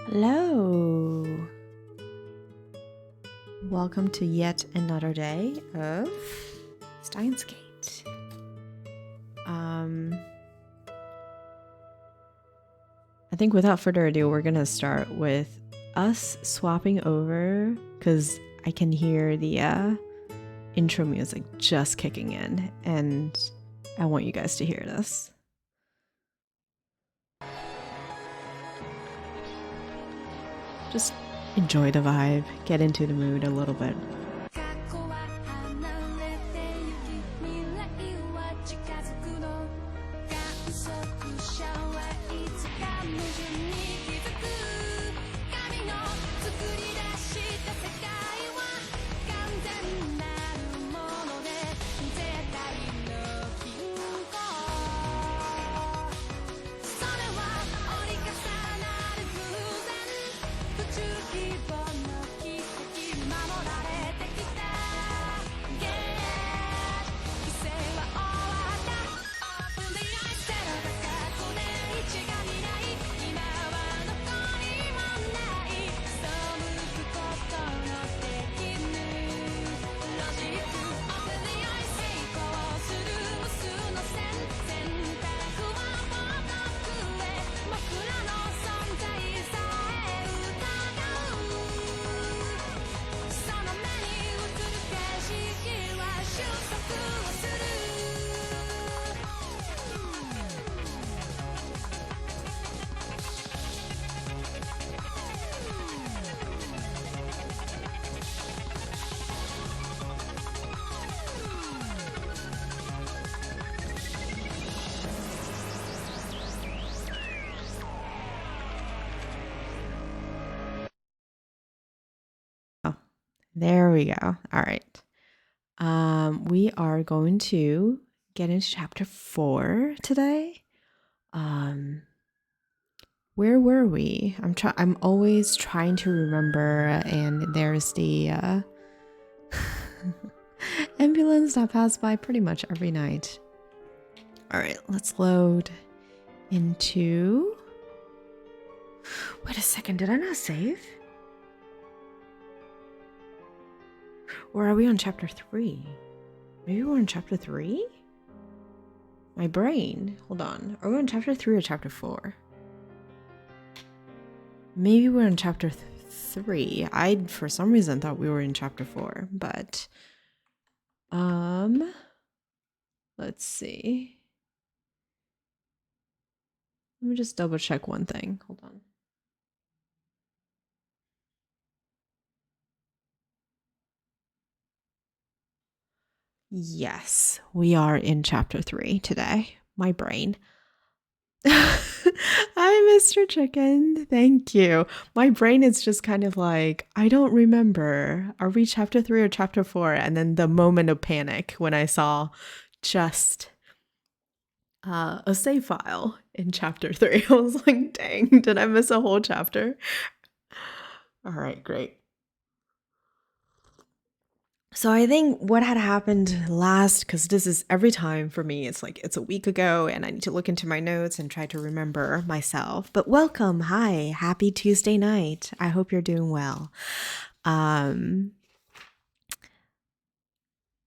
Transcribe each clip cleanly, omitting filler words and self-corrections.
Hello! Welcome to yet another day of Steins. I think without further ado, we're gonna start with us swapping over because I can hear the intro music just kicking in, and I want you guys to hear this. Just enjoy the vibe, get into the mood a little bit. There we go. All right. We are going to get into chapter 4 today. Where were we? I'm always trying to remember, and there's the ambulance that passed by pretty much every night. All right, let's load into. Wait a second, did I not save? Or are we on chapter 3? Maybe we're on chapter 3? My brain. Hold on. Are we on chapter 3 or chapter 4? Maybe we're in chapter 3. I, for some reason, thought we were in chapter 4, but let's see. Let me just double check one thing. Hold on. Yes, we are in chapter 3 today. My brain. Hi, Mr. Chicken. Thank you. My brain is just kind of like, I don't remember. Are we chapter 3 or chapter 4? And then the moment of panic when I saw just a save file in chapter 3. I was like, dang, did I miss a whole chapter? All right, great. So I think what had happened last, because this is every time for me, it's like it's a week ago and I need to look into my notes and try to remember myself. But welcome. Hi. Happy Tuesday night. I hope you're doing well.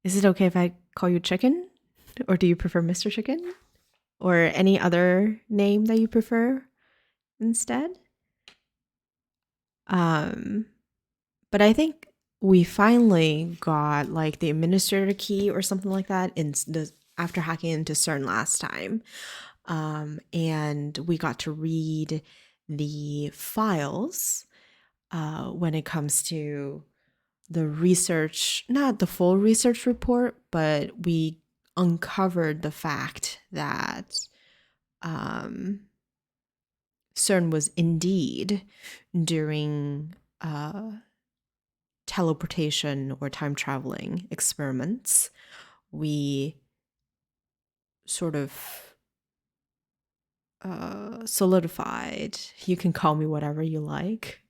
Is it okay if I call you Chicken? Or do you prefer Mr. Chicken? Or any other name that you prefer instead? But I think we finally got like the administrator key or something like that after hacking into CERN last time. And we got to read the files when it comes to the research, not the full research report, but we uncovered the fact that CERN was indeed during teleportation or time traveling experiments. We sort of solidified. You can call me whatever you like.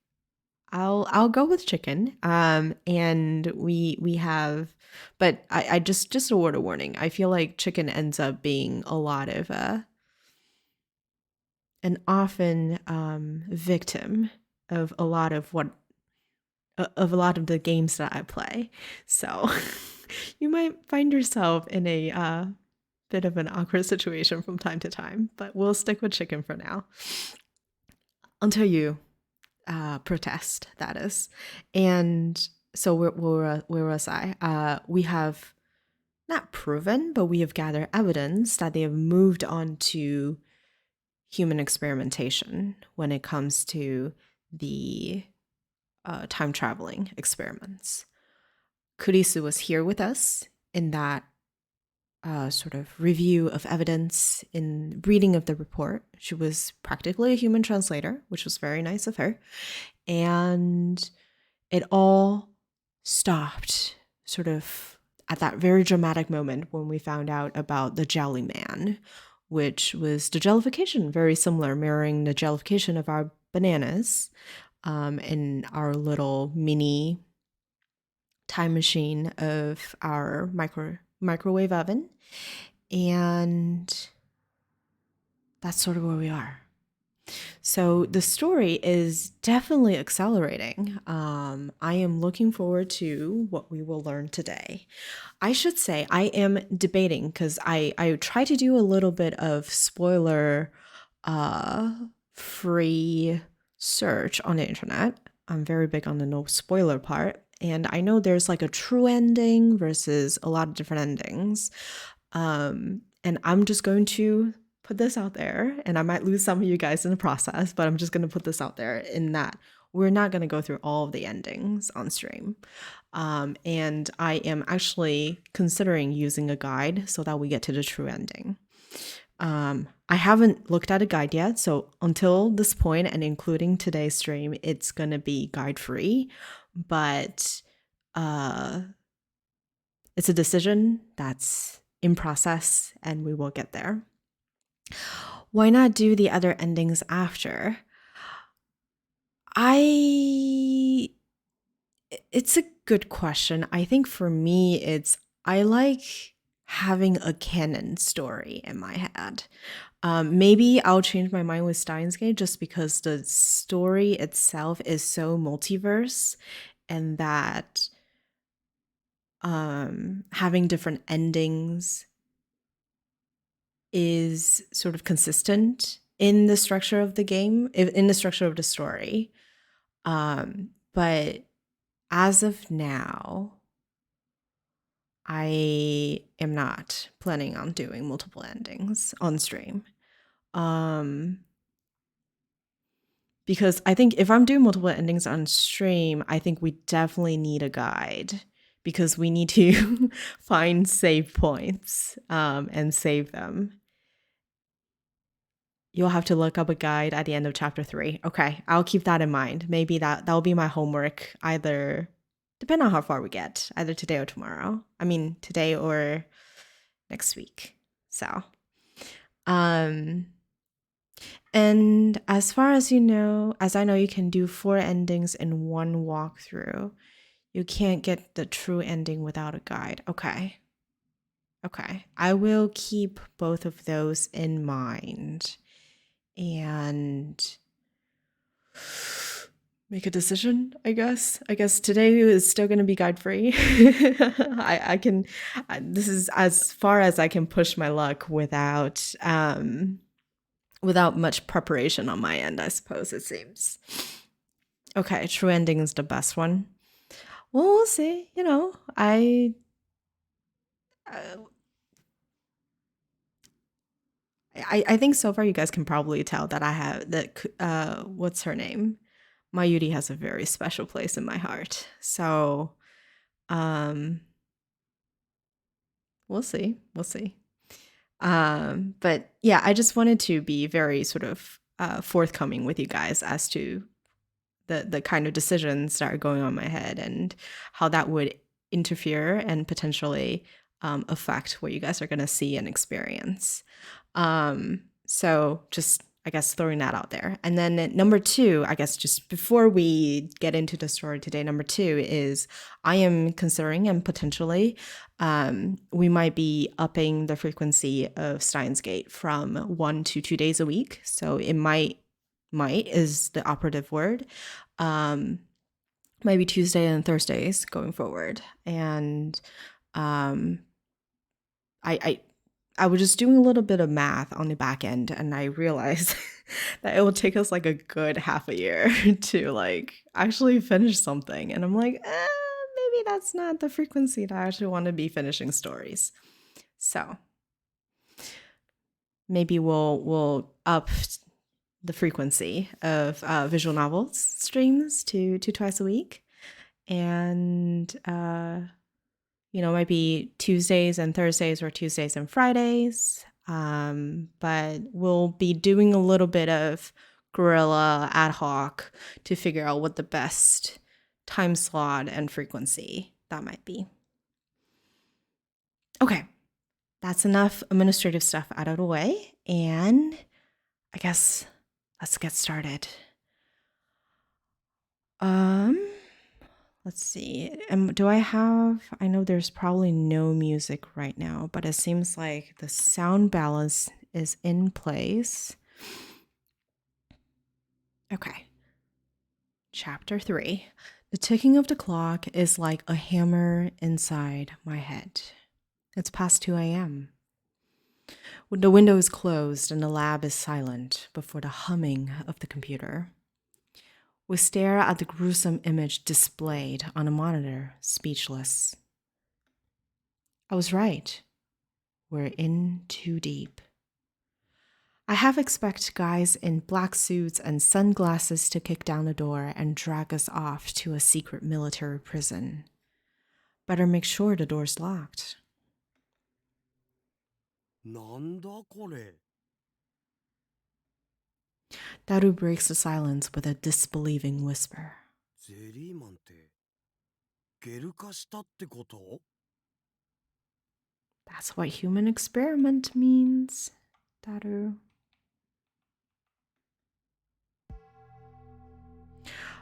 I'll go with Chicken. And we have, but I just a word of warning. I feel like Chicken ends up being a lot of an often victim of a lot of the games that I play. So you might find yourself in a bit of an awkward situation from time to time, but we'll stick with Chicken for now until you protest, that is. And so where was I? We have not proven, but we have gathered evidence that they have moved on to human experimentation when it comes to the time traveling experiments. Kurisu was here with us in that sort of review of evidence in reading of the report. She was practically a human translator, which was very nice of her. And it all stopped sort of at that very dramatic moment when we found out about the jelly man, which was the jellification, very similar, mirroring the jellification of our bananas in our little mini time machine of our microwave oven. And that's sort of where we are. So the story is definitely accelerating. I am looking forward to what we will learn today. I should say I am debating because I try to do a little bit of spoiler free search on the internet. I'm very big on the no spoiler part. And I know there's like a true ending versus a lot of different endings. And I'm just going to put this out there, and I might lose some of you guys in the process, but I'm just going to put this out there in that we're not going to go through all of the endings on stream. And I am actually considering using a guide so that we get to the true ending. I haven't looked at a guide yet, so until this point and including today's stream, it's going to be guide free, but it's a decision that's in process and we will get there. Why not do the other endings after? It's a good question. I think for me, I like having a canon story in my head. Maybe I'll change my mind with Steins Gate just because the story itself is so multiverse, and that having different endings is sort of consistent in the structure of the game, in the structure of the story. But as of now, I am not planning on doing multiple endings on stream. Because I think if I'm doing multiple endings on stream, I think we definitely need a guide because we need to find save points and save them. You'll have to look up a guide at the end of chapter 3. Okay, I'll keep that in mind. Maybe that'll be my homework, either depending on how far we get, either today or tomorrow. I mean, today or next week. So, and as far as you know, as I know, you can do 4 endings in one walkthrough. You can't get the true ending without a guide. Okay. I will keep both of those in mind and make a decision, I guess. I guess today is still going to be guide free. This is as far as I can push my luck without much preparation on my end, I suppose it seems. Okay, true ending is the best one. Well, we'll see. I think so far you guys can probably tell that I have that what's her name? Mayuri has a very special place in my heart. So we'll see. But yeah, I just wanted to be very sort of forthcoming with you guys as to the kind of decisions that are going on in my head and how that would interfere and potentially affect what you guys are going to see and experience. So just, I guess, throwing that out there. And then number 2, I guess, just before we get into the story today, number 2 is I am considering and potentially we might be upping the frequency of Steins Gate from 1 to 2 days a week. So it might is the operative word. Maybe Tuesday and Thursdays going forward. And I was just doing a little bit of math on the back end, and I realized that it will take us like a good half a year to like actually finish something. And I'm like, maybe that's not the frequency that I actually want to be finishing stories. So maybe we'll up the frequency of visual novels streams to 2 twice a week, and might be Tuesdays and Thursdays or Tuesdays and Fridays. But we'll be doing a little bit of guerrilla ad hoc to figure out what the best time slot and frequency that might be. Okay, that's enough administrative stuff out of the way, and I guess let's get started. Let's see. I know there's probably no music right now, but it seems like the sound balance is in place. Okay. Chapter 3. The ticking of the clock is like a hammer inside my head. It's past 2 a.m. The window is closed and the lab is silent before the humming of the computer. We stare at the gruesome image displayed on a monitor, speechless. I was right. We're in too deep. I half expect guys in black suits and sunglasses to kick down the door and drag us off to a secret military prison. Better make sure the door's locked. なんだこれ? Daru breaks the silence with a disbelieving whisper. ゼリーマンってゲル化したってこと? That's what human experiment means, Daru.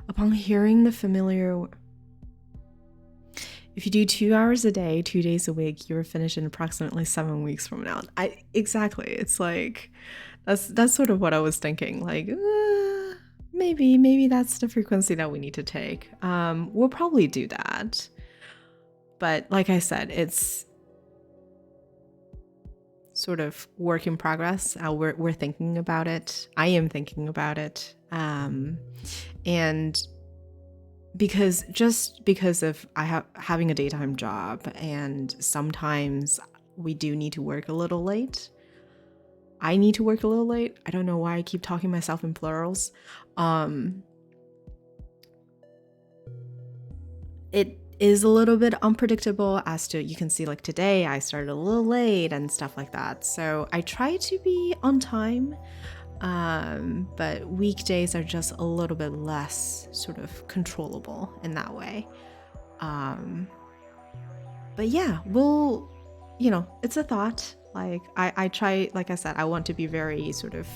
Upon hearing the familiar... If you do 2 hours a day, 2 days a week, you're finished in approximately 7 weeks from now. Exactly. It's like, that's sort of what I was thinking. Like, maybe that's the frequency that we need to take. We'll probably do that. But like I said, it's sort of work in progress. We're thinking about it. I am thinking about it. And because of having a daytime job, and sometimes we do need to work a little late. I need to work a little late. I don't know why I keep talking myself in plurals. It is a little bit unpredictable as to, you can see like today I started a little late and stuff like that. So I try to be on time. But weekdays are just a little bit less sort of controllable in that way. But yeah, we'll, it's a thought. Like I try, like I said, I want to be very sort of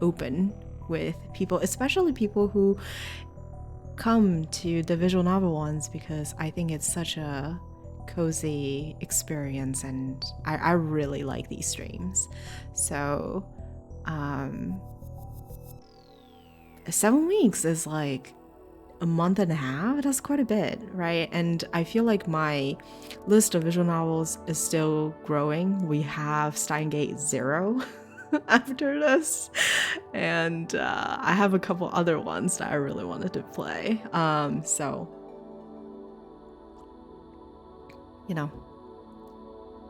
open with people, especially people who come to the visual novel ones, because I think it's such a cozy experience, and I really like these streams. So 7 weeks is like a month and a half. That's quite a bit, right? And I feel like my list of visual novels is still growing. We have Steins 0 after this, and I have a couple other ones that I really wanted to play. So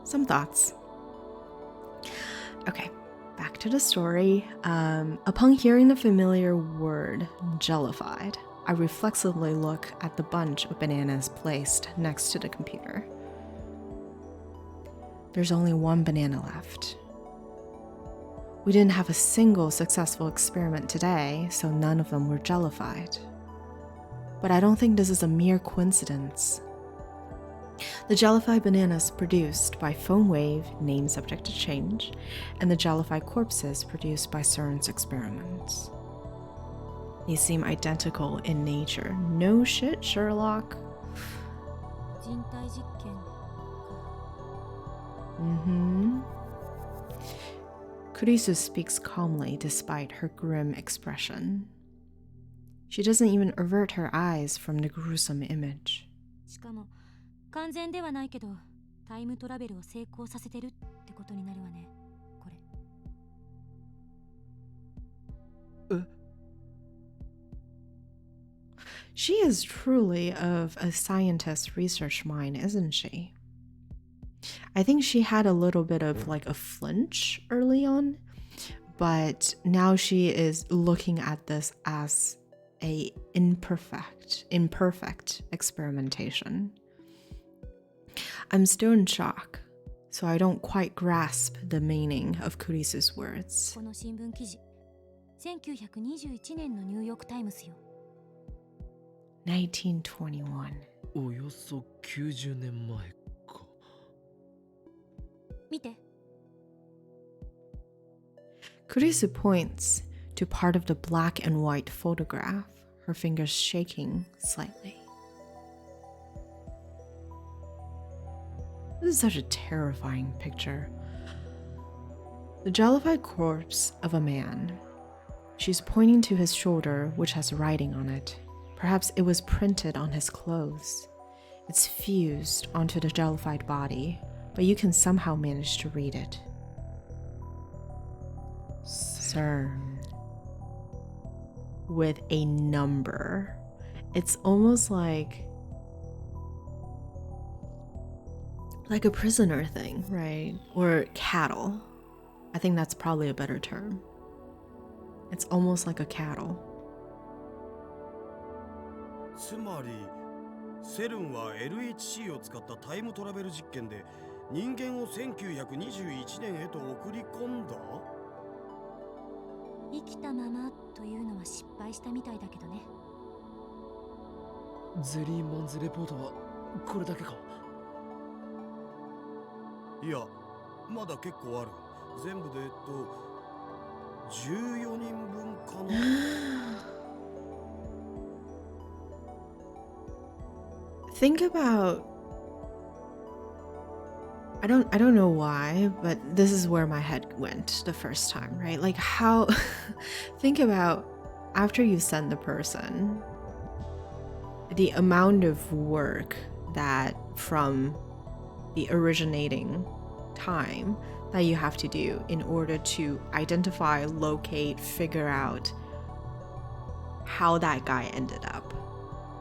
some thoughts. Okay, back to the story. Upon hearing the familiar word jellified, I reflexively look at the bunch of bananas placed next to the computer. There's only one banana left. We didn't have a single successful experiment today, so none of them were jellified. But I don't think this is a mere coincidence. The jellified bananas produced by Foam Wave, name subject to change, and the jellified corpses produced by CERN's experiments. They seem identical in nature. No shit, Sherlock. Kurisu speaks calmly despite her grim expression. She doesn't even avert her eyes from the gruesome image. しかも完全ではないけどタイムトラベルを成功させてるってことになるわねこれ。She is truly of a scientist research mind, isn't she? I think she had a little bit of like a flinch early on, but now she is looking at this as a imperfect experimentation. I'm still in shock, so I don't quite grasp the meaning of Kurisu's words. この新聞記事、1921年のニューヨークタイムズよ。1921. およそ90年前か。見て。Kurisu points to part of the black and white photograph, her fingers shaking slightly. This is such a terrifying picture. The jellified corpse of a man. She's pointing to his shoulder, which has writing on it. Perhaps it was printed on his clothes. It's fused onto the jellified body, but you can somehow manage to read it. CERN. With a number. It's almost like a prisoner thing, right? Or cattle. I think that's probably a better term. It's almost like a cattle. つまりセルンは LHC を使ったタイムトラベル実験で人間を1921年へと送り込んだ。生きたままというのは失敗したみたいだけどね。ゼリーマンズレポートはこれだけか。いや、まだ結構ある。全部で14人分かな。Think about, I don't know why, but this is where my head went the first time, right? Like how think about after you send the person, the amount of work that from the originating time that you have to do in order to identify, locate, figure out how that guy ended up,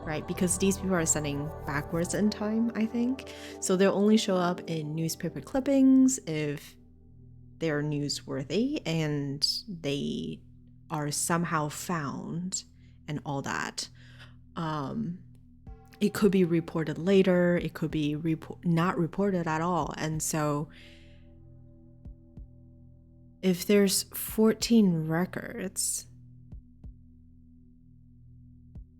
right? Because these people are sending backwards in time, I think. So they'll only show up in newspaper clippings if they're newsworthy and they are somehow found and all that. It could be reported later, it could be not reported at all. And so if there's 14 records,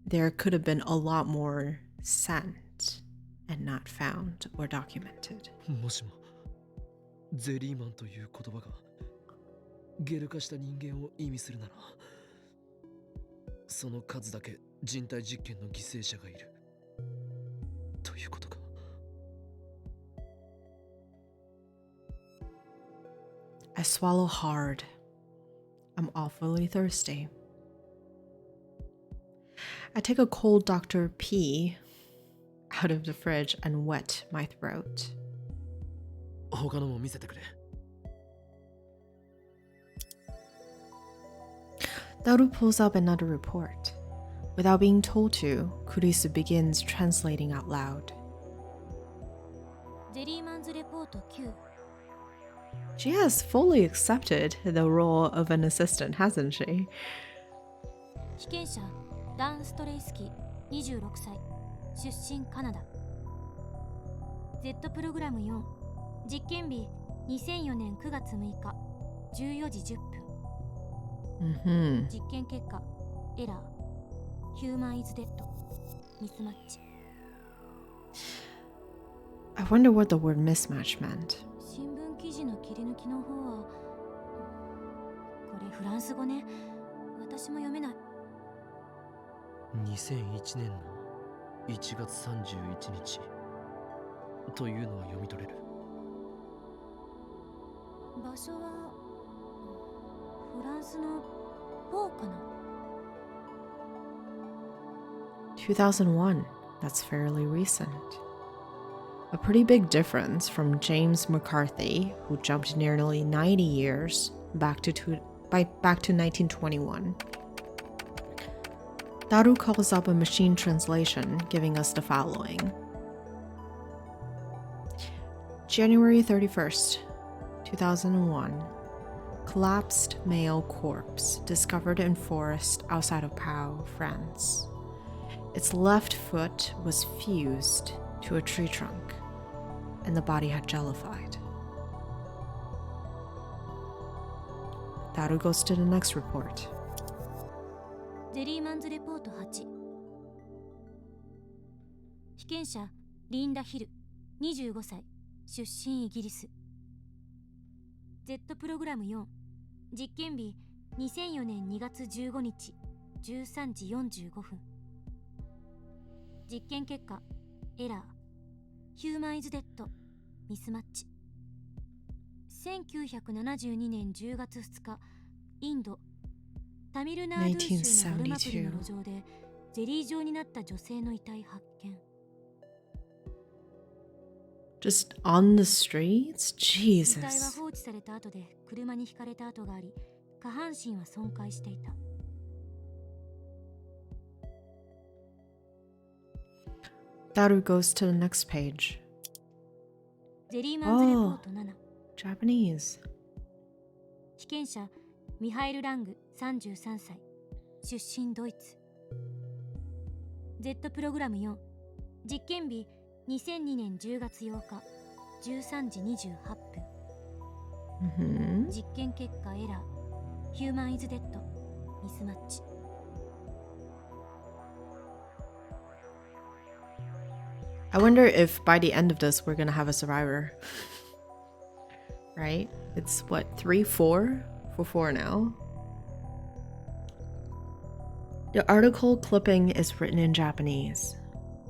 there could have been a lot more sent and not found or documented. もしもゼリーマンという言葉がゲル化した人間を意味するなら、その数だけ人体実験の犠牲者がいるということか。I swallow hard. I'm awfully thirsty. I take a cold Dr. P out of the fridge and wet my throat. 他のも見せてくれ。Daru pulls up another report. Without being told to, Kurisu begins translating out loud. ゼリーマンズレポート9 She has fully accepted the role of an assistant, hasn't she? 被験者ダン・ストレイスキ26歳出身カナダ Z プログラム4実験日2004年9月6日14時10分 実験結果エラーヒューマンイズデッドミスマッチ I wonder what the word mismatch meant. 新聞記事の切り抜きの方はこれフランス語ね私も読めない2001年の1月31日というのは読み取れる。場所はフランスのポーかな2001. That's fairly recent. A pretty big difference from James McCarthy, who jumped nearly 90 years back to 1921. Daru calls up a machine translation, giving us the following. January 31st, 2001. Collapsed male corpse discovered in forest outside of Pau, France. Its left foot was fused to a tree trunk, and the body had jellified. Daru goes to the next report. ゼリーマンズレポート8被験者リンダ・ヒル25歳出身イギリス Z プログラム4実験日2004年2月15日13時45分実験結果エラーヒューマンイズデッドミスマッチ1972年10月2日インドタミルナードゥ州のアルマプリの路上でゼリー状になった女性の遺体発見 Just on the streets? 遺体は Jesus. 放置された後で車にひかれた跡があり下半身は損壊していた Daru goes to the next page. ゼリーマンズレポート7 Japanese. 被験者ミハエル・ラング33歳出身ドイツ Z プログラム4実験日2002年10月8日13時28分 実験結果エラーヒューマンイズデッドミスマッチ I wonder if by the end of this we're gonna have a survivor. Right? It's what, 3-4? For 4 now. The article clipping is written in Japanese.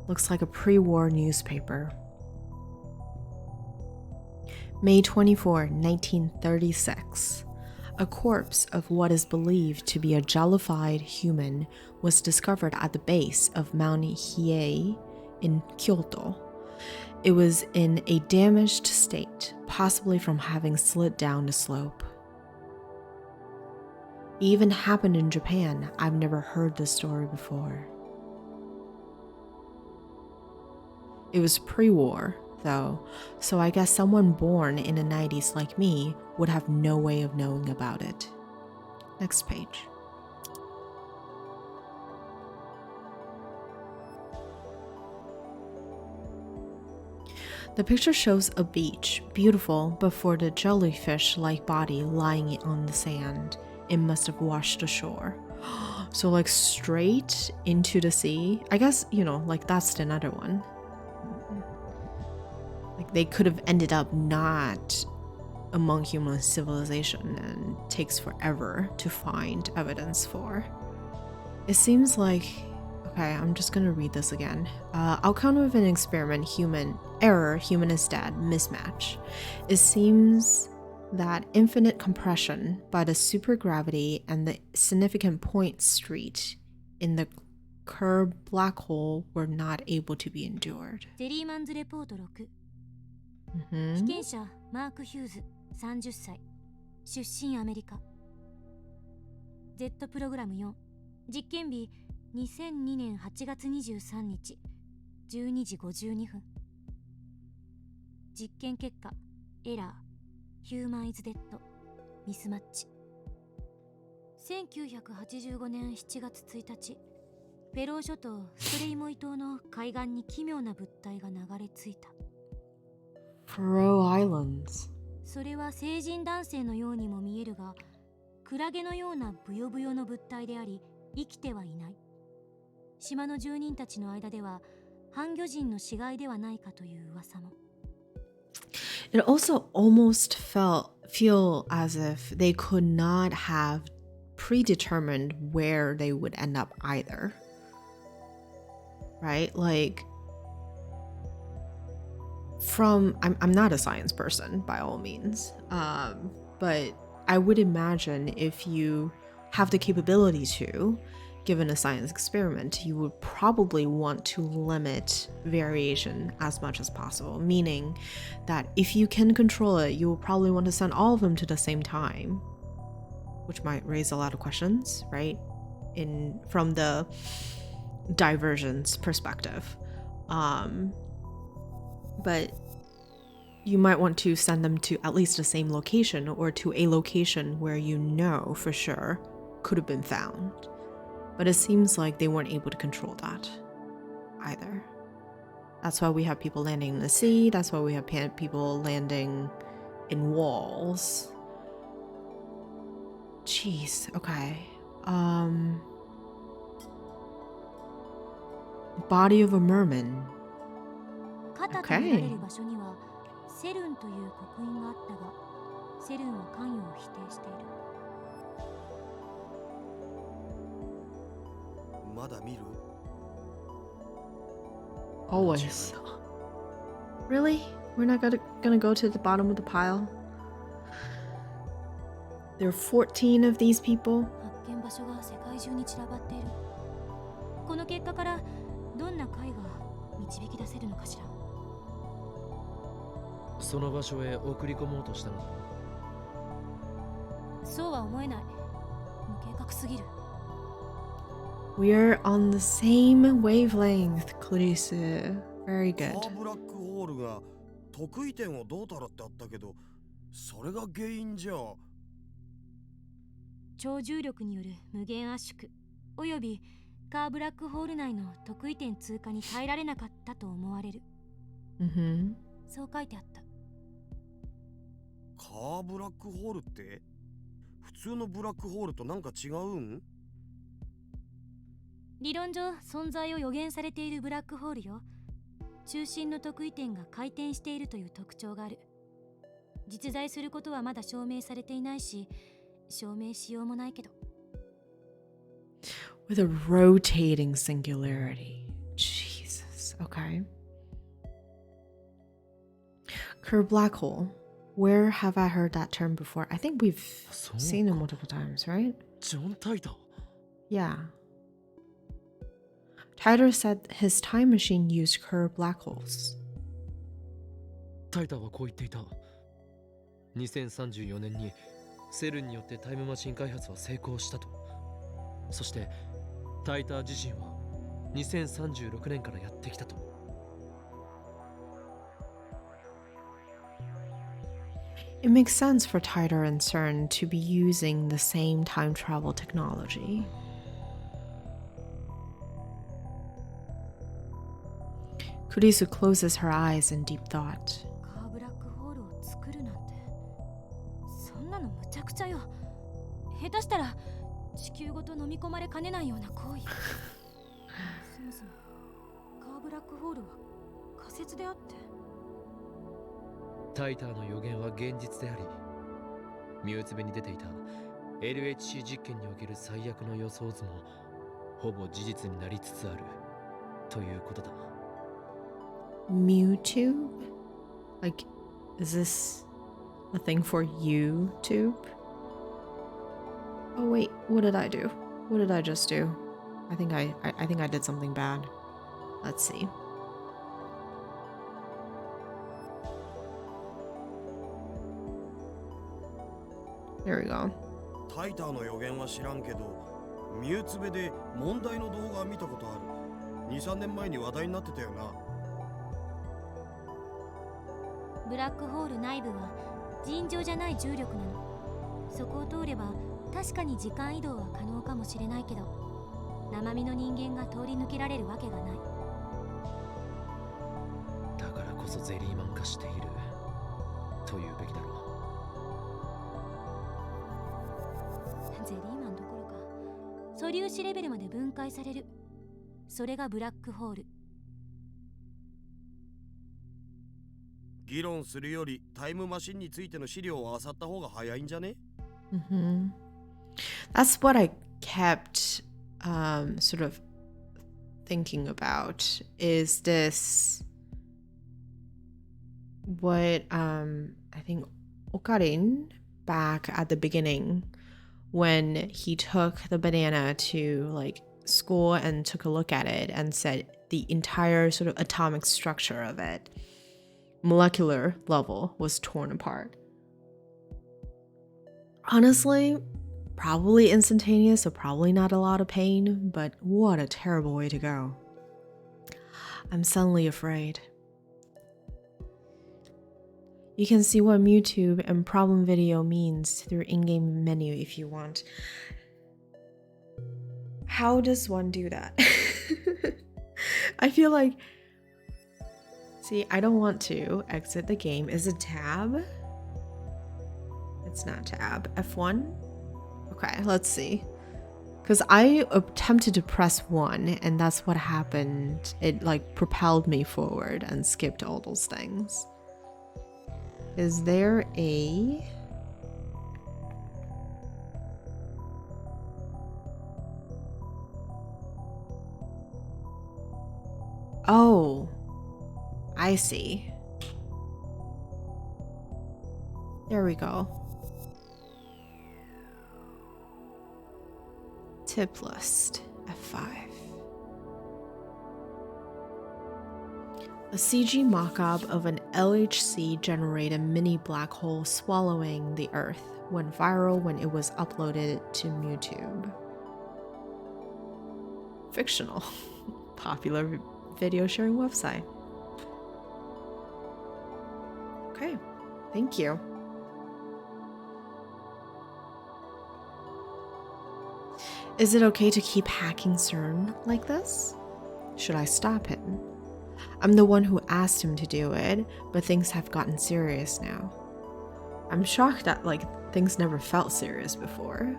Looks like a pre-war newspaper. May 24, 1936. A corpse of what is believed to be a jellified human was discovered at the base of Mount Hiei in Kyoto. It was in a damaged state, possibly from having slid down the slope. It even happened in Japan. I've never heard this story before. It was pre-war, though, so I guess someone born in the 90s like me would have no way of knowing about it. Next page. The picture shows a beach, beautiful, but for the jellyfish-like body lying on the sand, it must have washed ashore. So like straight into the sea. I guess, like that's another one. Like they could have ended up not among human civilization and takes forever to find evidence for. It seems like, okay, I'm just gonna read this again. Outcome of an experiment, human error, human is dead, mismatch. It seems that infinite compression by the supergravity and the significant point street in the Kerr black hole were not able to be endured. ゼリーマンズレポート6、被験者マーク・ヒューズ30歳、出身アメリカ。 Z プログラム4、実験日2002年8月23日12時52分。実験結果エラー、ヒューマンイズデッド、ミスマッチ。1985年7月1日、フェロー諸島ストレイモイ島の海岸に奇妙な物体が流れ着いた。Faroe Islands。それは成人男性のようにも見えるが、クラゲのようなブヨブヨの物体であり、生きてはいない。島の住人たちの間では、半魚人の死骸ではないかという噂も。It also almost feel as if they could not have predetermined where they would end up either. Right? Like, I'm not a science person by all means, but I would imagine if you have the capability to, given a science experiment, you would probably want to limit variation as much as possible, meaning that if you can control it, you will probably want to send all of them to the same time, which might raise a lot of questions, right? From the divergence perspective. But you might want to send them to at least the same location or to a location where you know for sure could have been found. But it seems like they weren't able to control that either. That's why we have people landing in the sea. That's why we have people landing in walls. Jeez, okay. Body of a merman. 肩と見られる場所にはセルンという刻印があったが、セルンは関与を否定している。まだ見る？ Always. Really? We're not gonna go to the bottom of the pile? There are 14 of these people. 発見場所が世界中に散らばっている。この結果からどんな解が導き出せるのかしら。その場所へ送り込もうとしたのだ。そうは思えない。無計画すぎる。We're on the same wavelength, Clarice. Very good. カーブラックホールが得意点をどうたらってあったけど、それが原因じゃ。超重力による無限圧縮およびカーブラックホール内の得意点通過に耐えられなかったと思われる。そう書いてあった。カーブラックホールって普通のブラックホールとなんか違うん？理論上存在を予言されているブラックホールよ。中心の得意点が回転しているという特徴がある。実在することはまだ証明されていないし、証明しようもないけど。With a rotating singularity. Jesus. Okay. Kerr black hole. Where have I heard that term before? I think we've seen it multiple times, right? ジョン・タイター。 Yeah. Tyler said his time machine used Kerr black holes. タイターはこう言っていた。2034年にセルンによってタイムマシン開発は成功したと。そしてタイター自身は2036年からやってきたと。It makes sense for Titor and CERN to be using the same time travel technology. Kurisu closes her eyes in deep thought. カーブラックホールを作るなんて、そんなのむちゃくちゃよ。下手したら地球ごと飲み込まれかねないような行為。そもそもカーブラックホールは仮説であって、タイターの予言は現実であり、ミューツベに出ていた LHC 実験における最悪の予想図もほぼ事実になりつつあるということだ。Mewtwo? Like, is this a thing for YouTube? Oh wait, what did I do? What did I just do? I think I did something bad. Let's see. There we go. タイターの予言は知らんけど、ミューツベで問題の動画見たことある。2、3年前に話題になってたよな。ブラックホール内部は尋常じゃない重力なの。そこを通れば確かに時間移動は可能かもしれないけど、生身の人間が通り抜けられるわけがない。だからこそゼリーマン化しているというべきだろう。ゼリーマンどころか素粒子レベルまで分解される。それがブラックホール。議論するよりタイムマシンについての資料を漁った方が早いんじゃね？ That's what I kept sort of thinking about. Is this what I think Okarin back at the beginning when he took the banana to like school and took a look at it and said the entire sort of atomic structure of it, molecular level, was torn apart. Honestly, probably instantaneous, so probably not a lot of pain, but what a terrible way to go. I'm suddenly afraid. You can see what Mewtwo and problem video means through in-game menu if you want. How does one do that? I feel like... See, I don't want to exit the game. Is it tab? It's not tab. F1? Okay, let's see. Because I attempted to press 1 and that's what happened. It like propelled me forward and skipped all those things. Is there a... Oh, I see. There we go. Tip list, F5. A CG mock-up of an LHC-generated mini black hole swallowing the Earth went viral when it was uploaded to YouTube. Fictional. Popular video sharing website. Okay, thank you. Is it okay to keep hacking CERN like this? Should I stop him? I'm the one who asked him to do it, but things have gotten serious now. I'm shocked that things never felt serious before.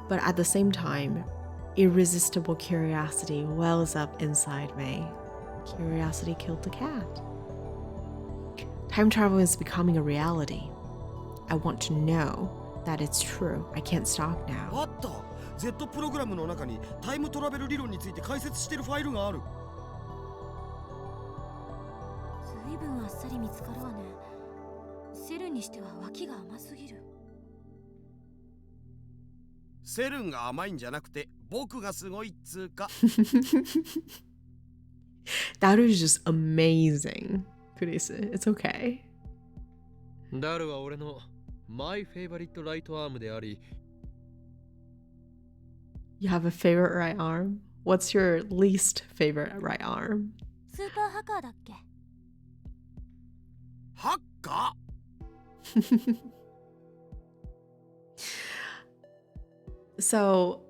But at the same time, irresistible curiosity wells up inside me. Curiosity killed the cat. Time travel is becoming a reality. I want to know that it's true. I can't stop now. あった！ Z プログラムの中にタイムトラベル理論について解説してるファイルがある。随分あっさり見つかるわね。セルンにしては脇が甘すぎる。セルンが甘いんじゃなくて僕がすごいっつうか。That is just amazing. Kurisu, it's okay. ダルは俺のマイフェイバリットライトアームであり、 You have a favorite right arm? What's your least favorite right arm? スーパーハッカーだっけ？ハッカ So,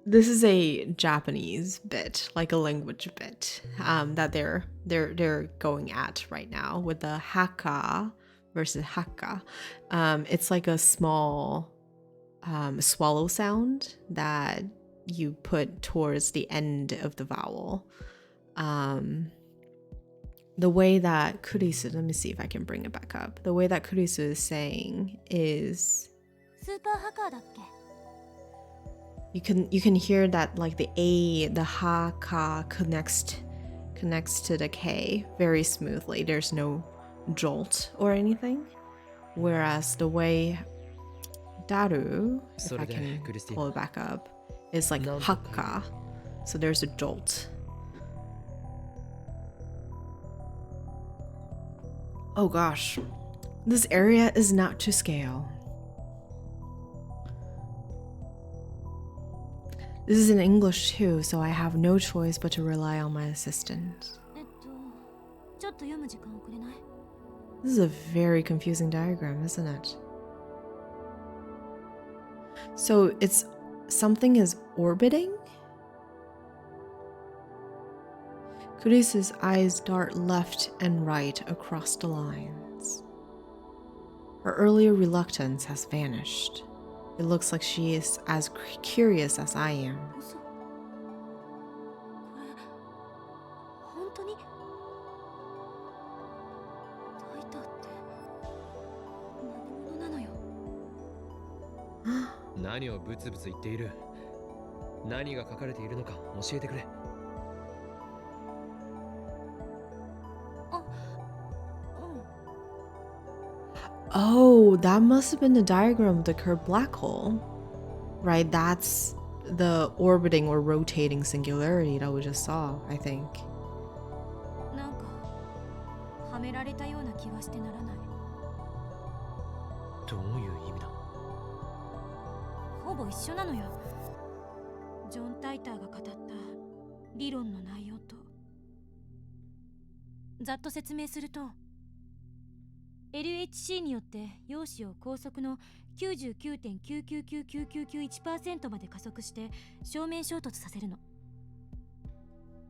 this is a Japanese bit, like a language bit, that they're going at right now with the haka versus hakka. It's like a small swallow sound that you put towards the end of the vowel. The way that Kurisu, let me see if I can bring it back up. The way that Kurisu is saying is スーパーハッカーだっけ？ you can hear that like the A, the ha ka connects to the K very smoothly. There's no jolt or anything. Whereas the way Daru, if I can pull it back up, is like hakka. So there's a jolt. Oh gosh, this area is not to scale. This is in English too, so I have no choice but to rely on my assistant. ちょっと読む時間をくれない？ This is a very confusing diagram, isn't it? So it's something is orbiting? Kurisu's eyes dart left and right across the lines. Her earlier reluctance has vanished. It looks like she is as curious as I am. 嘘。これ本当に？タイタって何者なのよ？何をブツブツ言っている？何が書かれているのか教えてくれ。Oh, that must have been the diagram of the curved black hole. Right, that's the orbiting or rotating singularity that we just saw, I think. なんかはめられたような気がしてならない。どういう意味だ？ほぼ一緒なのよ。ジョン・タイターが語った理論の内容と。ざっと説明すると、LHC によって陽子を高速の 99.999991% まで加速して正面衝突させるの。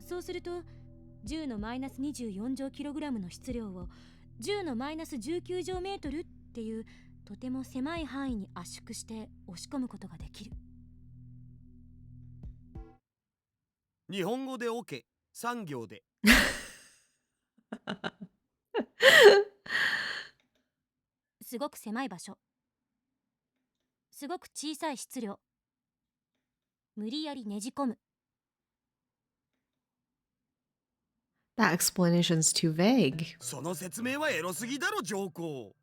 そうすると10のマイナス24乗キログラムの質量を10のマイナス19乗メートルっていうとても狭い範囲に圧縮して押し込むことができる。日本語で OK、 産業ですごく狭い場所、すごく小さい質量、無理やりねじ込む。 That explanation's too vague. その説明はエロすぎだろ上皇。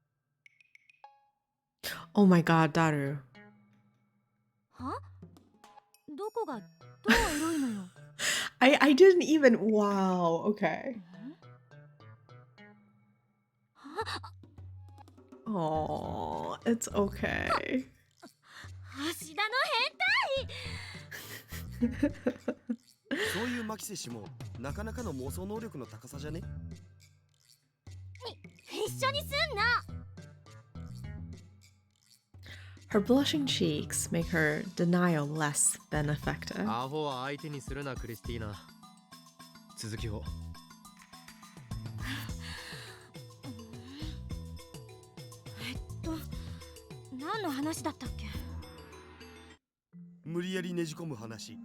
Oh my god, Daru. は？どこがどうエロいのよ。I didn't even. Wow, okay. Oh, it's okay. 橋田の変態。そういうマキセ氏もなかなかの妄想能力の高さじゃね？一緒にすんな。 Her blushing cheeks make her denial less than effective. アホは相手にするなクリスティーナ。続きを。何の話だったっけ？無理やりねじ込む話。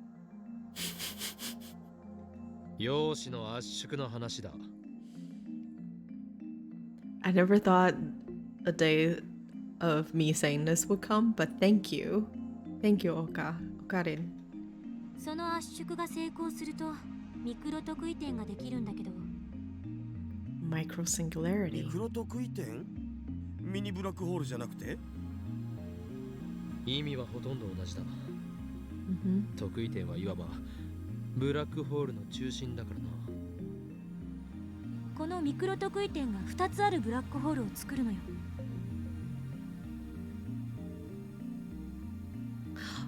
陽子の圧縮の話だ。I never thought a day of me saying this would come, but thank you. Thank you, Okarin. その圧縮が成功するとミクロ特異点ができるんだけど。Micro ミ singularity. クロ特異点？ミニブラックホールじゃなくて？意味はほとんど同じだ。Mm-hmm. 特異点はいわばブラックホールの中心だからな。このミクロ特異点が2つあるブラックホールを作るのよ。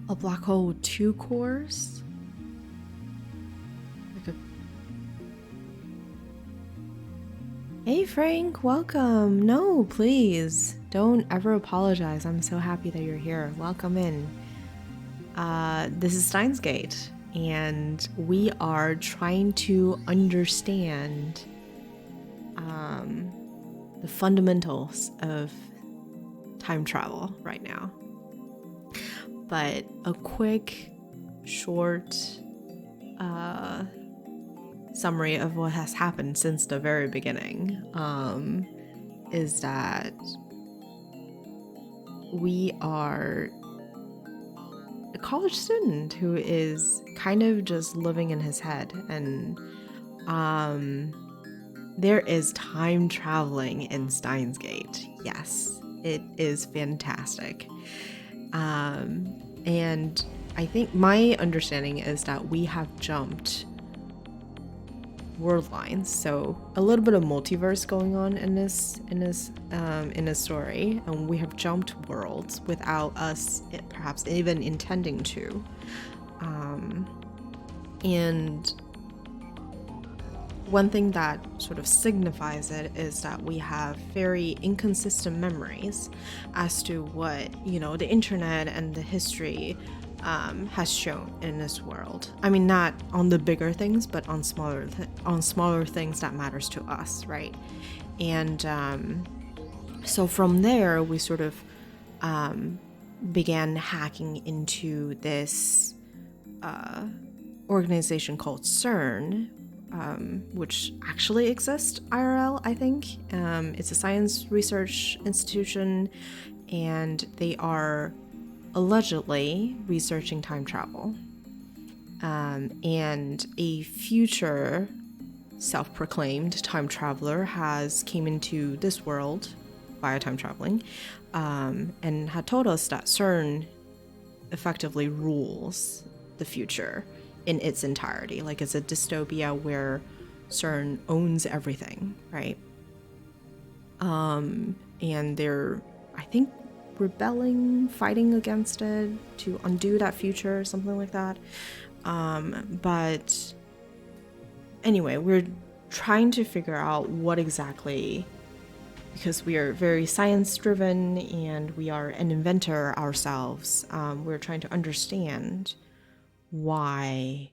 A black hole with 2 cores? Like a... Hey Frank, welcome. No, please. Don't ever apologize. I'm so happy that you're here. Welcome in. This is Steins Gate, and we are trying to understand the fundamentals of time travel right now. But a quick, short summary of what has happened since the very beginning is that we are a college student who is kind of just living in his head, and there is time traveling in Steins Gate. Yes, it is fantastic. And I think my understanding is that we have jumped world lines, so a little bit of multiverse going on in this story, and we have jumped worlds without us perhaps even intending to. And one thing that sort of signifies it is that we have very inconsistent memories as to what, the internet and the history has shown in this world. I mean, not on the bigger things, but on smaller things that matters to us, right? And so from there, we sort of began hacking into this organization called CERN, which actually exists IRL, I think. It's a science research institution, and they are allegedly researching time travel. And a future self-proclaimed time traveler came into this world via time traveling, and had told us that CERN effectively rules the future in its entirety. Like, it's a dystopia where CERN owns everything, right? And they're, I think, rebelling, fighting against it to undo that future, something like that. But anyway, we're trying to figure out what exactly, because we are very science driven and we are an inventor ourselves. We're trying to understand why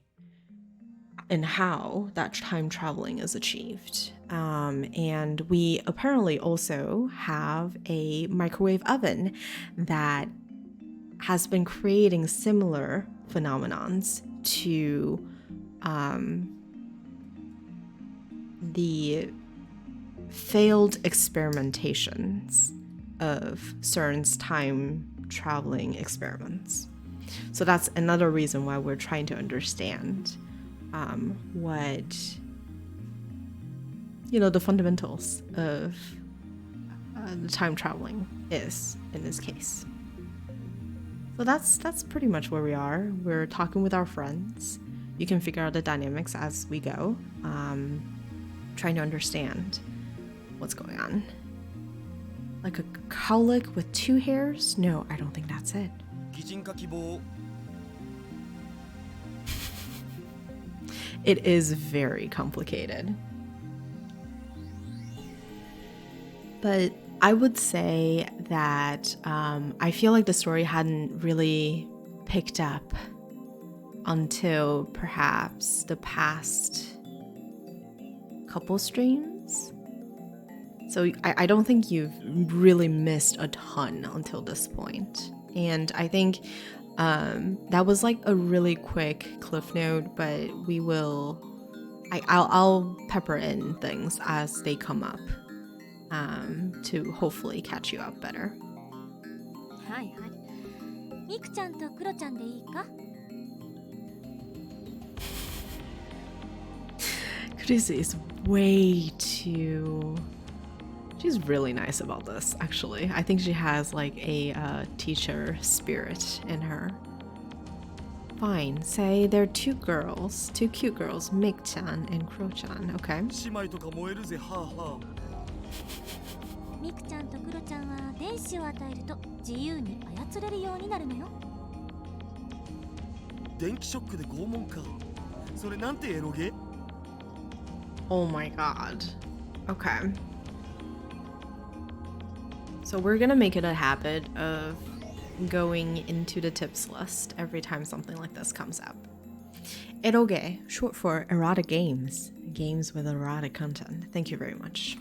and how that time traveling is achieved. And we apparently also have a microwave oven that has been creating similar phenomenons to the failed experimentations of CERN's time traveling experiments. So that's another reason why we're trying to understand what, the fundamentals of the time traveling is in this case. So that's pretty much where we are. We're talking with our friends. You can figure out the dynamics as we go, trying to understand what's going on. Like a cowlick with 2 hairs? No, I don't think that's it. It is very complicated. But I would say that I feel like the story hadn't really picked up until perhaps the past couple streams. So I don't think you've really missed a ton until this point. And I think that was like a really quick cliff note, but I'll pepper in things as they come up to hopefully catch you up better. はいはい。ミクちゃんとクロちゃんでいいか? Chris is way too... She's really nice about this, actually. I think she has like a teacher spirit in her. Fine. Say there are two girls, two cute girls, Mik-chan and Kro-chan. Okay. 姉妹とか燃えるぜはあはあ。ミクちゃんとクロちゃんは電子を与えると自由に操れるようになるのよ。電気ショックで拷問か。それなんてエロゲ？ Oh my god. Okay. So we're gonna make it a habit of going into the tips list every time something like this comes up. Eroge, short for erotic games. Games with erotic content. Thank you very much.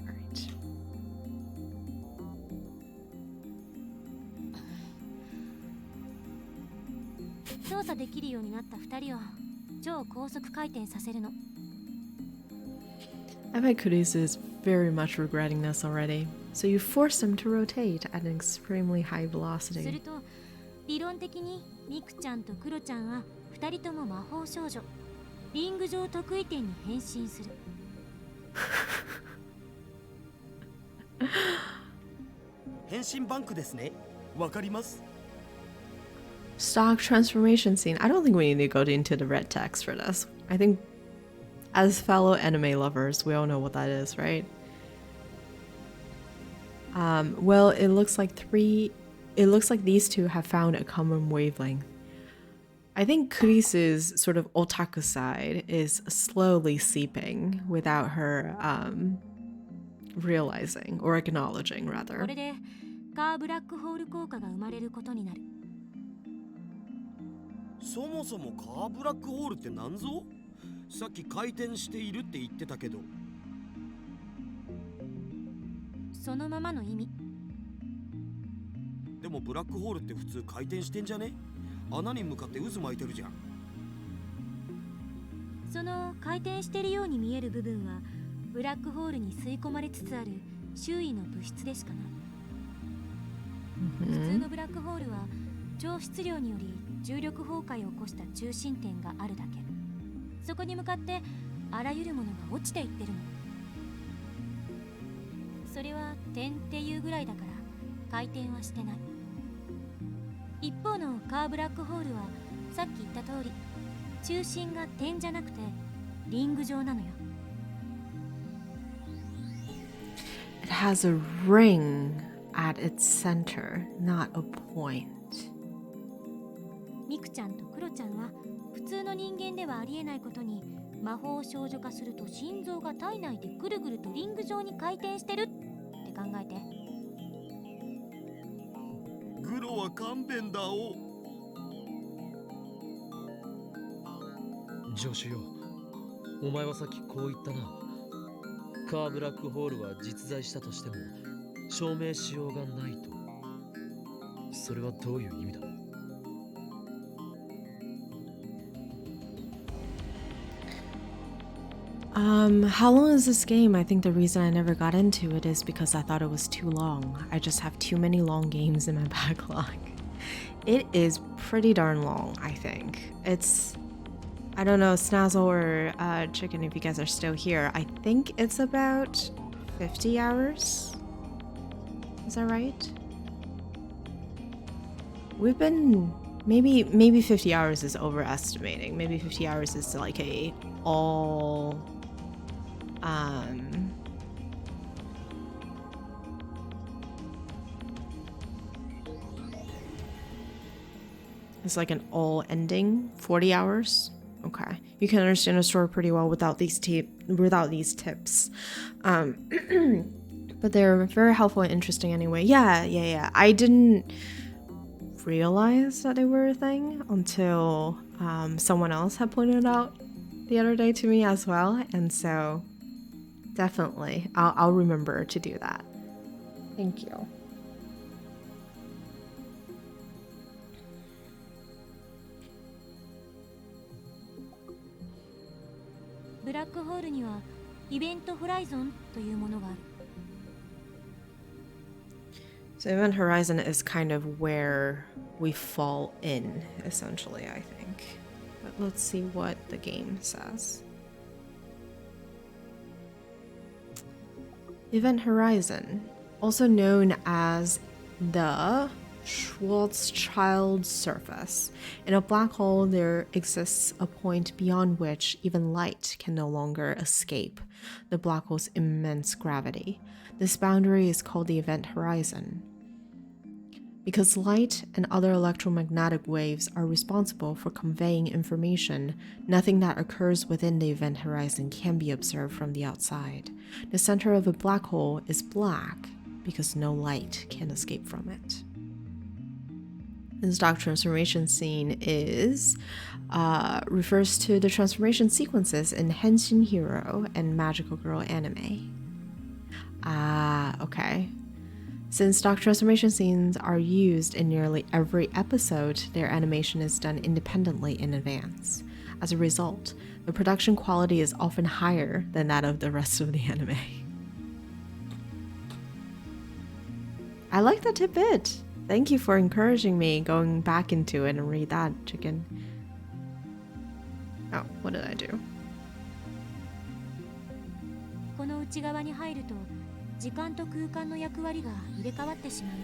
Alright. 操作できるようになった2人を超高速回転させるの。I bet Kurisu is very much regretting this already. So you force them to rotate at an extremely high する velocity. と理論的にミクちゃんとクロちゃんは2人とも魔法少女リング上得意点に変身する。変身バンクですね。わかります。 Stock transformation scene. I don't think we need to go into the red text for this. I think as fellow anime lovers, we all know what that is, right? Well, it looks like these two have found a common wavelength. I think Kurisu's sort of otaku side is slowly seeping without her realizing or acknowledging, こ rather. れでカーブラックホール効果が生まれることになる。そもそもカーブラックホールって何ぞ？さっき回転しているって言ってたけど。そのままの意味。でもブラックホールって普通回転してんじゃね？穴に向かって渦巻いてるじゃん。その回転しているように見える部分はブラックホールに吸い込まれつつある周囲の物質でしかない。普通のブラックホールは超質量により重力崩壊を起こした中心点があるだけ。そこに向かってあらゆるものが落ちていってるの。それは点っていうぐらいだから回転はしてない。一方のカーブラックホールはさっき言った通り中心が点じゃなくてリング状なのよ。It has a ring at its center, not a point. ミクちゃんとクロちゃんは普通の人間ではありえないことに魔法少女化すると心臓が体内でぐるぐるとリング状に回転してるって考えて。グロは勘弁だお。助手よ、お前はさっきこう言ったな。カーブラックホールは実在したとしても証明しようがないと。それはどういう意味だ？How long is this game? I think the reason I never got into it is because I thought it was too long. I just have too many long games in my backlog. It is pretty darn long, I think. I don't know, Snazzle or Chicken, if you guys are still here. I think it's about 50 hours. Is that right? We've been maybe 50 hours is overestimating. Maybe 50 hours is like a all it's like an all ending 40 hours. Okay, you can understand a story pretty well without these tips. But they're very helpful and interesting anyway. Yeah. I didn't realize that they were a thing until someone else had pointed it out the other day to me as well, and so definitely I'll remember to do that. Thank you. ブラックホールにはイベントホライゾンというものがある。So Event Horizon is kind of where we fall in, essentially, I think. But let's see what the game says. Event Horizon, also known as the Schwarzschild surface. In a black hole, there exists a point beyond which even light can no longer escape the black hole's immense gravity. This boundary is called the event horizon. Because light and other electromagnetic waves are responsible for conveying information, nothing that occurs within the event horizon can be observed from the outside. The center of a black hole is black because no light can escape from it. This dark transformation scene refers to the transformation sequences in Henshin Hero and Magical Girl anime. Okay. Since dark transformation scenes are used in nearly every episode, their animation is done independently in advance. As a result, the production quality is often higher than that of the rest of the anime. I like that tidbit. Thank you for encouraging me going back into it and read that, chicken. Oh, what did I do? この内側に入ると時間と空間の役割が入れ替わってしまうわ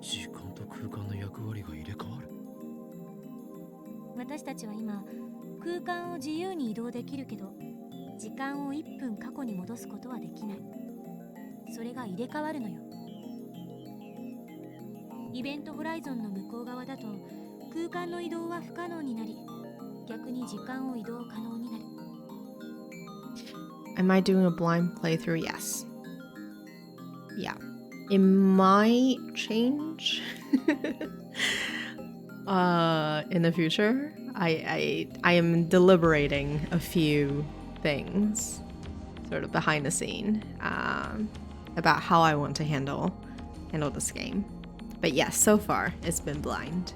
けで、時間と空間の役割が入れ替わる。私たちは今空間を自由に移動できるけど、時間を1分過去に戻すことはできない。それが入れ替わるのよ。イベントホライゾンの向こう側だと空間の移動は不可能になり、逆に時間を移動可能になる。Am I doing a blind playthrough? Yes. Yeah. It might change in the future. I am deliberating a few things sort of behind the scene about how I want to handle this game. But yes, so far it's been blind.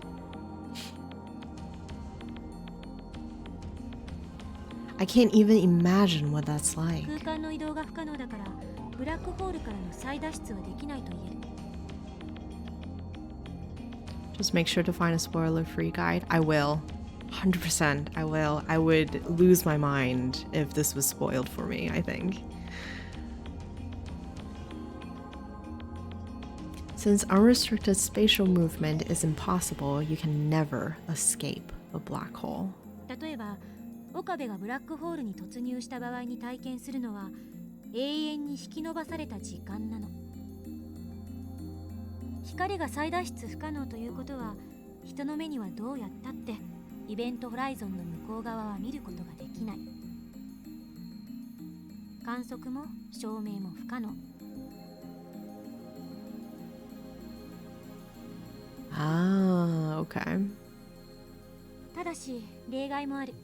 I can't even imagine what that's like. 空間の移動が不可能だから、ブラックホールからの再脱出はできないと言える。Just make sure to find a spoiler-free guide. I will. 100% I will. I would lose my mind if this was spoiled for me, I think. Since unrestricted spatial movement is impossible, you can never escape a black hole. 例えば、岡部がブラックホールに突入した場合に体験するのは永遠に引き伸ばされた時間なの。光が再脱出不可能ということは、人の目にはどうやったってイベントホライゾンの向こう側は見ることができない。観測も照明も不可能。Okay. ただし例外もある。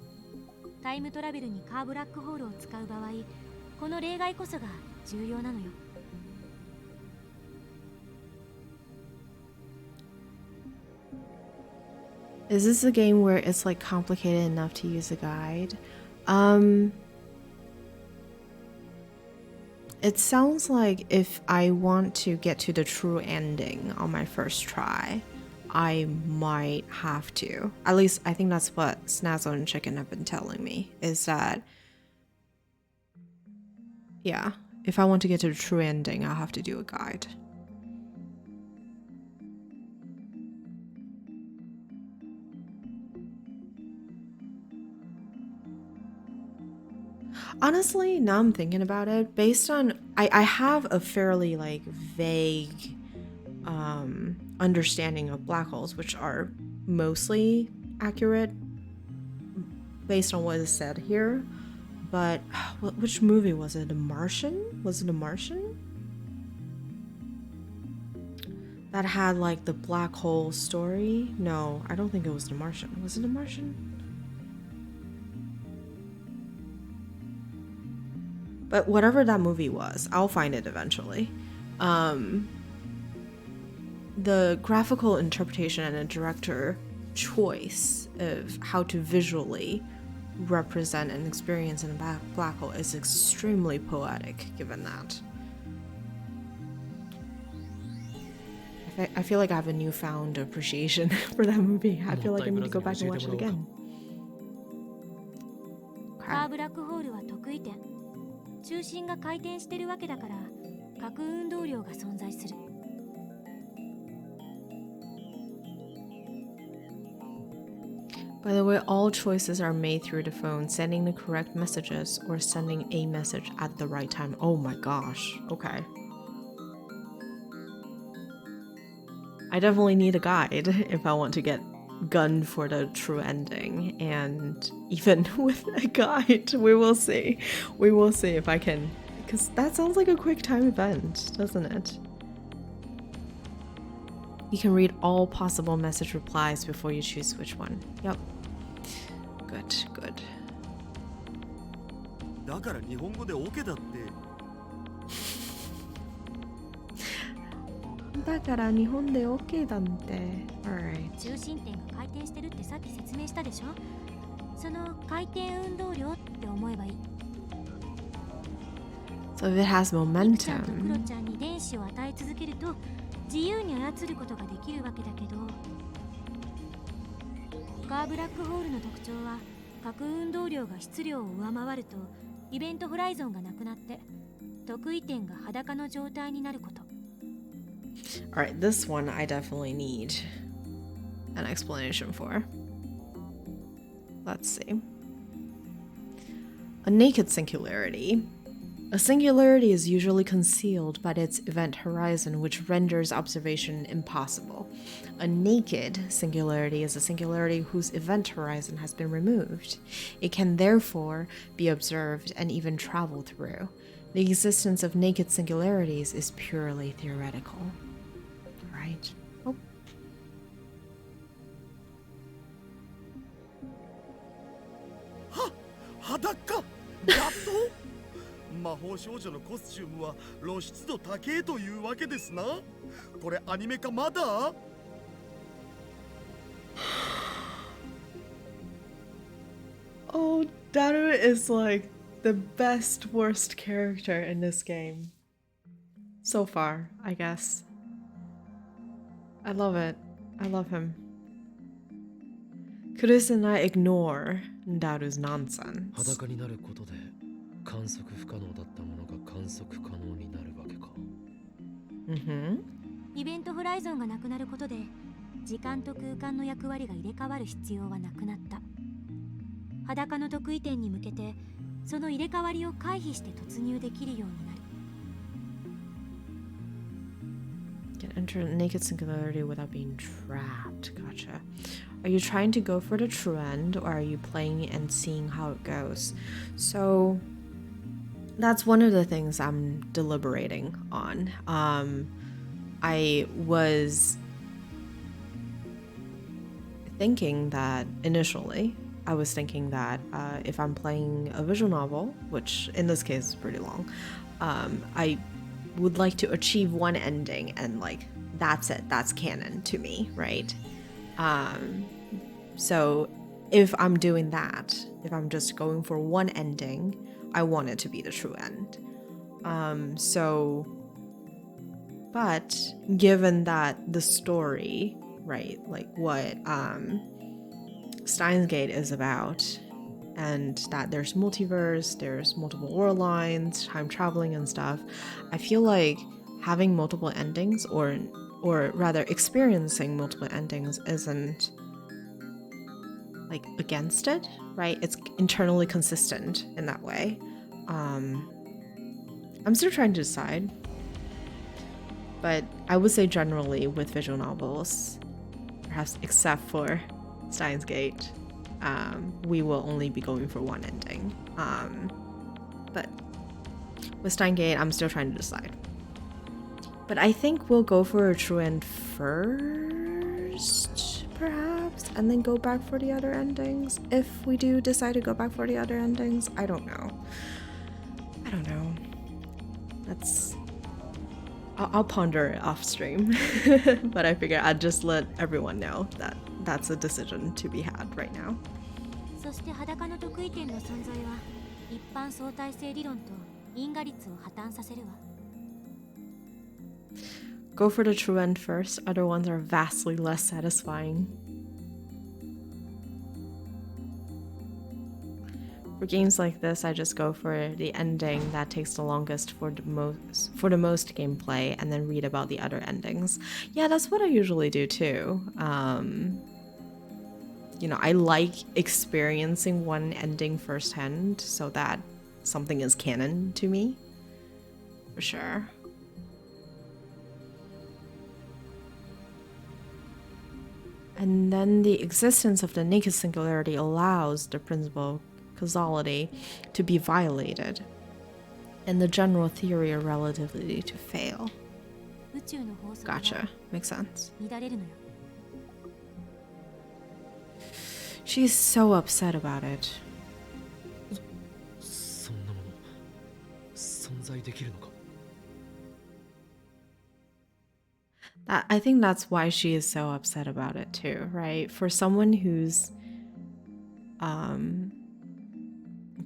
タイムトラベルにカーブラックホールを使う場合、この例外こそが重要なのよ。Is this a game where it's like complicated enough to use a guide? It sounds like if I want to get to the true ending on my first try, I might have to. At least I think that's what Snazzle and Chicken have been telling me, is that, yeah, if I want to get to the true ending, I'll have to do a guide. Honestly, now I'm thinking about it, based on, I have a fairly like vague understanding of black holes, which are mostly accurate based on what is said here. But which movie was it? The Martian? Was it The Martian? That had like the black hole story? No, I don't think it was The Martian. Was it The Martian? But whatever that movie was, I'll find it eventually. The graphical interpretation and the director choice of how to visually represent an experience in a black hole is extremely poetic, given that. I feel like I have a newfound appreciation for that movie. I feel like I need to go back and watch it again. カーブラックホールは得意点。中心が回転してるわけだから、核運動量が存在する。By the way, all choices are made through the phone, sending the correct messages or sending a message at the right time. Oh my gosh. Okay. I definitely need a guide if I want to get gunned for the true ending. And even with a guide, we will see. We will see if I can. Because that sounds like a quick time event, doesn't it? You can read all possible message replies before you choose which one. Yep. Good, good. だから日本語でオケだって。だから日本で OK だって。Alright. 中心点が回転してるってさっき説明したでしょ。その回転運動量って思えばいい。So if it has ミクちゃんとクロ momentum. ちゃんに電子を与え続けると自由に操ることができるわけだけど、カーブラックホールの特徴は核運動量が質量を上回るとイベントホライゾンがなくなって特異点が裸の状態になること。Alright, this one I definitely need an explanation for. Let's see. A naked singularity. A singularity is usually concealed by its event horizon, which renders observation impossible. A naked singularity is a singularity whose event horizon has been removed. It can therefore be observed and even travel through. The existence of naked singularities is purely theoretical. Right. Oh. 裸やっと魔法少女のコスチュームは露出度高えというわけですな。これアニメ化まだOh, Daru is like the best worst character in this game. So far, I guess. I love it. I love him. Kuris and I ignore Daru's nonsense. 裸になることで観測不可能だったものが観測可能になるわけか。イベントホライゾンがなくなることで時間と空間の役割が入れ替わる必要はなくなった。裸の特異点に向けてその入れ替わりを回避して突入できるようになる。Can enter a naked singularity without being trapped. Gotcha. Are you trying to go for the true end, or are you playing and seeing how it goes? So that's one of the things I'm deliberating on. I was thinking that initially, I was thinking that if I'm playing a visual novel, which in this case is pretty long, I would like to achieve one ending and like that's it, that's canon to me, right? So if I'm doing that, if I'm just going for one ending, I want it to be the true end. But given that the story, right, like what Steins Gate is about, and that there's multiverse, there's multiple world lines, time traveling and stuff, I feel like having multiple endings or rather experiencing multiple endings isn't like against it, right? It's internally consistent in that way. I'm still trying to decide, but I would say generally with visual novels, perhaps except for Steins Gate, we will only be going for one ending. But with Steins Gate, I'm still trying to decide. But I think we'll go for a true end first, perhaps, and then go back for the other endings. If we do decide to go back for the other endings, I don't know. I'll ponder it off stream. But I figure I'd just let everyone know that that's a decision to be had right now. そして裸の特異点の存在は一般相対性理論と因果律を破綻させるわ。Go for the true end first, other ones are vastly less satisfying. For games like this, I just go for the ending that takes the longest for the most gameplay, and then read about the other endings. Yeah, that's what I usually do too. You know, I like experiencing one ending firsthand so that something is canon to me. For sure. And then the existence of the naked singularity allows the principle of causality to be violated, and the general theory of relativity to fail. 宇宙の法則が Gotcha. Makes sense. 乱れるのよ。 She's so upset about it. そんなもの存在できるのか。 I think that's why she is so upset about it too, right? For someone whose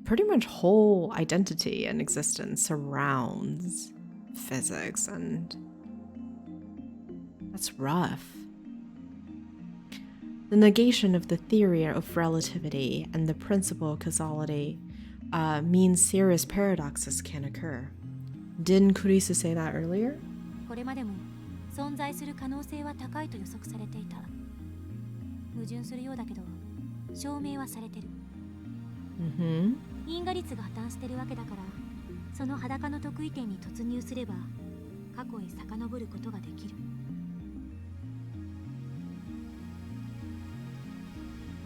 pretty much whole identity and existence surrounds physics, and that's rough. The negation of the theory of relativity and the principle of causality means serious paradoxes can occur. Didn't Kurisu say that earlier? これまでも存在する可能性は高いと予測されていた。矛盾するようだけど、証明はされてる。因果率が破綻してるわけだから、その裸の特異点に突入すれば、過去へ遡ることができる。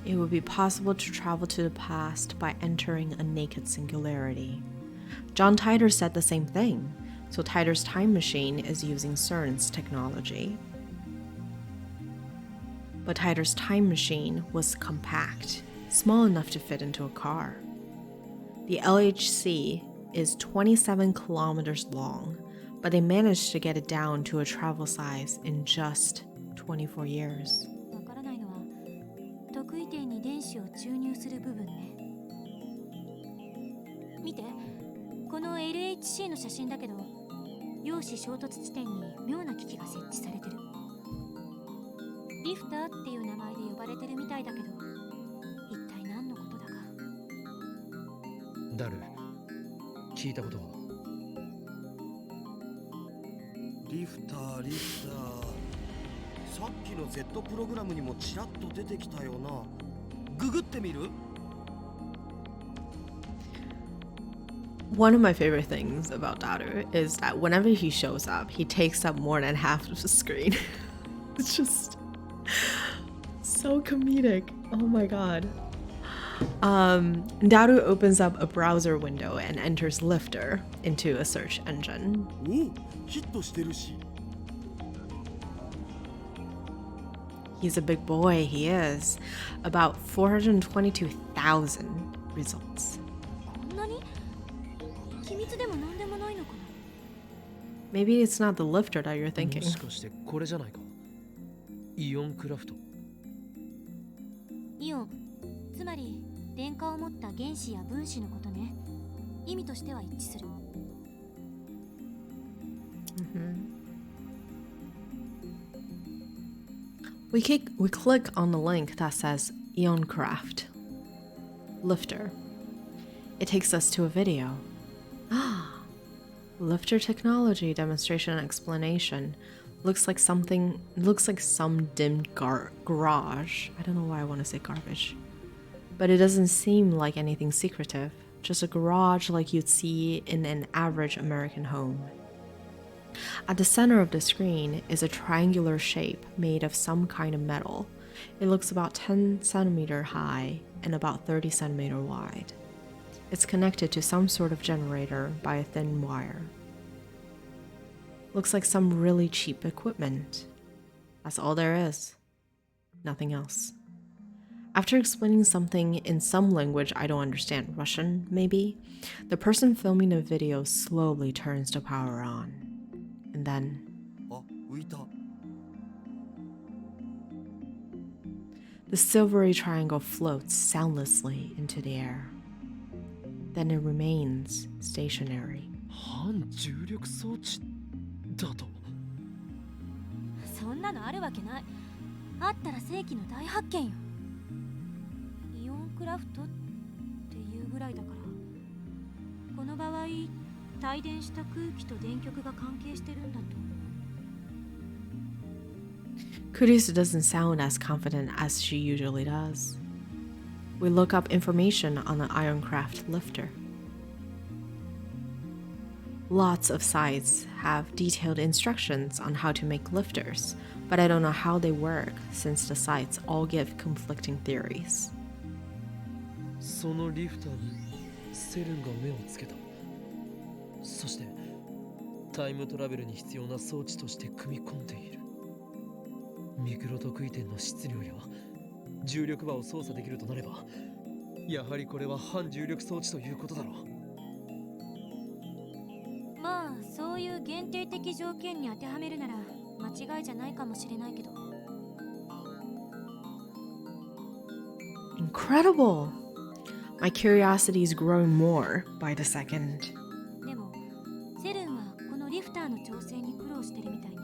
It would be possible to travel to the past by entering a naked singularity. John Titor said the same thing, so Titor's time machine is using CERN's technology. But Titor's time machine was compact, small enough to fit into a car. The LHC is 27 kilometers long, but they managed to get it down to a travel size in just 24 years. わからないのは、特異点に電子を注入する部分ね。見て、この LHC の写真だけど、陽子衝突地点に妙な機器が設置されてる。リフターっていう名前で呼ばれてるみたいだけど、一体何のことだか。ダル、聞いたことは。リフター。さっきの Z プログラムにもちらっと出てきたよな。ググってみる？ One of my favorite things about Daru is that whenever he shows up, he takes up more than half of the screen. It's just so comedic. Oh my god. Daru opens up a browser window and enters Lifter into a search engine. お、ヒットしてるし。He's a big boy, he is. About 422,000 results. こんなに？機密でも何でもないのかな？ Maybe it's not the Lifter that you're thinking. もしかしてこれじゃないか。イオンクラフト。イオン、つまり電荷を持った原子や分子のことね。意味としては一致する。We click on the link that says Ioncraft Lifter. It takes us to a video. Lifter technology demonstration and explanation. Looks like some dim garage. I don't know why I want to say garbage. But it doesn't seem like anything secretive. Just a garage like you'd see in an average American home. At the center of the screen is a triangular shape made of some kind of metal. It looks about 10 centimeter high and about 30 centimeter wide. It's connected to some sort of generator by a thin wire. Looks like some really cheap equipment. That's all there is. Nothing else. After explaining something in some language I don't understand, Russian maybe, the person filming the video slowly turns the power on. And then... あ、浮いた。 The silvery triangle floats soundlessly into the air. Then it remains stationary. 反重力装置だと。そんなのあるわけない。あったら世紀の大発見よ。イオンクラフトっていうぐらいだから、この場合帯電した空気と電極が関係してるんだと。Kurisu doesn't sound as confident as she usually does. We look up information on the Ironcraft lifter. Lots of sites have detailed instructions on how to make lifters, but I don't know how they work since the sites all give conflicting theories. そのリフターにセルンが目をつけた。そしてタイムトラベルに必要な装置として組み込んでいる。ミクロ得意点の質量や重力場を操作できるとなれば、やはりこれは反重力装置ということだろう。まあそういう限定的条件に当てはめるなら間違いじゃないかもしれないけど。Incredible! My curiosity is growing more by the second. でもセルンはこのリフターの調整に苦労してるみたいね。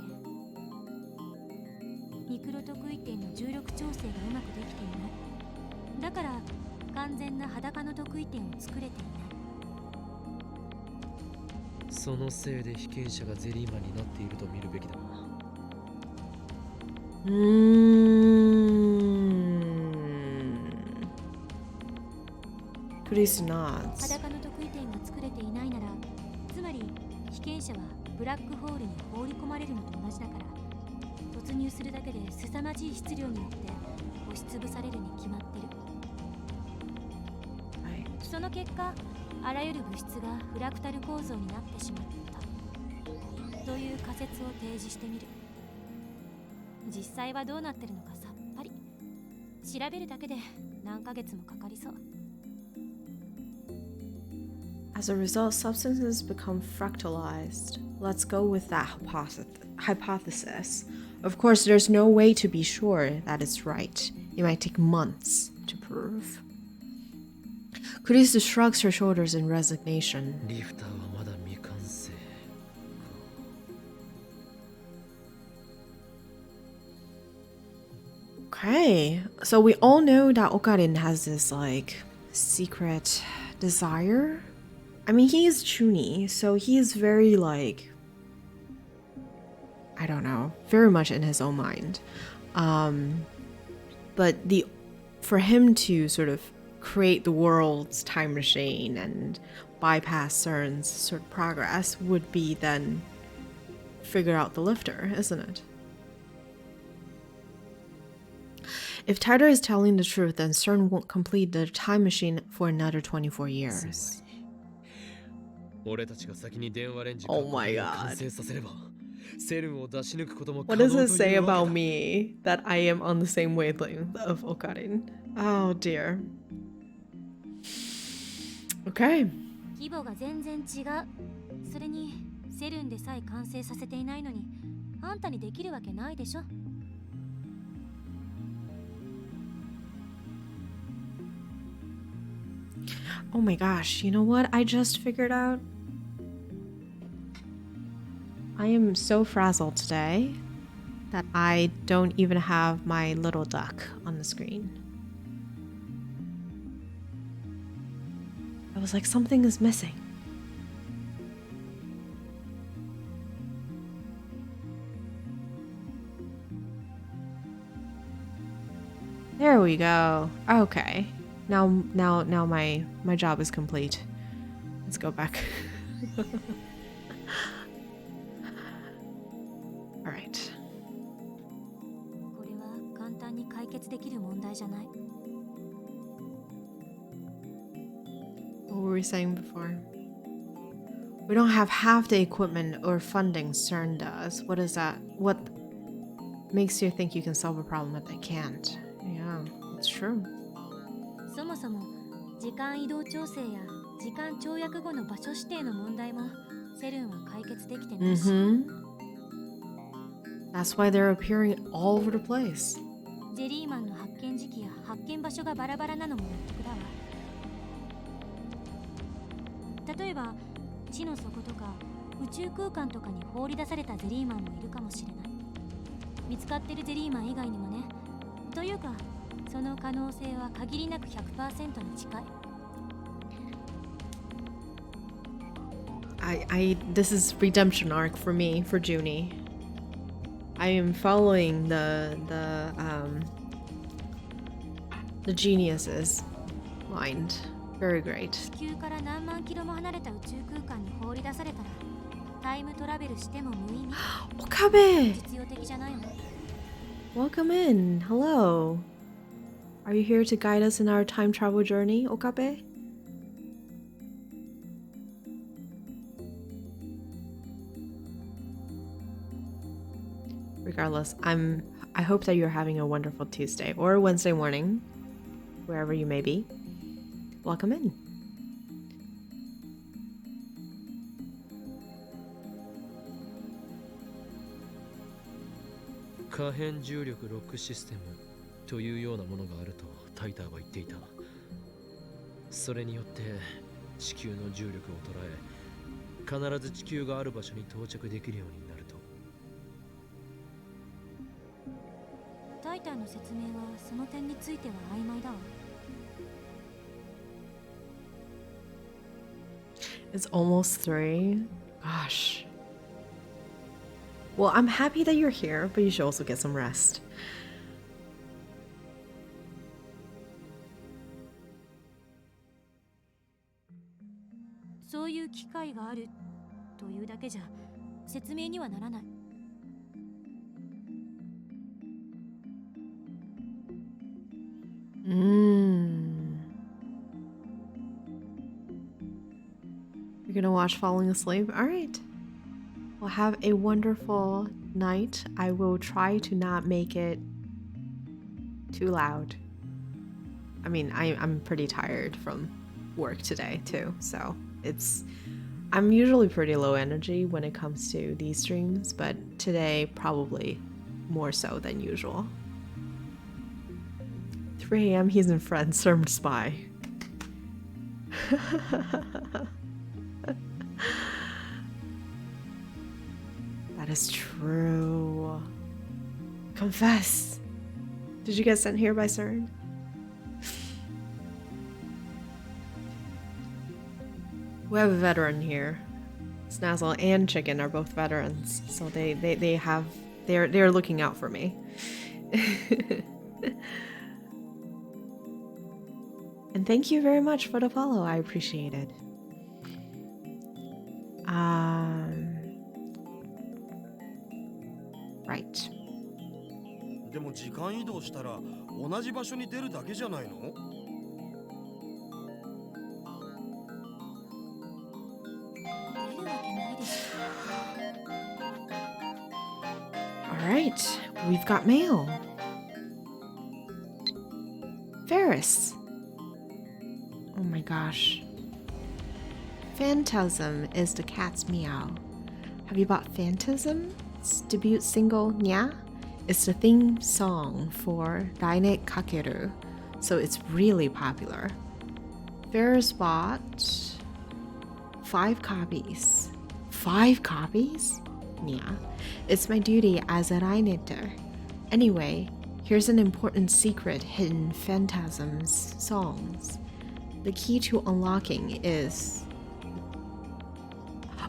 ミクロ得意点の重力調整がうまくできていない。だから完全な裸の得意点を作れていない。そのせいで被験者がゼリーマンになっていると見るべきだな。Kurisu nods. 裸の得意点が作れていないなら、つまり被験者はブラックホールに放り込まれるのと同じだから、突入するだけで凄まじい質量によって押しつぶされるに決まってる。その結果、あらゆる物質がフラクタル構造になってしまったという仮説を提示してみる。実際はどうなってるのかさっぱり。調べるだけで何ヶ月もかかりそう。As a result, substances become fractalized. Let's go with that hypothesis. Of course, there's no way to be sure that it's right. It might take months to prove. Kurisu shrugs her shoulders in resignation. リフターはまだ未完成。Okay, so we all know that Okarin has this, like, secret desire. I mean, he is Chuni, so he is very, like, I don't know, very much in his own mind. But for him to sort of create the world's time machine and bypass CERN's sort of progress would be then figure out the lifter, isn't it? If Tider is telling the truth, then CERN won't complete the time machine for another 24 years. 俺たちが先に電話レンジ Oh my god. 完成させれば、セルンを出し抜くことも可 What 能と does いう it say わけだ。 about me that I am on the same wavelength of Okarin? Oh dear. Okay. 規模が全然違う。それにセルンでさえ完成させていないのに、あんたにできるわけないでしょ。Oh my gosh, you know what I just figured out? I am so frazzled today that I don't even have my little duck on the screen. I was like, something is missing. There we go. Okay. Now my job is complete. Let's go back. All right. これは簡単に解決できる問題じゃない。What were we saying before? We don't have half the equipment or funding CERN does. What is that? What makes you think you can solve a problem that they can't? Yeah, it's true. そもそも時間移動調整や時間跳躍後の場所指定の問題もセルンは解決できてないし。That's why they're appearing all over the place. ジェリーマンの発見時期や発見場所がバラバラなのも納得だわ。例えば地の底とか宇宙空間とかに放り出されたゼリーマンもいるかもしれない。見つかってるゼリーマン以外にもね。というかその可能性は限りなく 100% に近い。This is redemption arc for me, for Junie. I am following the genius's mind. Very great. 地球から何万キロも離れた宇宙空間に放り出されたらタイムトラベルしても無意味。 Okabe! 実用的じゃないわ。 Welcome in. Hello. Are you here to guide us in our time travel journey, Okabe? Regardless, I hope that you're having a wonderful Tuesday or Wednesday morning, wherever you may be. Welcome in. 可変重力ロックシステムというようなものがあるとタイターは言っていた。それによって地球の重力を捉え、必ず地球がある場所に到着できるようになると。タイターの説明はその点については曖昧だわ。 It's almost 3. Gosh. Well, I'm happy that you're here, but you should also get some rest. "そういう機会があるというだけじゃ説明にはならない。 You're gonna watch Falling Asleep? Alright. Well, have a wonderful night. I will try to not make it too loud. I mean, I'm pretty tired from work today too, so I'm usually pretty low energy when it comes to these streams, but today probably more so than usual. 3 a.m. he's in Friends, served spy. That is true. Confess. Did you get sent here by CERN? We have a veteran here. Snazzle and Chicken are both veterans, so they're looking out for me. And thank you very much for the follow. I appreciate it. Right. でも時間移動したら同じ場所に出るだけじゃないの？ 出るわけないでしょ。 Alright, we've got mail. Ferris. Oh my gosh. Phantasm is the cat's meow. Have you bought Phantasm's debut single, Nya? It's the theme song for Daine Kakeru, so it's really popular. Ferris bought 5 copies. 5 copies? Yeah. It's my duty as a Rainer. Anyway, here's an important secret hidden in Phantasm's songs. The key to unlocking is...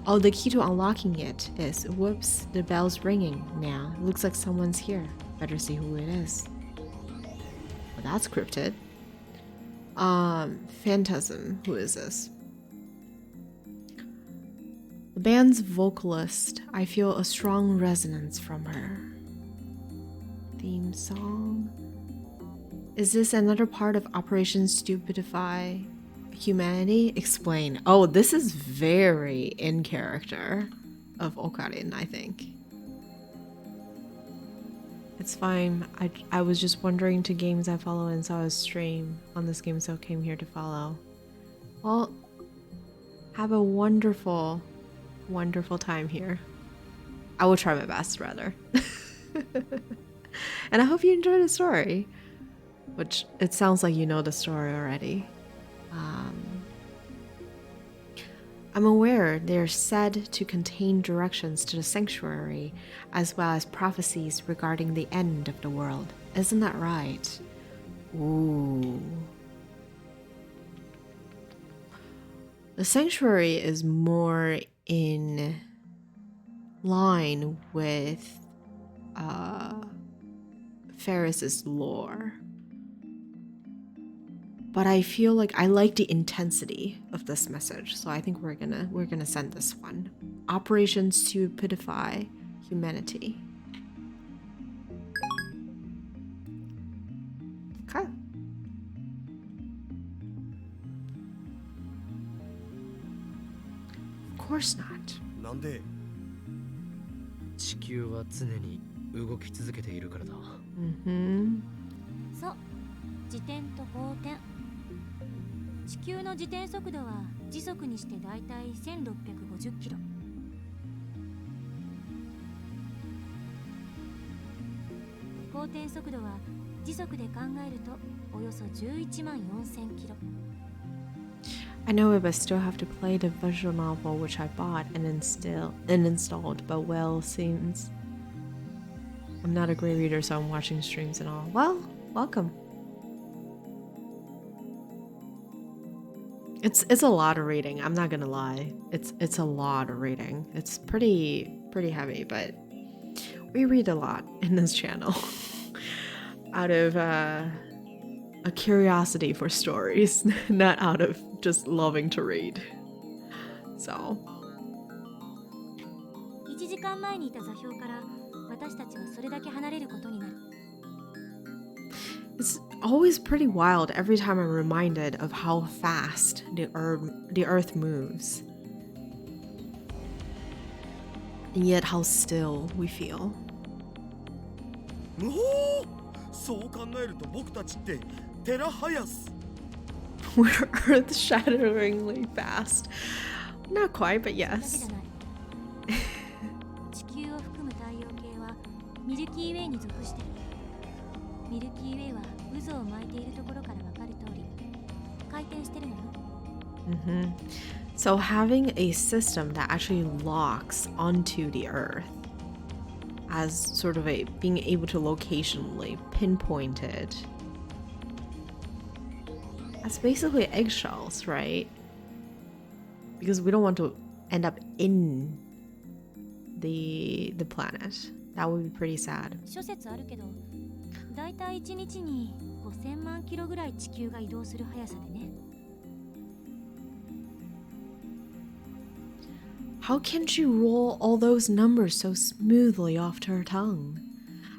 Oh, the key to unlocking it is... Whoops, the bell's ringing now. Looks like someone's here. Better see who it is. Well, that's cryptid. Phantasm. Who is this? The band's vocalist. I feel a strong resonance from her. Theme song. Is this another part of Operation Stupidify Humanity? Explain. Oh, this is very in character of Okarin, I think. It's fine. I was just wandering to games I follow and saw a stream on this game, so came here to follow. Well, have a wonderful, wonderful time here. I will try my best, rather. And I hope you enjoy the story. Which, it sounds like you know the story already. I'm aware they're said to contain directions to the sanctuary, as well as prophecies regarding the end of the world. Isn't that right? Ooh. The sanctuary is more in line with Ferris's lore. But I feel like I like the intensity of this message, so I think we're gonna send this one. Operations to purify humanity. Okay. Of course not. なんで地球は常に動き続けているからだ。Mm-hmm. そう、自転と公転。地球の自転速度は時速にしてだいたい1650キロ。公転速度は時速で考えるとおよそ11万4000キロ。I know it, but still have to play the visual novel which I bought and installed, but well, seems I'm not a great reader, so I'm watching streams and all. Well, welcome. It's a lot of reading. I'm not gonna lie. It's a lot of reading. It's pretty heavy, but we read a lot in this channel out of a curiosity for stories, not out of just loving to read. So 1時間前にいた座標から私たちはそれだけ離れることになる。it's always pretty wild every time I'm reminded of how fast the earth moves. And yet how still we feel. むほーそう考えると僕たちってテラハヤス We're earth-shatteringly fast. Not quite, but だけじ yes. ゃない。地球を含む太陽系はミルキーウェイに属してる。ミルキーウェイは渦を巻いているところからわかる通り回転してるのよ。Mm-hmm. So having a system that actually locks onto the earth as sort of a being able to locationally pinpoint it. That's basically eggshells, right? Because we don't want to end up in the planet. That would be pretty sad. 諸説あるけど、だいたい1日に5000万キロぐらい地球が移動する速さでね。How can she roll all those numbers so smoothly off to her tongue?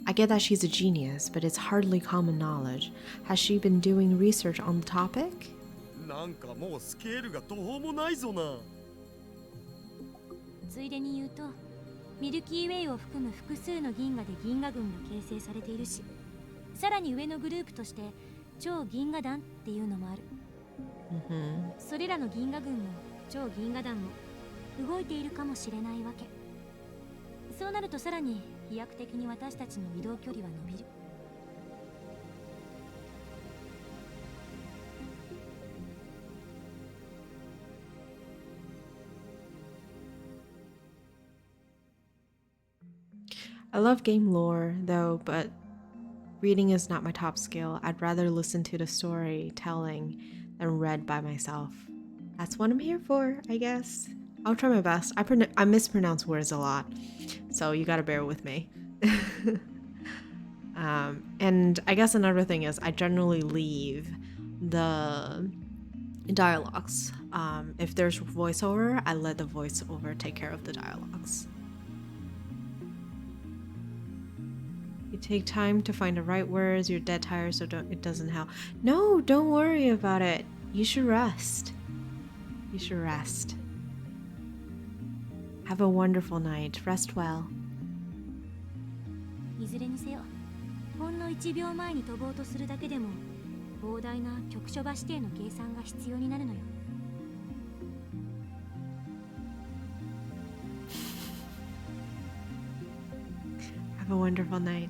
I get that she's a genius, but it's hardly common knowledge. Has she been doing research on the topic? なんかもうスケールが途方もないぞなついでに言うと、ミルキーウェイを含む複数の銀河で銀河群が形成されているし、さらに上のグループとして超銀河団っていうのもある。Mm-hmm. それらの銀河群も超銀河団も動いているかもしれないわけ。そうなるとさらに飛躍的に私たちの移動距離は伸びる。I love game lore, though, but reading is not my top skill. I'd rather listen to the storytelling than read by myself. That's what I'm here for, I guess. I'll try my best. I mispronounce words a lot, so you gotta bear with me. And I guess another thing is I generally leave the dialogues. If there's voiceover, I let the voiceover take care of the dialogues. You take time to find the right words. You're dead tired, so it doesn't help. No, don't worry about it. You should rest. You should rest. Have a wonderful night. Rest well. いずれにせよ、ほんの1秒前に飛ぼうとするだけでも膨大な局所場指定の計算が必要になるのよ。Have a wonderful night.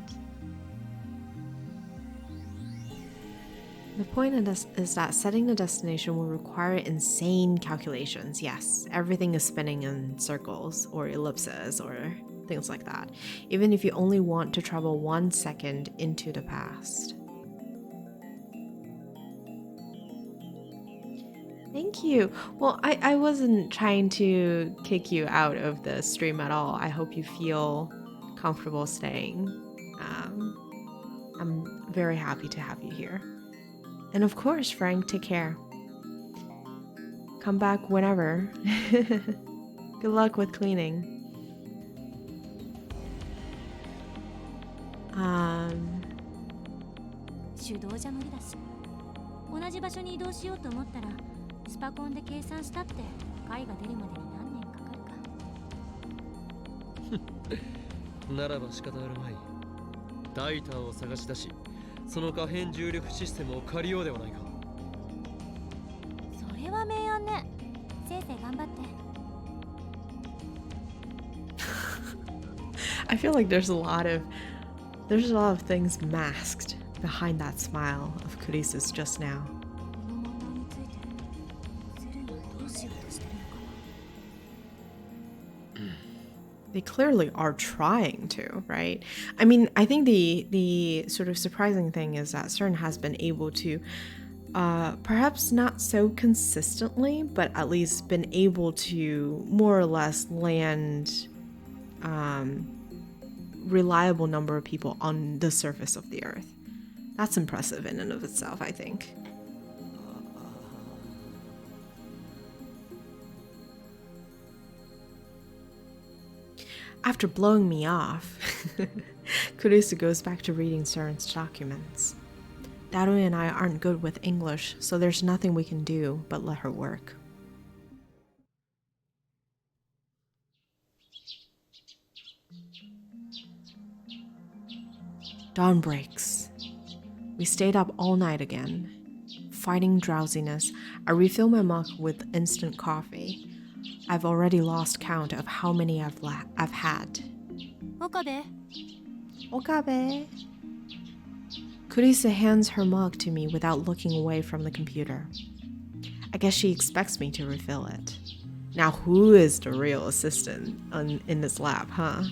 The point of this is that setting the destination will require insane calculations. Yes, everything is spinning in circles or ellipses or things like that, even if you only want to travel 1 second into the past. Thank you. Well, I wasn't trying to kick you out of the stream at all. I hope you feel comfortable staying. I'm very happy to have you here. And of course, Frank, take care. Come back whenever. Good luck with cleaning. 手動じゃ無理だし、同じ場所に移動しようと思ったらスパコンで計算したって解が出るまでに何年かかるか。ならば仕方あるまい。ダイターを探し出し、その可変重力システムを借りようではないか。それは明暗ね。せいぜい頑張って。I feel like there's a lot of things masked behind that smile of Kurisa's just now. この問題についてセルンはどうしようとしてるのかな。 They clearly are trying to, right? I mean, I think the sort of surprising thing is that CERN has been able to, perhaps not so consistently, but at least been able to more or less land reliable number of people on the surface of the Earth. That's impressive in and of itself, I think. After blowing me off, Kurisa goes back to reading CERN's documents. Darui and I aren't good with English, so there's nothing we can do but let her work. Dawn breaks. We stayed up all night again. Fighting drowsiness, I refill my mug with instant coffee. I've already lost count of how many I've had. Okabe. Okabe. Kurisa hands her mug to me without looking away from the computer. I guess she expects me to refill it. Now who is the real assistant in this lab, huh?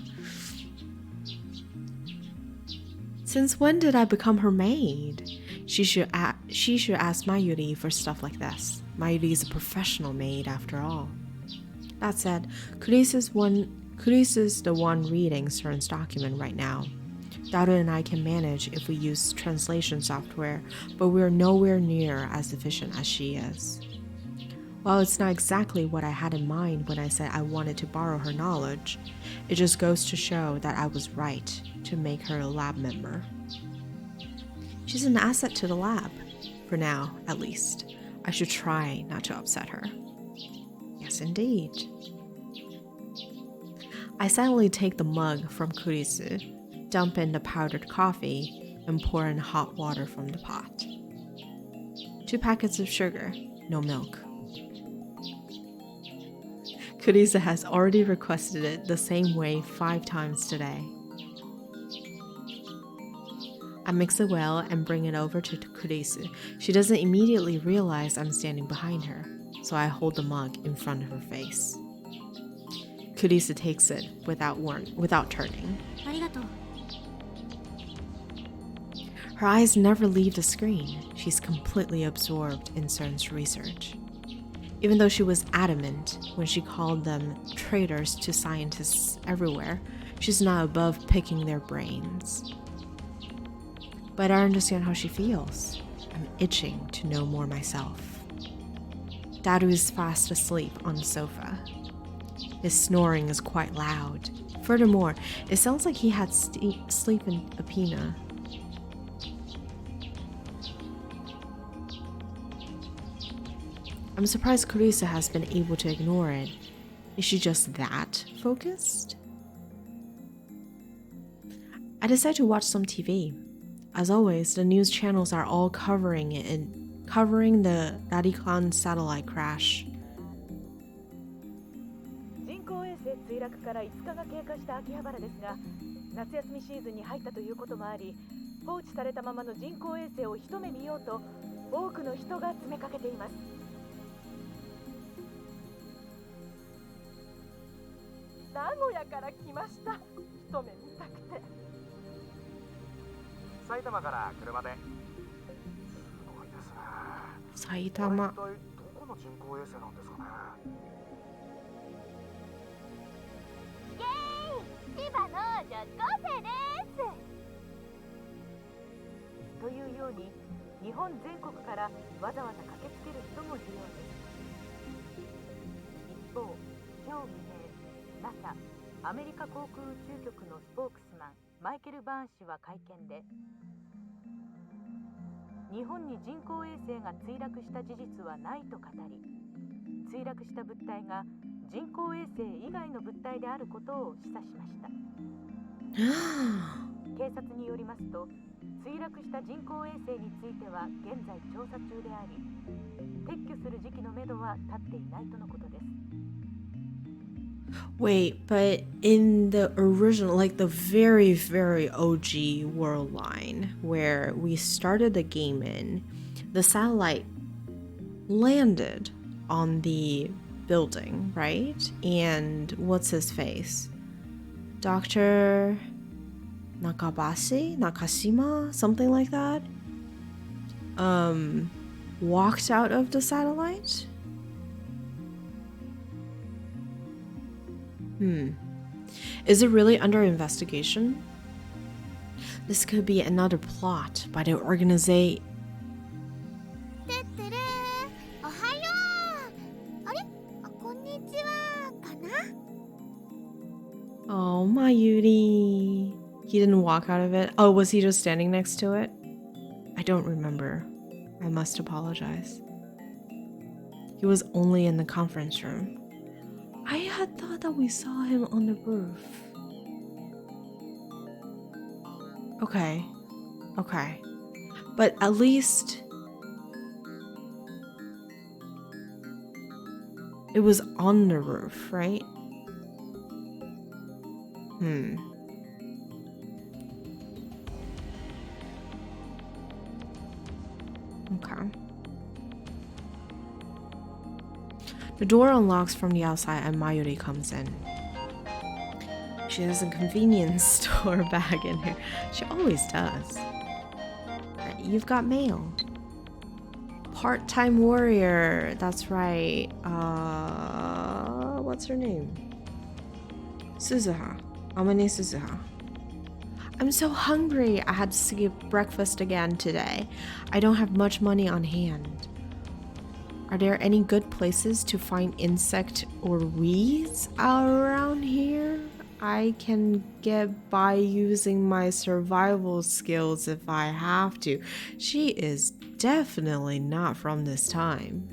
Since when did I become her maid? She should ask Mayuri for stuff like this. Mayuri is a professional maid after all. That said, Kurisa's the one reading CERN's document right now. Daru and I can manage if we use translation software, but we're nowhere near as efficient as she is. While it's not exactly what I had in mind when I said I wanted to borrow her knowledge, it just goes to show that I was right to make her a lab member. She's an asset to the lab, for now, at least. I should try not to upset her. Yes, indeed. I silently take the mug from Kurisu, dump in the powdered coffee, and pour in hot water from the pot. 2 packets of sugar, no milk. Kurisa has already requested it the same way 5 times today. I mix it well and bring it over to Kurisu. She doesn't immediately realize I'm standing behind her, so I hold the mug in front of her face. Kurisa takes it without turning. ありがとう。 Her eyes never leave the screen. She's completely absorbed in CERN's research. Even though she was adamant when she called them traitors to scientists everywhere, she's not above picking their brains. But I understand how she feels. I'm itching to know more myself. Daru is fast asleep on the sofa. His snoring is quite loud. Furthermore, it sounds like he had sleep apnea. I'm surprised Kurisa has been able to ignore it. Is she just that focused? I decide to watch some TV. As always, the news channels are all covering the Rarikan satellite crash. 人工衛星墜落から5日が経過した秋葉原ですが、夏休みシーズンに入ったということもあり、放置されたままの人工衛星を一目見ようと多くの人が詰めかけています。名古屋から来ました。一目見たくて。埼玉から車で。すごいですね。埼玉。これ一体どこの人工衛星なんですかね。イエーイ、千葉の女子高生です。というように日本全国からわざわざ駆けつける人もいるようです。一方、今日未明 NASA アメリカ航空宇宙局のスポークスマンマイケル・バーン氏は会見で、日本に人工衛星が墜落した事実はないと語り、墜落した物体が人工衛星以外の物体であることを示唆しました。警察によりますと、墜落した人工衛星については現在調査中であり、撤去する時期のめどは立っていないとのことです。Wait, but in the original, like the very, very OG world line where we started the game in, the satellite landed on the building, right? And what's his face? Dr. Nakashima, something like that, walked out of the satellite? Is it really under investigation? This could be another plot by the organization. てってれー、おはよう。あれ、こんにちはかな。 Oh, Mayuri. He didn't walk out of it. Oh, was he just standing next to it? I don't remember. I must apologize. He was only in the conference room. I had thought that we saw him on the roof. Okay. Okay. But at least it was on the roof, right? Okay. The door unlocks from the outside and Mayuri comes in. She has a convenience store bag in here. She always does. Right, you've got mail. Part-time warrior. That's right. What's her name? Suzuha. Amane Suzuha. I'm so hungry. I had to skip breakfast again today. I don't have much money on hand. Are there any good places to find insect or weeds around here? I can get by using my survival skills if I have to. She is definitely not from this time.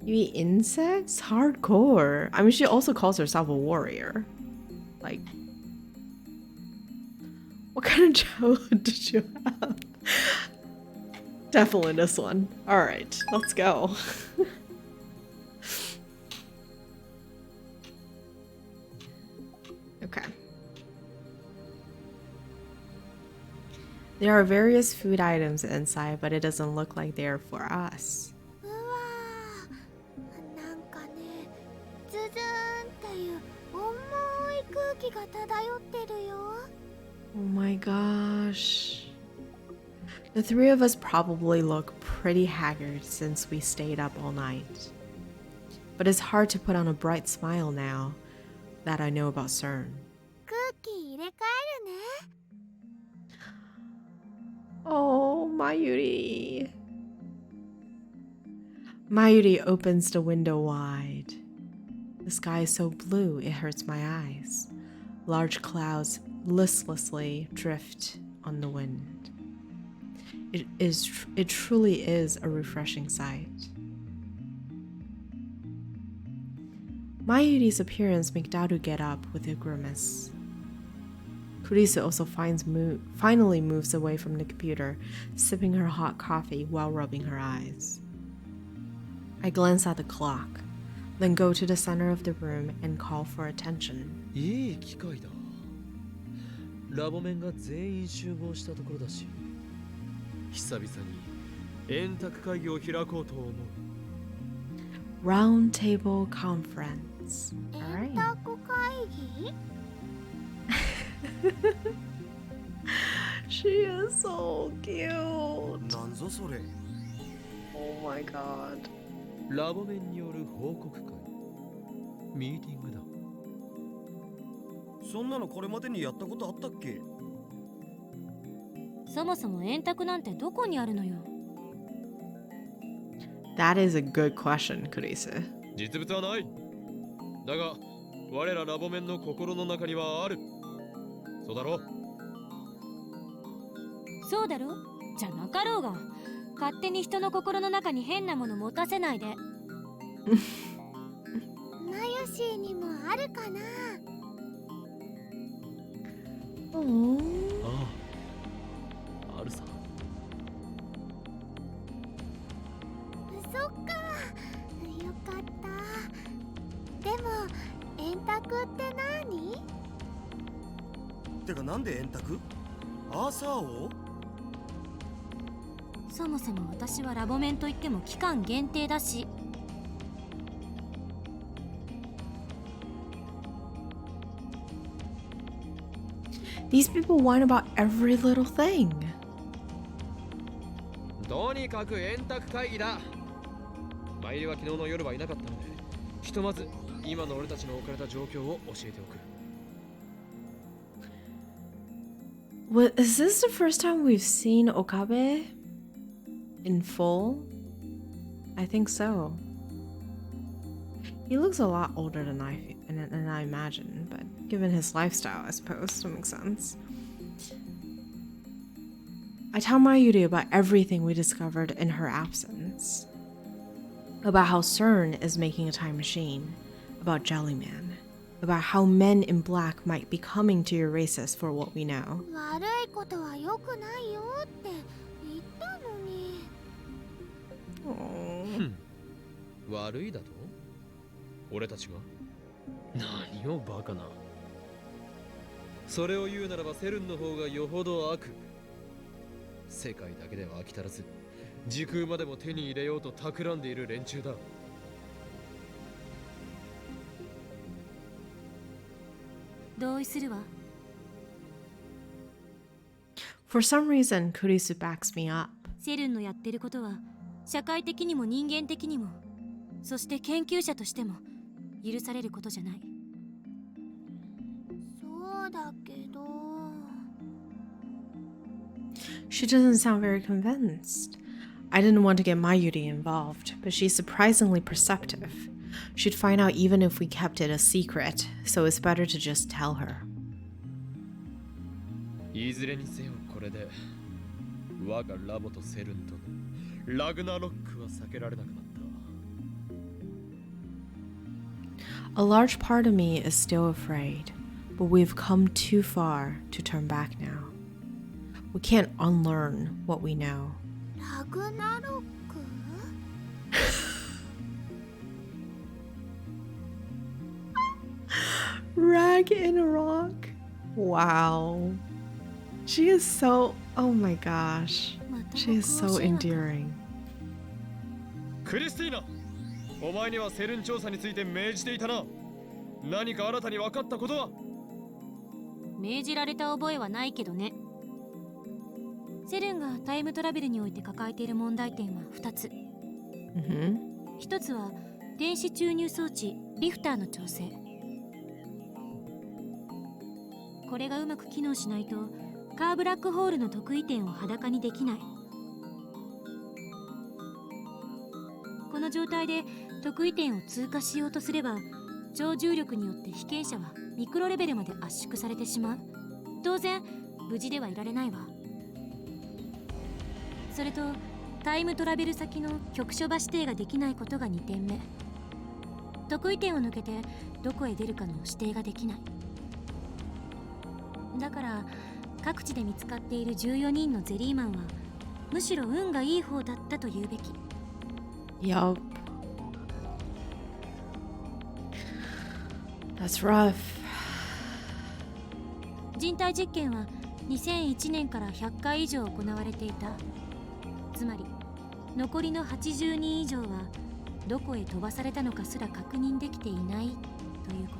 You eat insects? Hardcore. I mean, she also calls herself a warrior. Like, what kind of childhood did you have? Definitely this one. Alright, let's go. Okay. There are various food items inside, but it doesn't look like they are for us. うわー、なんかね、ズズーンっていう重い空気が漂ってるよ。 Oh my gosh. The three of us probably look pretty haggard since we stayed up all night. But it's hard to put on a bright smile now that I know about CERN. 空気入れ替えるね。 Oh, Mayuri. Mayuri opens the window wide. The sky is so blue it hurts my eyes. Large clouds listlessly drift on the wind. It truly is a refreshing sight. Mayuri's appearance makes Daru get up with a grimace. Kurisu also finally moves away from the computer, sipping her hot coffee while rubbing her eyes. I glance at the clock, then go to the center of the room and call for attention. いい機会だ。ラボメンが全員集合したところだし、久々に円卓会議を開こうと思う。Round table conference. All 円 right. 卓会議？ She is so cute. なんぞそれ。 Oh my god. ラボメンによる報告会。ミーティングだ。そんなのこれまでにやったことあったっけ？そもそも円卓なんてどこにあるのよ。 That is a good question, Kurisu. 実物はない。だが、我らラボメンの心の中にはある。そうだろう。そうだろ？じゃなかろうが。勝手に人の心の中に変なもの持たせないで。マヨシーにもあるかな。 Oh. あるさ。そっか、よかった。でも円卓って何？てかなんで円卓？アーサー王？そもそも私はラボメンといっても期間限定だし。These people whine about every little thing. とにかく円卓会議だ。マイルは昨日の夜はいなかったので、ひとまず今の俺たちの置かれた状況を教えておく。Is this the first time we've seen Okabe in full? I think so. He looks a lot older than I imagine, but given his lifestyle, I suppose it makes sense. I tell Mayuri about everything we discovered in her absence. About how CERN is making a time machine, about Jellyman, about how men in black might be coming to erase us for what we know. 悪いことは良くないよって言ったのに。 Aww. 悪いだと？俺たちが？何をバカな。それを言うならばセルンの方がよほど悪。世界だけでは飽き足らず、時空までも手に入れようと企んでいる連中だ。同意するわ。 For some reason, Kurisu backs me up. セルンのやってることは社会的にも人間的にも、そして研究者としても許されることじゃない。そうだけど。 She doesn't sound very convinced. I didn't want to get Mayuri involved, but she's surprisingly perceptive. She'd find out even if we kept it a secret, so it's better to just tell her. いずれにせよこれで我がラボとセルンとのラグナロックは避けられなくなった。 A large part of me is still afraid, but we've come too far to turn back now. We can't unlearn what we know. ラグナロック？ Rag in a rock. Wow. She is so... Oh my gosh. She is so endearing. クリスティーナ、お前にはセルン調査について命じていたな。何か新たに分かったことは？命じられた覚えはないけどね。セルンがタイムトラベルにおいて抱えている問題点は2つ。1つは電子注入装置リフターの調整。これがうまく機能しないとカーブラックホールの特異点を裸にできない。この状態で特異点を通過しようとすれば、超重力によって被験者はミクロレベルまで圧縮されてしまう。当然無事ではいられないわ。それとタイムトラベル先の局所場指定ができないことが2点目。特異点を抜けてどこへ出るかの指定ができない。だから各地で見つかっている14人のゼリーマンはむしろ運がいい方だったと言うべき。Yup. That's rough. 人体実験は2001年から100回以上行われていた。つまり残りの80人以上はどこへ飛ばされたのかすら確認できていないというこ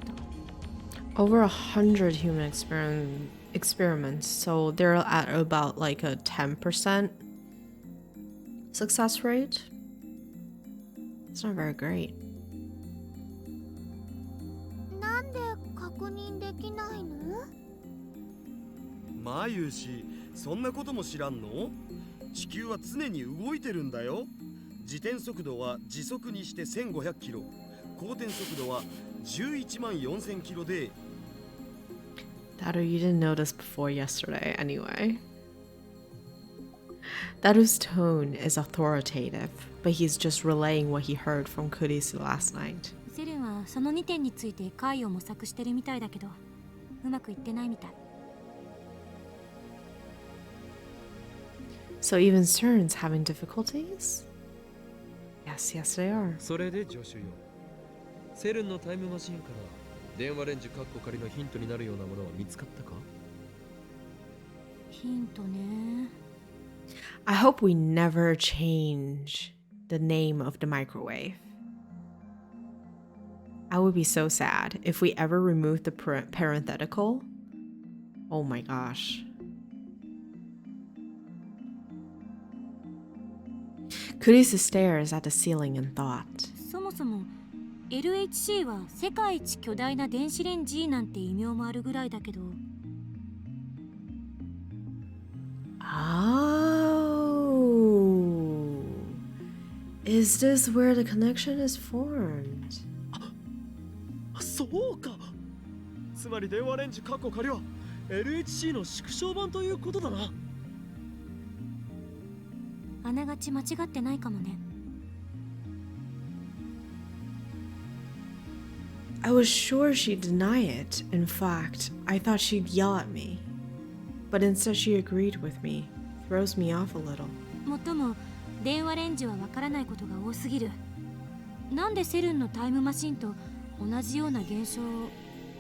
と。over 100 human experiments, so they're at about like a 10% success rate. It's not very great. なんで確認できないの？マユシ、そんなことも知らんの？地球は常に動いてるんだよ。自転速度は時速にして1500キロ、公転速度は11万4000キロで。Daru, you didn't notice before yesterday anyway. Daru's tone is authoritative, but he's just relaying what he heard from Kurisu last night. セルンはその2点について解を模索してるみたいだけど、うまくいってないみたい。So even CERN's having difficulties? Yes, yes they are. それで助手よ。セルンのタイムマシンから電話レンジカッコ仮のヒントになるようなものは見つかったか？ヒントね。I hope we never change the name of the microwave. I would be so sad if we ever remove the parenthetical. Oh my gosh. Kurisu stares at the ceiling in thought. そもそも LHC は世界一巨大な電子レンジなんて異名もあるぐらいだけど。Oh. Is this where the connection is formed? そうか。つまり電話レンジカッコ仮は LHC の縮小版ということだな。あながち間違ってないかもね。I was sure she'd deny it. In fact, I thought she'd yell at me. But instead she agreed with me. Throws me off a little. もっとも電話レンジはわからないことが多すぎる。なんでセルンのタイムマシンと同じような現象を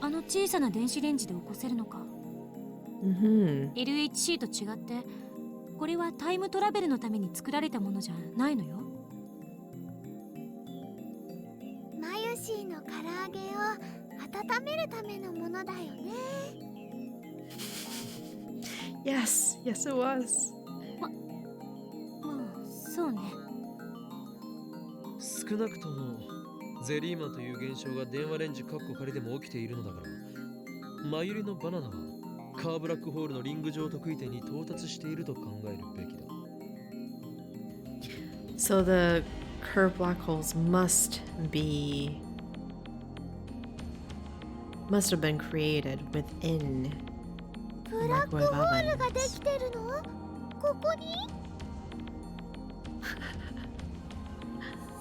あの小さな電子レンジで起こせるのか。LHC と違ってこれはタイムトラベルのために作られたものじゃないのよ。マユシーの唐揚げを温めるためのものだよね。Yes, yes it was. まあそうね。少なくともゼリーマンという現象が電話レンジカッコ仮でも起きているのだから、マユリのバナナはカーブラックホールのリング上特異点に到達していると考えるべきだ。So the curved black holes must have been created within ブラックホールができてるの？ここに？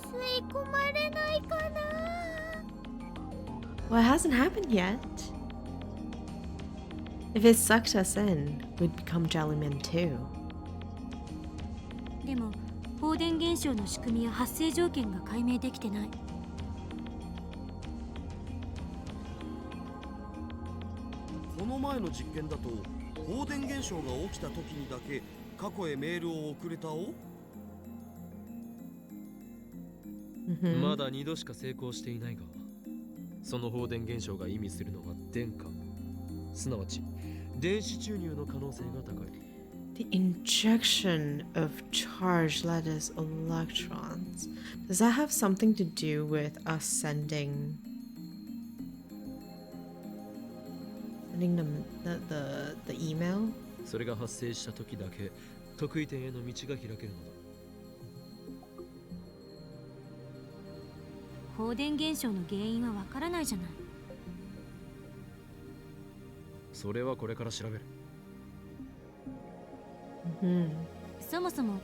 吸い込まれないかな？ Well, it hasn't happened yet. If it sucked us in, we'd become jellymen too. でも放電現象の仕組みや発生条件が解明できてない。この前の実験だと放電現象が起きた時にだけ過去へメールを送れたお。まだ2度しか成功していないが、その放電現象が意味するのは電荷、すなわち電子注入の可能性が高い。The injection of charged lead electrons. Does that have something to do with us sending them the email? それが発生した時だけ特異点への道が開けるのだ。放電現象の原因はわからないじゃない。それはこれから調べる。そもそも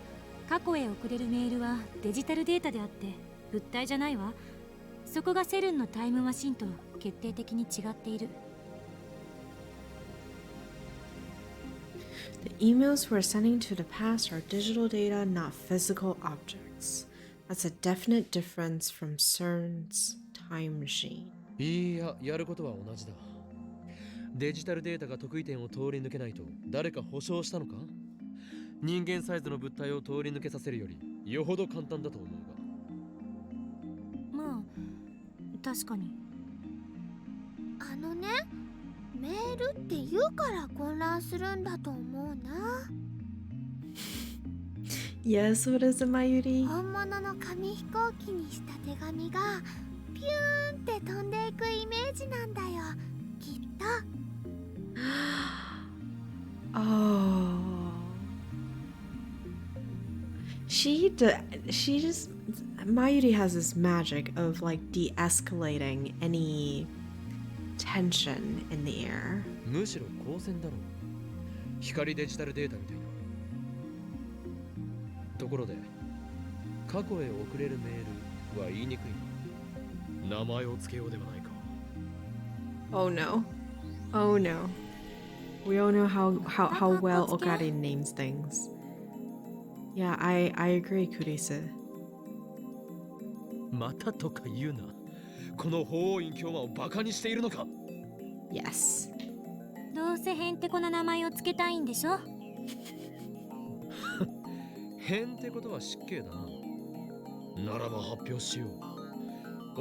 過去へ送れるメールはデジタルデータであって物体じゃないわ。そこがセルンのタイムマシンと決定的に違っている。The emails we're sending to the past are digital data, not physical objects. That's a definite difference from CERN's time machine. いや、やることは同じだ。デジタルデータが特異点を通り抜けないと誰か保証したのか？人間サイズの物体を通り抜けさせるよりよほど簡単だと思うが。まあ確かに。あのね、メールって言うから混乱するんだと思うな。Yes, what is it, Mayuri? 本物の紙飛行機にした手紙がピューンって飛んでいくイメージなんだよ、きっと。Oh. She just Mayuri has this magic of like de-escalating any tension in the air. むしろ光線だろう。光デジタルデータみたいな。ところで過去へ送れるメールは言いにくいな。名前を付けようではないか。 Oh no. Oh no. We all know how well Okarin names things. Yeah, I agree, Kurisu. またとか言うな。この法王院教魔をバカにしているのか。 Yes. どうせへんてこな名前をつけたいんでしょ。変ってことは失敬だな。ならば発表しよう。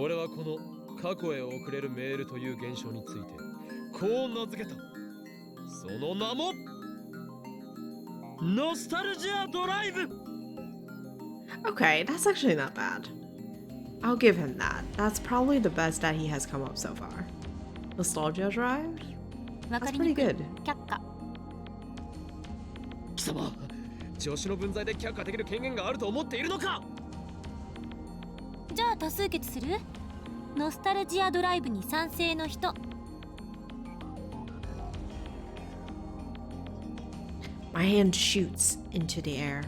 俺はこの過去へ送れるメールという現象についてこう名付けた。その名もノスタルジアドライブ。 Okay, that's actually not bad. I'll give him that. That's probably the best that he has come up so far. Nostalgia Drive? わか That's り pretty にくい。good. 却下。貴様、助手の分際で却下できる権限があると思っているのか。じゃあ多数決する？ノスタルジアドライブに賛成の人。My hand shoots into the air,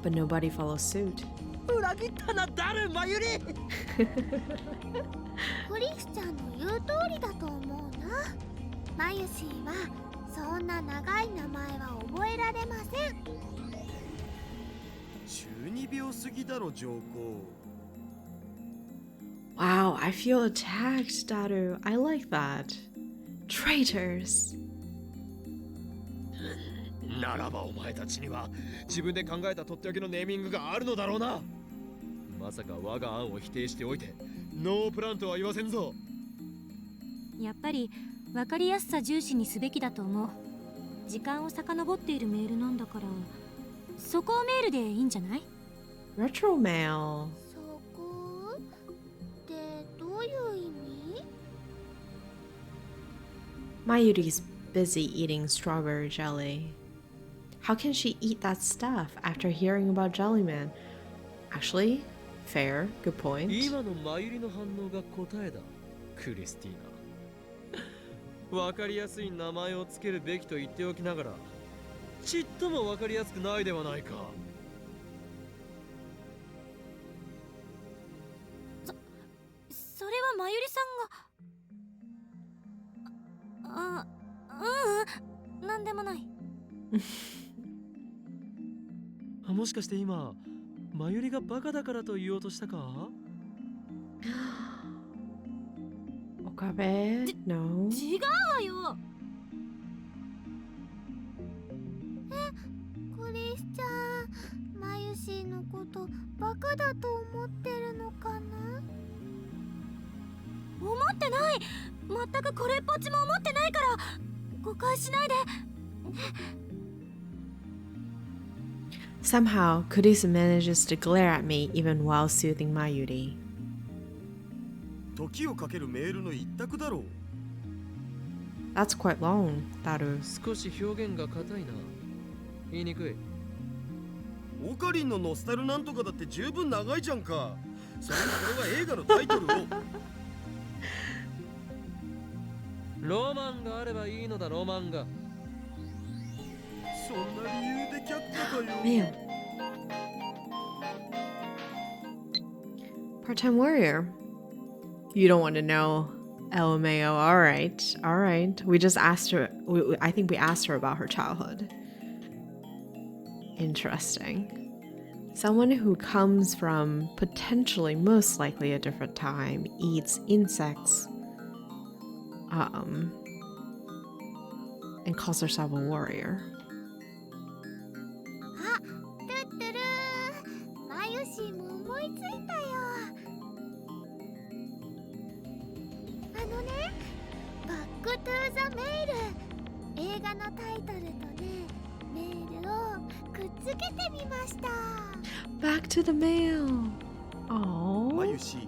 but nobody follows suit. 裏切ったな、誰マユリ。クリスちゃんの言う通りだと思うな。マユシーはそんな長い名前は覚えられません。中二病すぎだろ上皇。 Wow, I feel attacked, Daru. I like that. Traitors. ならばお前たちには自分で考えたとっておきのネーミングがあるのだろうな。まさか我が案を否定しておいてノープランとは言わせんぞ。やっぱり分かりやすさ重視にすべきだと思う。時間を遡っているメールなんだから、そこをメールでいいんじゃない？ Retro mail. そこってどういう意味？ Mayuri's busy eating strawberry jelly. How can she eat that stuff after hearing about Jellyman? Actually, fair, good point. 今のマユリの反応が答えだ、クリスティーナ。わかりやすい名前をつけるべきと言っておきながら、ちっともわかりやすくないではないか。それはまゆりさんが。なんでもない。もしかして今マユリがバカだからと言おうとしたか。 Okabe? No. 違うわよ。クリスちゃん、マユシーのことバカだと思ってるのかな？思ってない。全くこれっぽっちも思ってないから、誤解しないで。 Somehow, Kurisu manages to glare at me even while soothing Mayuri. 時をかけるメールの一択だろう。 That's quite long, Daru. 少し表現が硬いな。言いにくい。オカリンのノスタルなんとかだって十分長いじゃんか。それにこれは映画のタイトルを。ロマンがあればいいのだ、ロマンが。そんな理由で却下かよ。 Man. Part-time warrior. You don't want to know. LMAO. All right. All right. We just asked her. I think we asked her about her childhood. Interesting. Someone who comes from potentially, most likely a different time, eats insects, and calls herself a warrior. あ、トゥットゥルー、マユシーも思いついたよ。あのね、バックトゥーザ映画のタイトルとね、メールをくっつけてみました。 Back to the mail. Oh. まゆし、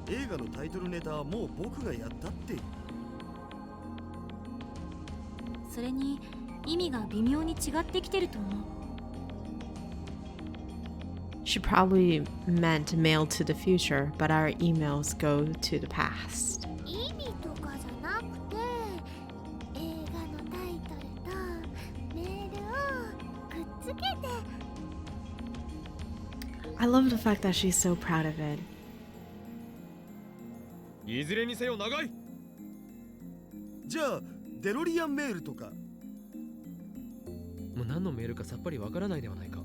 映画のタイトルネタはもう僕がやったって。それに意味が微妙に違ってきてると思う。She probably meant mail to the future, but our emails go to the past. 意味とかじゃなくて、映画のタイトルとメールをくっつけて。 I love the fact that she's so proud of it. いずれにせよ長い。じゃあデロリアンメールとか。もう何のメールかさっぱりわからないではないか。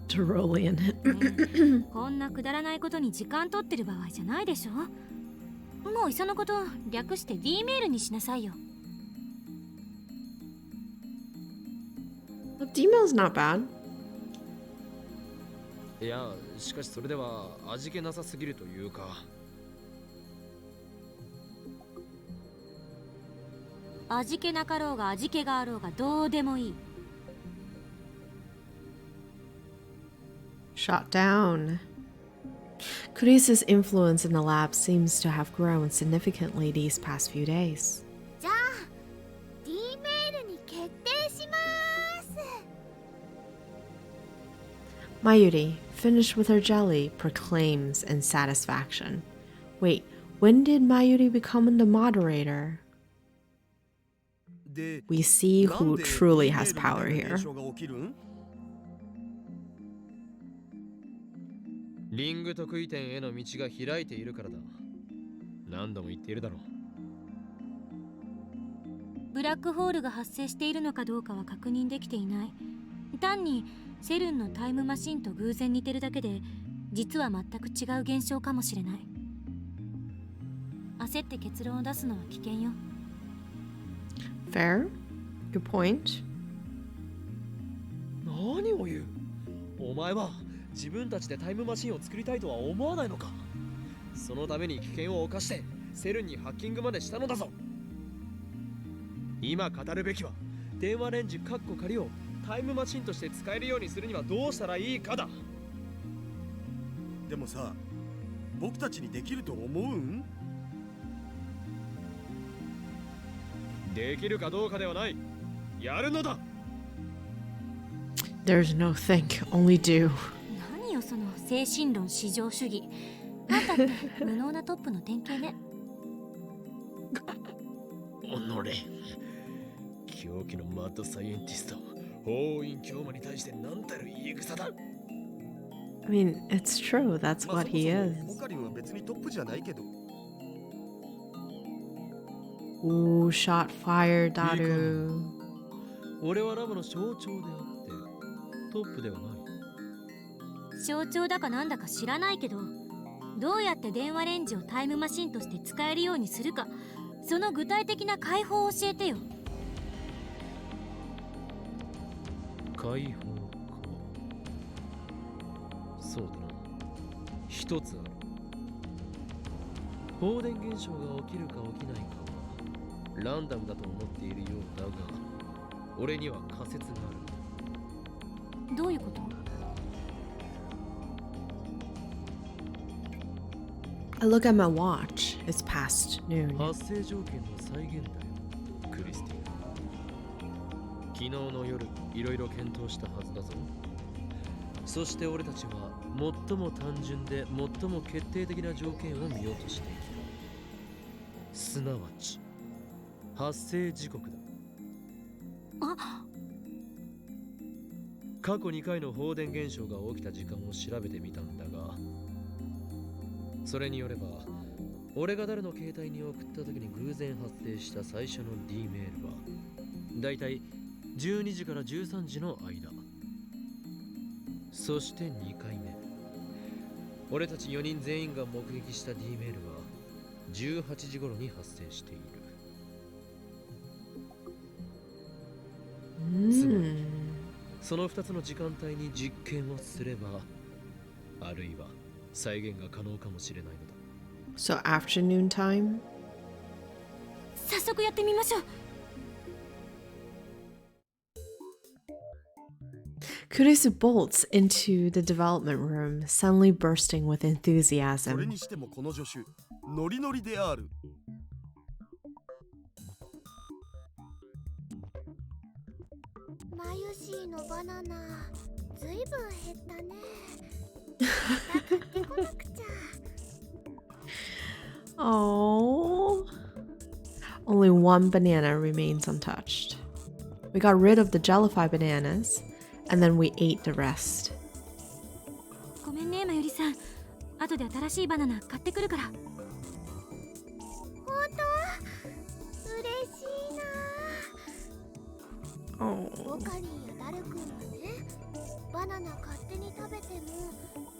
Tyrolean. こんなくだらないことに時間取ってる場合じゃないでしょ。もういっそのこと略して D メールにしなさいよ。D-mail's not bad. いや、しかしそれでは味気なさすぎるというか。味気なかろうが味気があろうがどうでもいい。Shot down. Kurisa's influence in the lab seems to have grown significantly these past few days. じゃあ D メールに決定します。 Mayuri, finished with her jelly, proclaims in satisfaction. Wait, when did Mayuri become the moderator? で、 We see なん who で truly D メ has ールみたい power な here. 現象が起きるん？リング得意点への道が開いているからだ。何度も言っているだろう。ブラックホールが発生しているのかどうかは確認できていない。単にセルンのタイムマシンと偶然似てるだけで、実は全く違う現象かもしれない。焦って結論を出すのは危険よ。Fair? Good point. 何を言う。お前は自分たちでタイムマシンを作りたいとは思わないのか。そのために危険を冒してセルンにハッキングまでしたのだぞ。今語るべきは電話レンジカッコ仮をタイムマシンとして使えるようにするにはどうしたらいいかだ。でもさ、僕たちにできると思うん？できるかどうかではない。やるのだ。 There's no think, only do. 何よその精神論至上主義。あんたって無能なトップの典型ね。おのれ、狂気のマッドサイエンティスト法院教魔に対して何たる言い草だ。 I mean, it's true. That's まあ what he そもそも is. オカリンは別にトップじゃないけど。 Ooh, shot fired, Daru. 俺はラムの象徴であってトップではない。象徴だかなんだか知らないけど、どうやって電話レンジをタイムマシンとして使えるようにするか、その具体的な解放を教えてよ。解放か。そうだな、一つある。放電現象が起きるか起きないかはランダムだと思っているようだが、俺には仮説がある。どういうこと？ I look at my watch. It's past noon. 発生条件の再現だよ、クリスティン。昨日の夜いろいろ検討したはずだぞ。そして俺たちは最も単純で最も決定的な条件を見ようとしていた。すなわち発生時刻だ。あ、過去2回の放電現象が起きた時間を調べてみたんだが、それによれば俺が誰の携帯に送った時に偶然発生した最初の D メールはだいたい12時から13時の間。そして2回目、俺たち4人全員が目撃した D メールは18時頃に発生している。Mm. その2つの時間帯に実験をすれば、あるいは再現が可能かもしれないのだ。 So afternoon time? 早速やってみましょう。Kurisu bolts into the development room, suddenly bursting with それ enthusiasm. にしてもこの助手ノリノリである。マユシーのバナナずいぶん減ったね。また買ってこなくちゃ。 Oh. Only one banana remains untouched. We got rid of the jellified bananas, and then we ate the rest. ごめんねマユリさん。後で新しいバナナ買ってくるから。ほんと嬉しいな。 Oh. ボカリンやダル君はね、バナナ勝手に食べても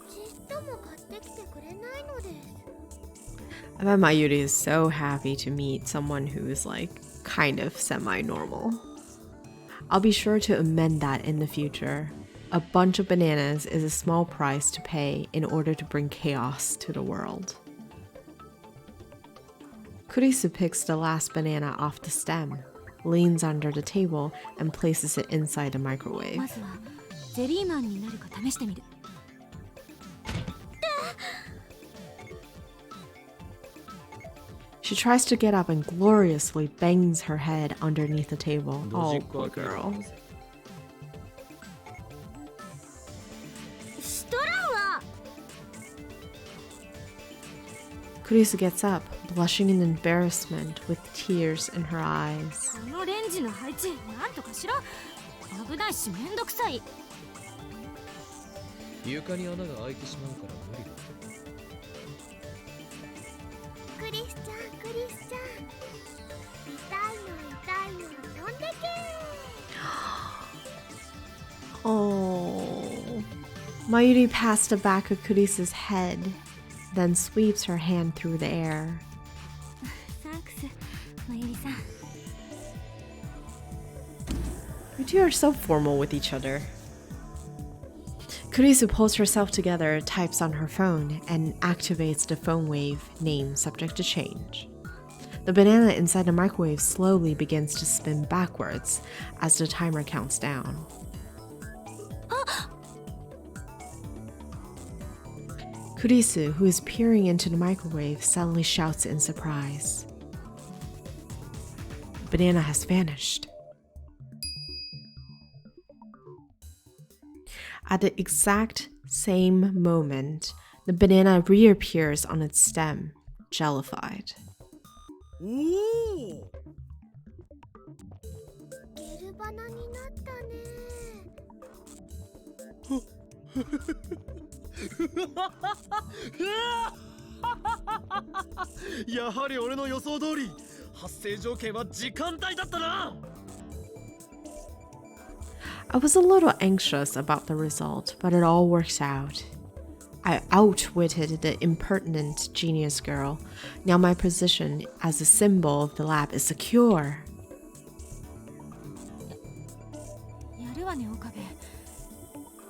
ちっとも買ってきてくれないのです。 I bet Mayuri is so happy to meet someone who is like kind of semi-normal. I'll be sure to amend that in the future. A bunch of bananas is a small price to pay in order to bring chaos to the world. Kurisu picks the last banana off the stem, leans under the table, and places it inside the microwave. まずはゼリーマンになるか試してみる。She tries to get up and gloriously bangs her head underneath the table. Oh, poor girl. シトランは Kurisu gets up, blushing in embarrassment with tears in her eyes. このレンジの配置なんとかしろ。危ないしめんどくさい。床に穴が開いてしまうから無理だ。クリスちゃんクリスちゃん、痛いの飛んでけ。 Oh. Mayuri passed the back of Kurisu's head, then sweeps her hand through the air. サンクスマユリさん。 You two are so formal with each other. Kurisu pulls herself together, types on her phone, and activates the phone wave name subject to change. The banana inside the microwave slowly begins to spin backwards as the timer counts down. Kurisu, who is peering into the microwave, suddenly shouts in surprise. The banana has vanished. At the exact same moment, the banana reappears on its stem, jellified. おお。ゲルバナになったね。やはり俺の予想通り、発生条件は時間帯だったな。 I was a little anxious about the result, but it all works out. I outwitted the impertinent genius girl. Now my position as a symbol of the lab is secure. やるわね岡部。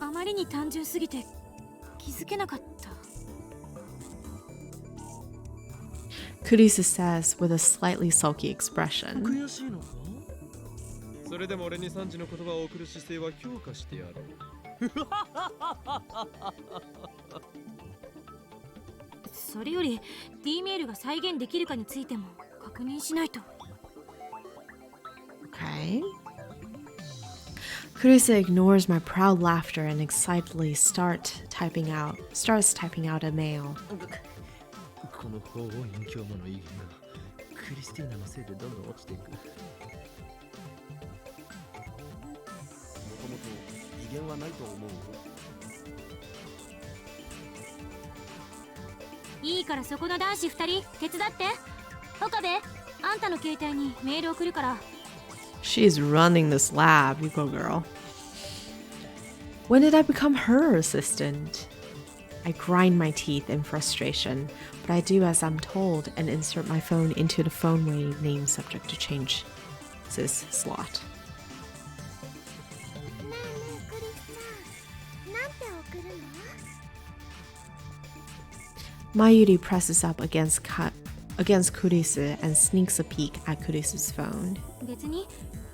あまりに単純すぎて気づけなかった。 Kurisu says with a slightly sulky expression. 悔しいのか？それでも俺に3時の言葉を送る姿勢は評価してやろう。それより D メールが再現できるかについても確認しないと。 Okay. Kurisu ignores my proud laughter and excitedly starts typing out a mail. この法を隠居魔の威厳がクリスティーナのせいでどんどん落ちていく。もともと威厳はないと思う。いいからそこの男子2人手伝って。岡部、あんたの携帯にメール送るから。 She's running this lab, you go girl. When did I become her assistant? I grind my teeth in frustration, but I do as I'm told and insert my phone into the phone wave name subject to change this slot. ねえねえクリスちゃん、なんて送るの？ Mayuri presses up against Kurisu and sneaks a peek at Kurisu's phone. 別に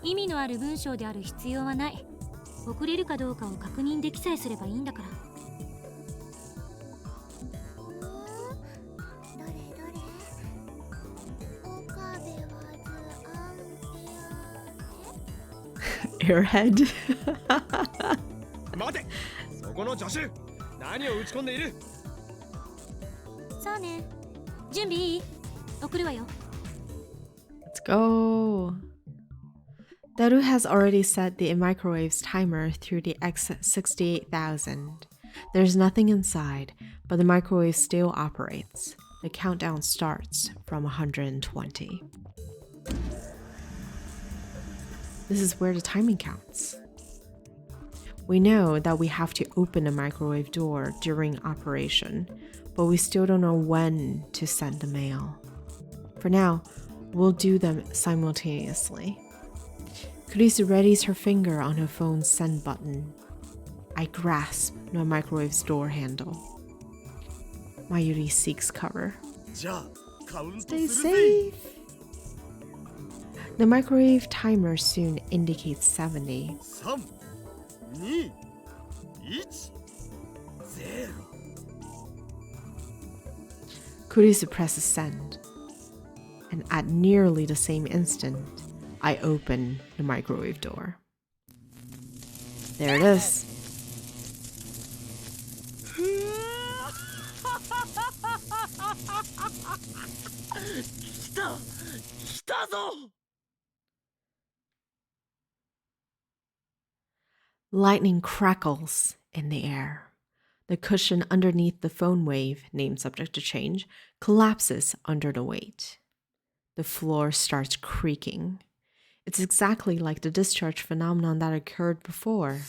意味のある文章である必要はない。送れるかどうかを確認できさえすればいいんだから。どれどれ。岡部はずアンペア Airhead. 待て、そこの助手、何を打ち込んでいる？そうね。準備いい？送るわよ。 Let's go. Daru has already set the microwave's timer through the X68000. There's nothing inside, but the microwave still operates. The countdown starts from 120. This is where the timing counts. We know that we have to open the microwave door during operation, but we still don't know when to send the mail. For now, we'll do them simultaneously. Kurisu readies her finger on her phone's send button. I grasp the microwave's door handle. Mayuri seeks cover. じゃあカウントす Stay るぜ。 safe. The microwave timer soon indicates 70. 3、2、1、0。 Kurisu presses send. And at nearly the same instant, I open the microwave door. There it is. 来たぞ。 Lightning crackles in the air. The cushion underneath the phone wave, name subject to change, collapses under the weight. The floor starts creaking. It's exactly like the discharge phenomenon that occurred before.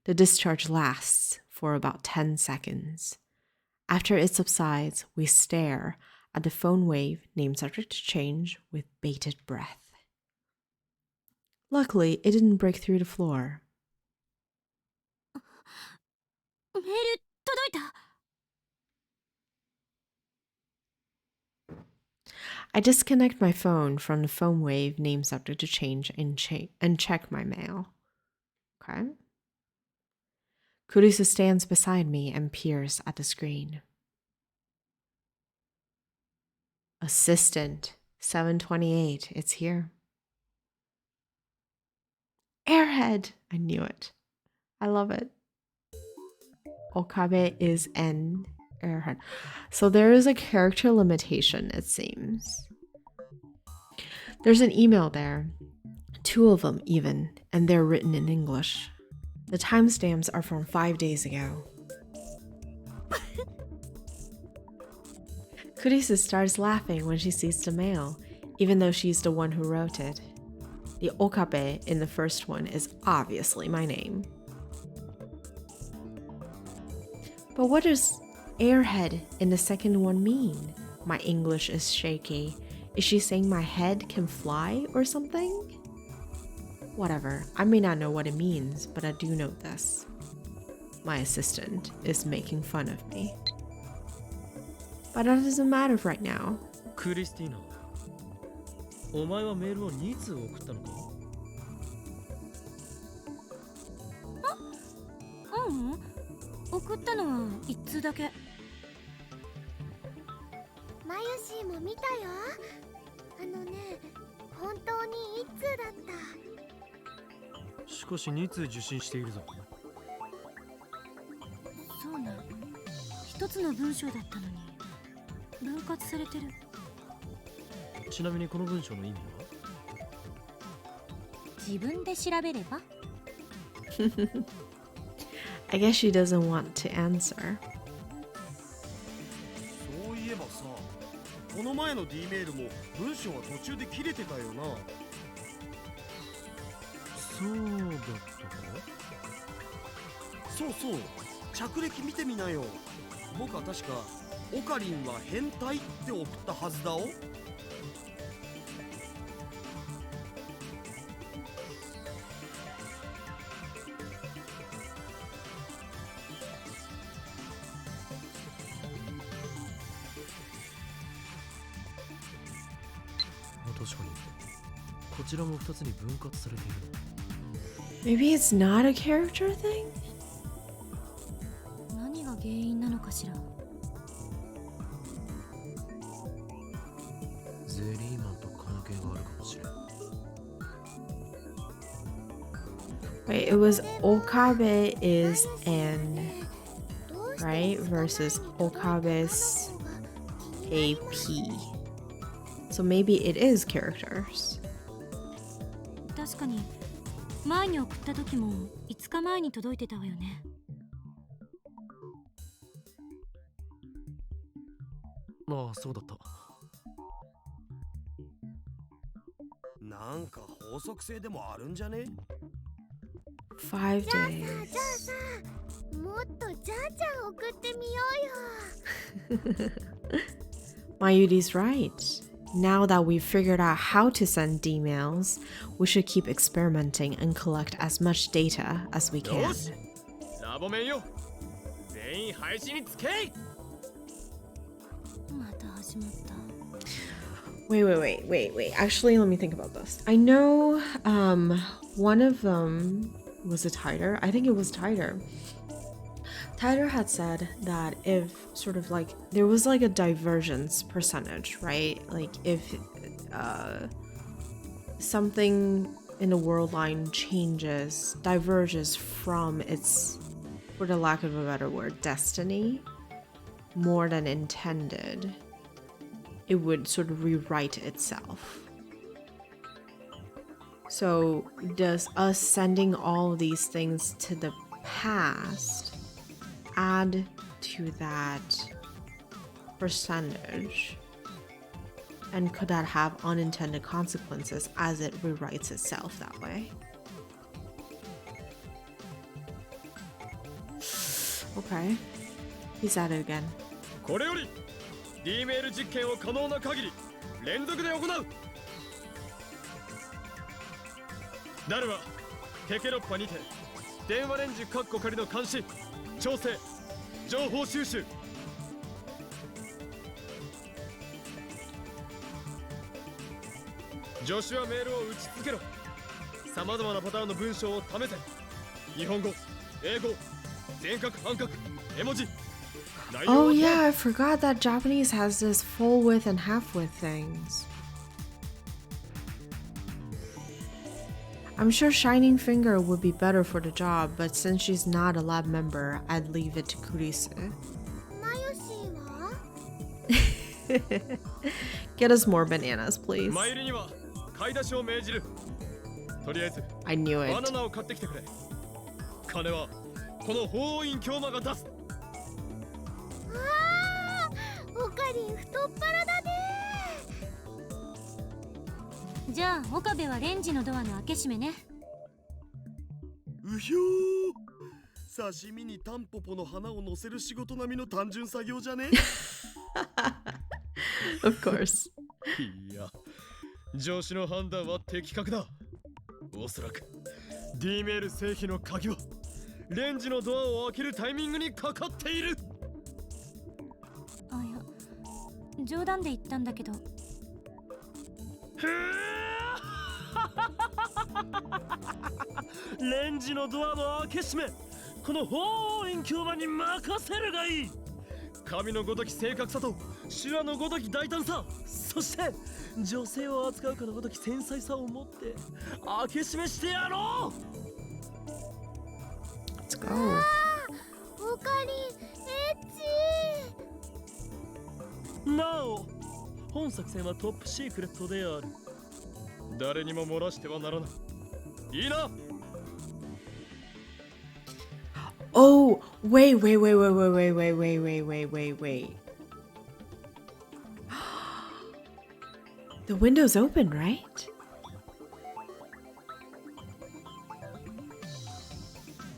The discharge lasts for about 10 seconds. After it subsides, we stare at the phone wave, name subject to change, with bated breath. Luckily, it didn't break through the floor. メール届いた。 I disconnect my phone from the phone wave, name subject to change, and check my mail. Okay. Kurisu stands beside me and peers at the screen. Assistant 728, it's here. Airhead, I knew it. I love it. Okabe is an airhead. So there is a character limitation, it seems. There's an email there, 2 of them even, and they're written in English. The timestamps are from 5 days ago. Kurisu starts laughing when she sees the mail, even though she's the one who wrote it. The Okabe in the first one is obviously my name. But what does airhead in the second one mean? My English is shaky. Is she saying my head can fly or something? Whatever, I may not know what it means, but I do know this. My assistant is making fun of me. But that doesn't matter right now. クリスティーナ、お前はメールを2通送ったのか？ううん。送ったのは1通だけ。マユシーも見たよ。あのね、本当に1通だった。しかし2通受信しているぞ。そうな。一つの文章だったのに分割されてる。ちなみにこの文章の意味は？自分で調べれば。I guess she doesn't want to answer. そういえばさ、この前の D メールも文章は途中で切れてたよな。そうだったか？そうそう、着歴見てみなよ。僕は確かオカリンは変態って送ったはずだお。確かにこちらも2つに分割されている。Maybe it's not a character thing? 何が原因なのかしら。ゼリーマンと関係があるかもしれん。 Wait, it was Okabe is N, right? Versus Okabe's AP. So maybe it is characters. 確かに前に送った時も5日前に届いてたわよね。ああ、そうだった。なんか法則性でもあるんじゃね？ 5 じゃあ days. さもっとじゃんじゃん送ってみようよ。 Mayuri's right. Now that we've figured out how to send D-mails, we should keep experimenting and collect as much data as we よ can. し、サボメンよ。全員配信につけ。また始まった。Wait. Actually, let me think about this. I know one of them was it Tider? I think it was Tider. Tider had said that if sort of like there was like a divergence percentage, right? Like if something in the world line diverges from its, for the lack of a better word, destiny more than intended, it would sort of rewrite itself. So does us sending all these things to the past add to that percentage? And could that have unintended consequences as it rewrites itself that way? Okay. He's at it again. これより D メール実験を可能な限り連続で行う。ダルはテケロッパにて電話レンジカッコ仮の監視、調整、情報収集。助手はメールを打ち続けろ。さまざまなパターンの文章を試せ。日本語、英語、全角半角、絵文字。Oh yeah, I forgot that Japanese has this full width and half width things. I'm sure Shining Finger would be better for the job, but since she's not a lab member, I'd leave it to Kurisu. マユシは Get us more bananas, please. マユリには買い出しを命じる。とりあえず I knew バナ it. ナを買ってきてくれ。金はこの法院教魔が出す。オカリン太っ腹だね。じゃあ岡部はレンジのドアの開け閉めね。うひょー、刺身にタンポポの花を乗せる仕事並みの単純作業じゃね？ Of course. いや、上司の判断は的確だ。おそらく D メール製品の鍵はレンジのドアを開けるタイミングにかかっている。あ、いや冗談で言ったんだけど。レンジのドアの開け閉め、この法院教魔に任せるがいい。神のごとき正確さと修羅のごとき大胆さ、そして女性を扱うかのごとき繊細さを持って開け閉めしてやろう。 Let's go. オカリンエッチ。なお、本作戦はトップシークレットである。誰にも漏らしてはならない。いいな。 Oh, wait. The window's open, right?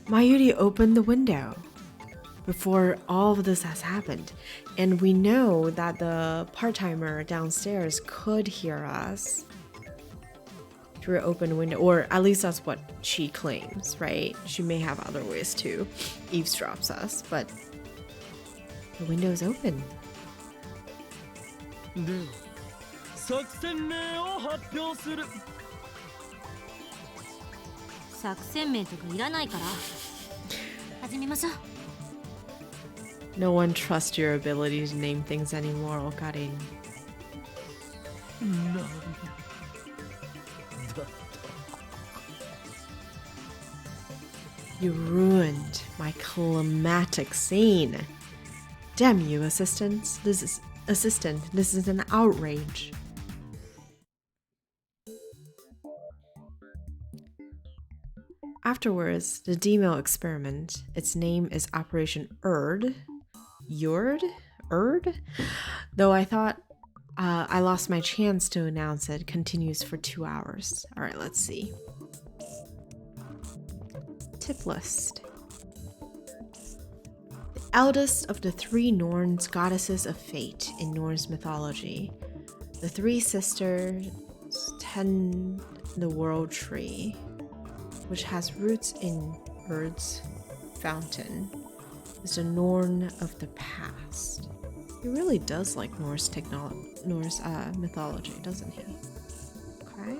Mayuri opened the window before all of this has happened. And we know that the part-timer downstairs could hear us through an open window, or at least that's what she claims, right? She may have other ways to eavesdrop us, but the window's open. では、作戦名を発表する。作戦名とかいらないから始めましょう。 No one trusts your ability to name things anymore, Okarin. なんだ。 You ruined my climatic scene. Damn you, assistant. This is an outrage. Afterwards, the D-mail experiment, its name is Operation Erd. Erd? Though I thought I lost my chance to announce it, continues for 2 hours. Alright, let's see. Tip list. The eldest of the 3 Norns goddesses of fate in Norse mythology. The 3 sisters tend the world tree, which has roots in Erd's fountain, is the Norn of the past. He really does like Norse mythology, doesn't he? Okay.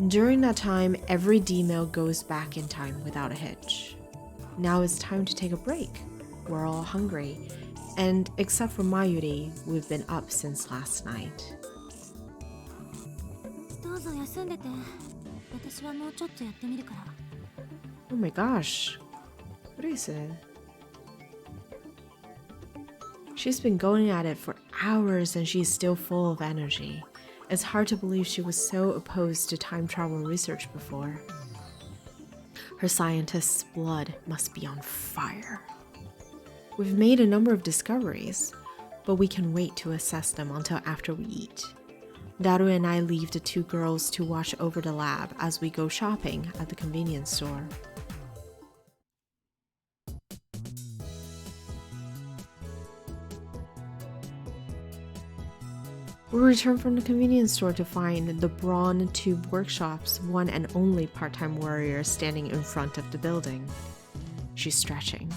During that time, every D-mail goes back in time without a hitch. Now it's time to take a break. We're all hungry, and except for Mayuri, we've been up since last night. どうぞ休んでて。私はもうちょっとやってみるから。 Oh my gosh. What is it? She's been going at it for hours and she's still full of energy. It's hard to believe she was so opposed to time travel research before. Her scientist's blood must be on fire. We've made a number of discoveries, but we can wait to assess them until after we eat. Daru and I leave the 2 girls to watch over the lab as we go shopping at the convenience store. We return from the convenience store to find the Brawn Tube Workshop's one and only part-time warrior standing in front of the building. She's stretching.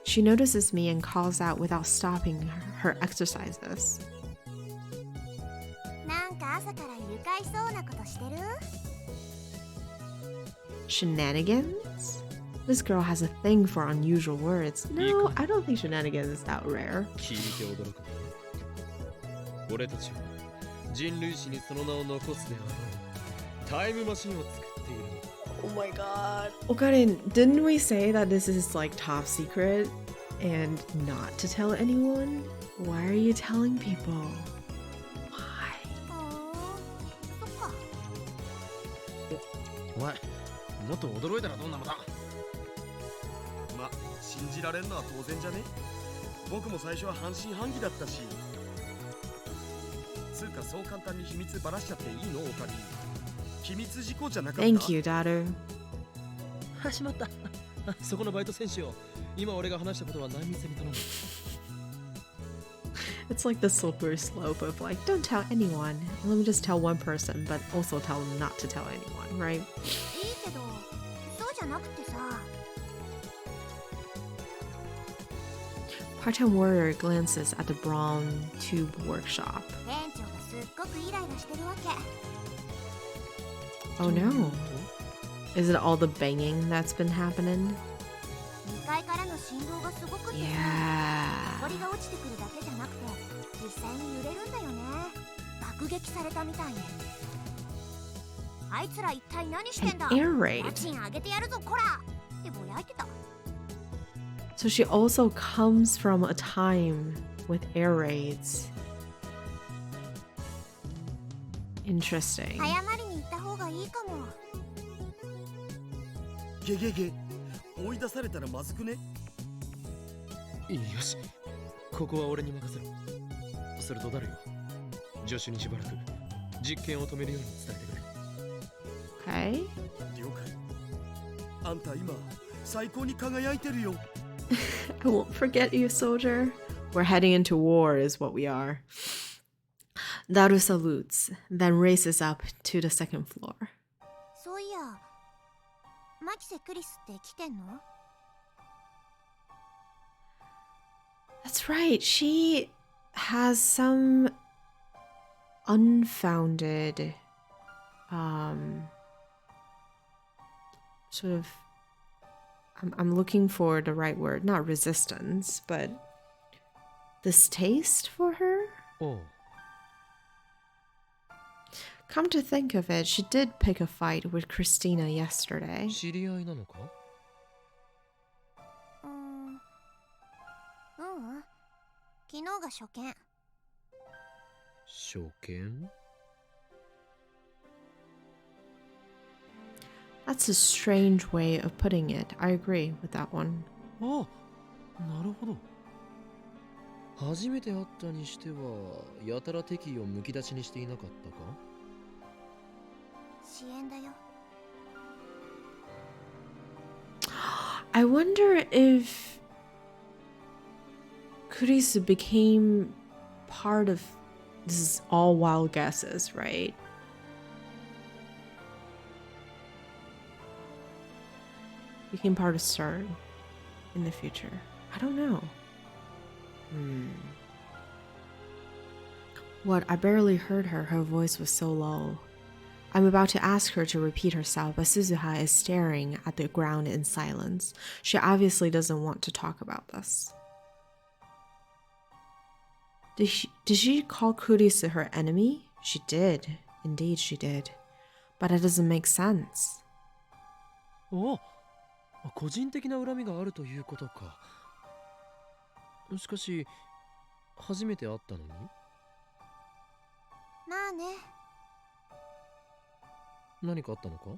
She notices me and calls out without stopping her exercises. なんか朝から愉快そうなことしてる？ Shenanigans? This girl has a thing for unusual words. No, I don't think shenanigans is that rare. 聞いて驚く。俺たちは人類史にその名を残すであろうタイムマシンを作っている。 Oh my god. Okarin, didn't we say that this is like top secret and not to tell anyone? Why are you telling people? Why? そっか。お前、もっと驚いたらどんなのだ。ま、信じられんのは当然じゃね。僕も最初は半信半疑だったし。つうかそう簡単に秘密ばらしちゃっていいの？おかり。秘密事項じゃなかった。Thank you, Daru. 始まった。そこのバイト選手を今俺が話したことは内密に頼む。It's like the slippery slope of like, don't tell anyone. Let me just tell one person, but also tell them not to tell anyone, right? いいけど、そうじゃなくてさ。Part-time warrior glances at the Brawn Tube Workshop. 店長がすっごくイライラしてるわけ。 Oh no. Is it all the banging that's been happening? 2階からの振動がすごくてさ、 Yeah. 氷が落ちてくるだけじゃなくて実際に揺れるんだよね。爆撃されたみたいに。あいつら一体何してんだ。 An air raid. 家賃上げてやるぞこらってぼやいてた。 So she also comes from a time with air raids. Interesting. 謝りに行った方がいいかも。ゲゲゲ。追い出されたらまずくね。よし、ここは俺に任せろ。それとダルよ、助手にしばらく実験を止めるように伝えてくれ。 Okay. 了解。あんた今最高に輝いてるよ。I won't forget you, soldier. We're heading into war is what we are. Daru salutes, then races up to the second floor. そういや、マキセクリスって来てんの？ That's right. She has some unfounded sort of I'm looking for the right word, not resistance, but distaste for her. おう Come to think of it, she did pick a fight with Christina yesterday. 知り合いなのか昨日が初見。初見 That's a strange way of putting it. I agree with that one. あ、なるほど。初めて会ったにしては、やたら敵意をむき出しにしていなかったか 支援だよ。 I wonder if Kurisu became part of this is all wild guesses, right? Became part of CERN in the future. I don't know. What? I barely heard her. Her voice was so low. I'm about to ask her to repeat herself, but Suzuha is staring at the ground in silence. She obviously doesn't want to talk about this. Did she call Kurisu her enemy? She did. Indeed, she did. But it doesn't make sense. おお、個人的な恨みがあるということか。しかし、初めて会ったのにまあね。何かあったのか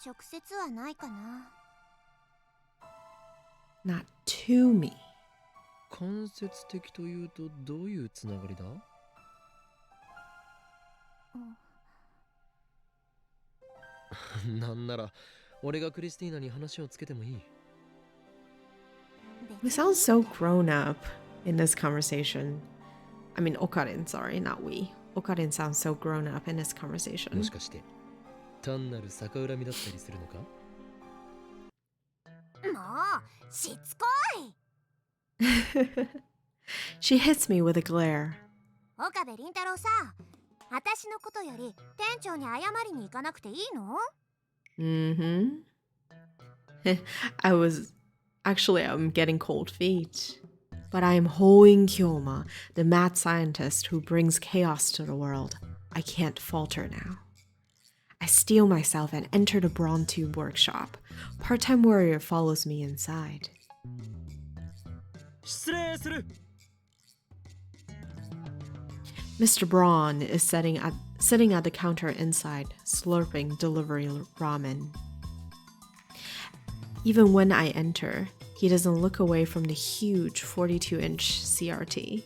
直接はないかな。 Not to me. 間接的というとどういうつながりだなんなら俺がクリスティーナに話をつけてもいい We sound so grown up in this conversation. I mean, Okarin, sorry, not we. Okarin sounds so grown up in this conversation. もしかして単なる逆恨みだったりするのかもうしつこい。 She hits me with a glare. 岡部倫太郎さ、私のことより店長に謝りに行かなくていいの？ I'm getting cold feet. But I am Hoin Kyoma, the mad scientist who brings chaos to the world. I can't falter now. I steel myself and enter the Brawn Tube workshop. Part-time warrior follows me inside. 失礼する Mr. Braun is sitting at the counter inside, slurping delivery ramen. Even when I enter, he doesn't look away from the huge 42-inch CRT.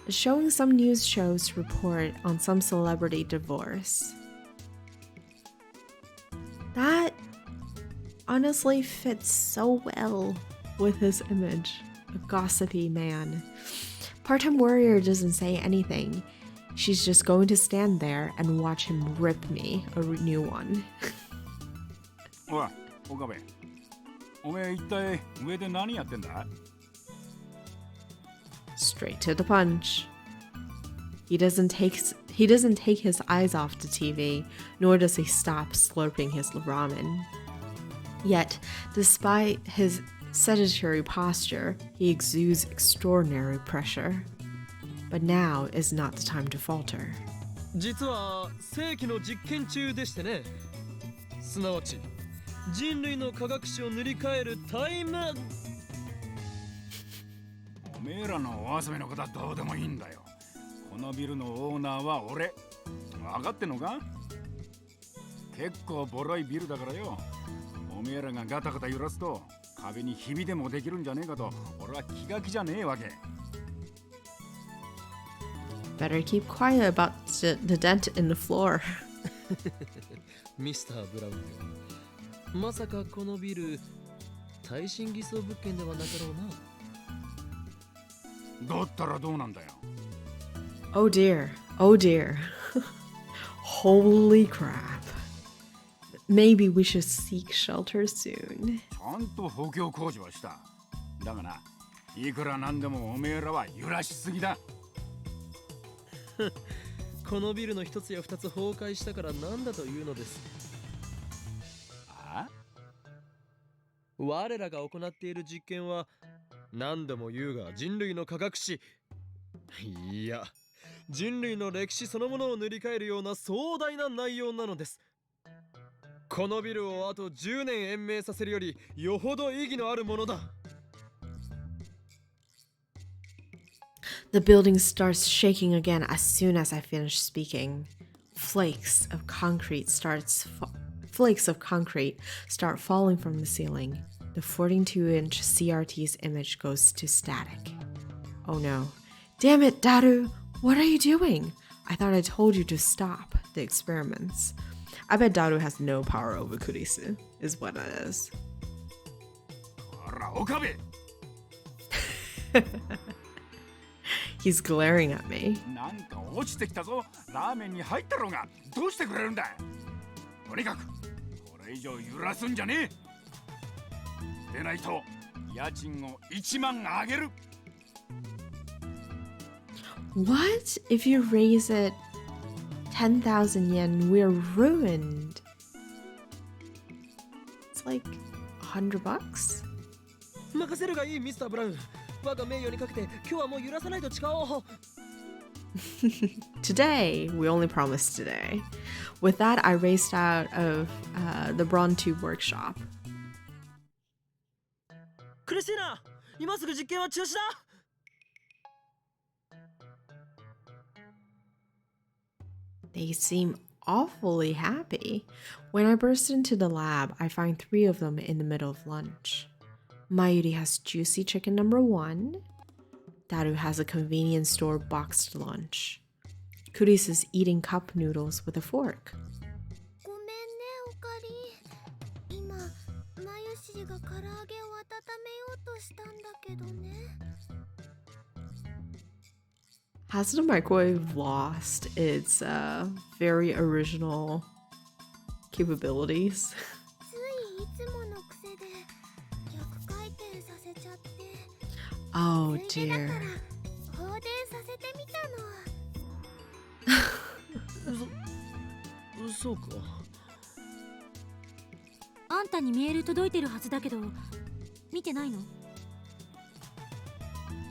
It's showing some news shows report on some celebrity divorce. That honestly fits so well with his image, a gossipy man. Part-time warrior doesn't say anything. She's just going to stand there and watch him rip me a new one. おい、岡部。おめえ一体上で何やってんだ Straight to the punch. He doesn't take his eyes off the TV, nor does he stop slurping his ramen. Yet, despite his sedentary posture, he exudes extraordinary pressure. But now is not the time to falter. 実は世紀の実験中でしてねすなわち人類の科学史を塗り替えるタイムおめえらのお遊びのことはどうでもいいんだよ。このビルのオーナーは俺。分かってんのか結構ボロいビルだからよ。おめえらがガタガタ揺らすと壁にひびでもできるんじゃねえかと俺は気が気じゃねえわけ。Better keep quiet about the dent in the floor. ミスター・ブラウンよまさかこのビル耐震偽装物件ではなかろうなだったらどうなんだよ。 Oh dear. Oh dear. Holy crap. Maybe we should seek shelter soon. ちゃんと補強工事はした。だがな、いくらなんでもおめえらは揺らしすぎだ。このビルの一つや二つ崩壊したからなんだというのです。あ？我らが行っている実験は何度も言うが人類の科学史、いや人類の歴史そのものを塗り替えるような壮大な内容なのです。このビルをあと10年延命させるよりよほど意義のあるものだ。The building starts shaking again as soon as I finish speaking. Flakes of concrete start falling from the ceiling. The 42-inch CRT's image goes to static. Oh no. Damn it, Daru! What are you doing? I thought I told you to stop the experiments. I bet Daru has no power over Kurisu, is what it is. ほら、岡部。He's glaring at me. なんか落ちてきたぞ。ラーメンに入ったろうが。どうしてくれるんだ。とにかく、これ以上揺らすんじゃねえ。でないと、家賃を1万上げる。What? If you raise it 10,000 yen, we're ruined. It's like $100? 任せるがいいミスターブラウン。我が名誉にかけて今日はもう揺らさないと誓おう。Today, we only promised today. With that, I raced out of the Braun Tube workshop. クリスティーナ、今すぐ実験は中止だ。They seem awfully happy. When I burst into the lab, I find 3 of them in the middle of lunch. Mayuri has juicy chicken number 1. Daru has a convenience store boxed lunch. Kuris is eating cup noodles with a fork. ごめんね、おかり。今、まゆしりが唐揚げを温めようとしたんだけどね。Has the microwave lost its very original capabilities? ついいつもの癖で逆回転させちゃって。 Oh ついでだ dear. から放電させてみたの。そうか。あんたにメール届いてるはずだけど、見てないの？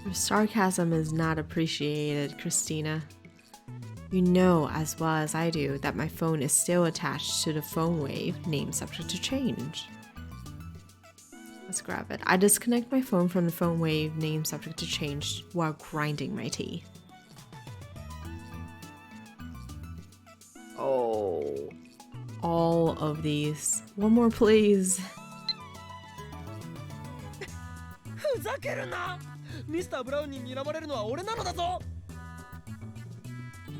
Your sarcasm is not appreciated, Christina. You know as well as I do that my phone is still attached to the phone wave, name subject to change. Let's grab it. I disconnect my phone from the phone wave, name subject to change, while grinding my teeth. Oh, all of these. One more, please. ふざけるな。ミスターブラウンに睨まれるのは俺なのだぞ。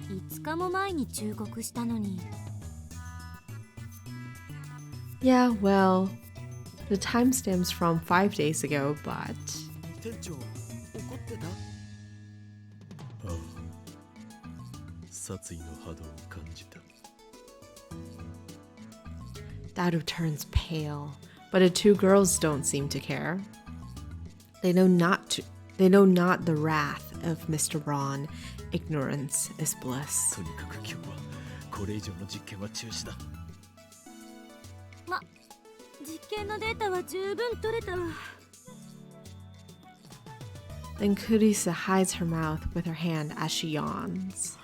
5日も前に忠告したのに。Yeah, well, the timestamp's from 5 days ago, but... 店長、怒ってた？ああ、殺意の波動を感じた。Daru turns pale, but the 2 girls don't seem to care. They know not the wrath of Mr. Braun. Ignorance is bliss. とにかく今日はこれ以上の実験は中止だ。ま、実験のデータは十分取れたわ。Then Kurisa hides her mouth with her hand as she yawns.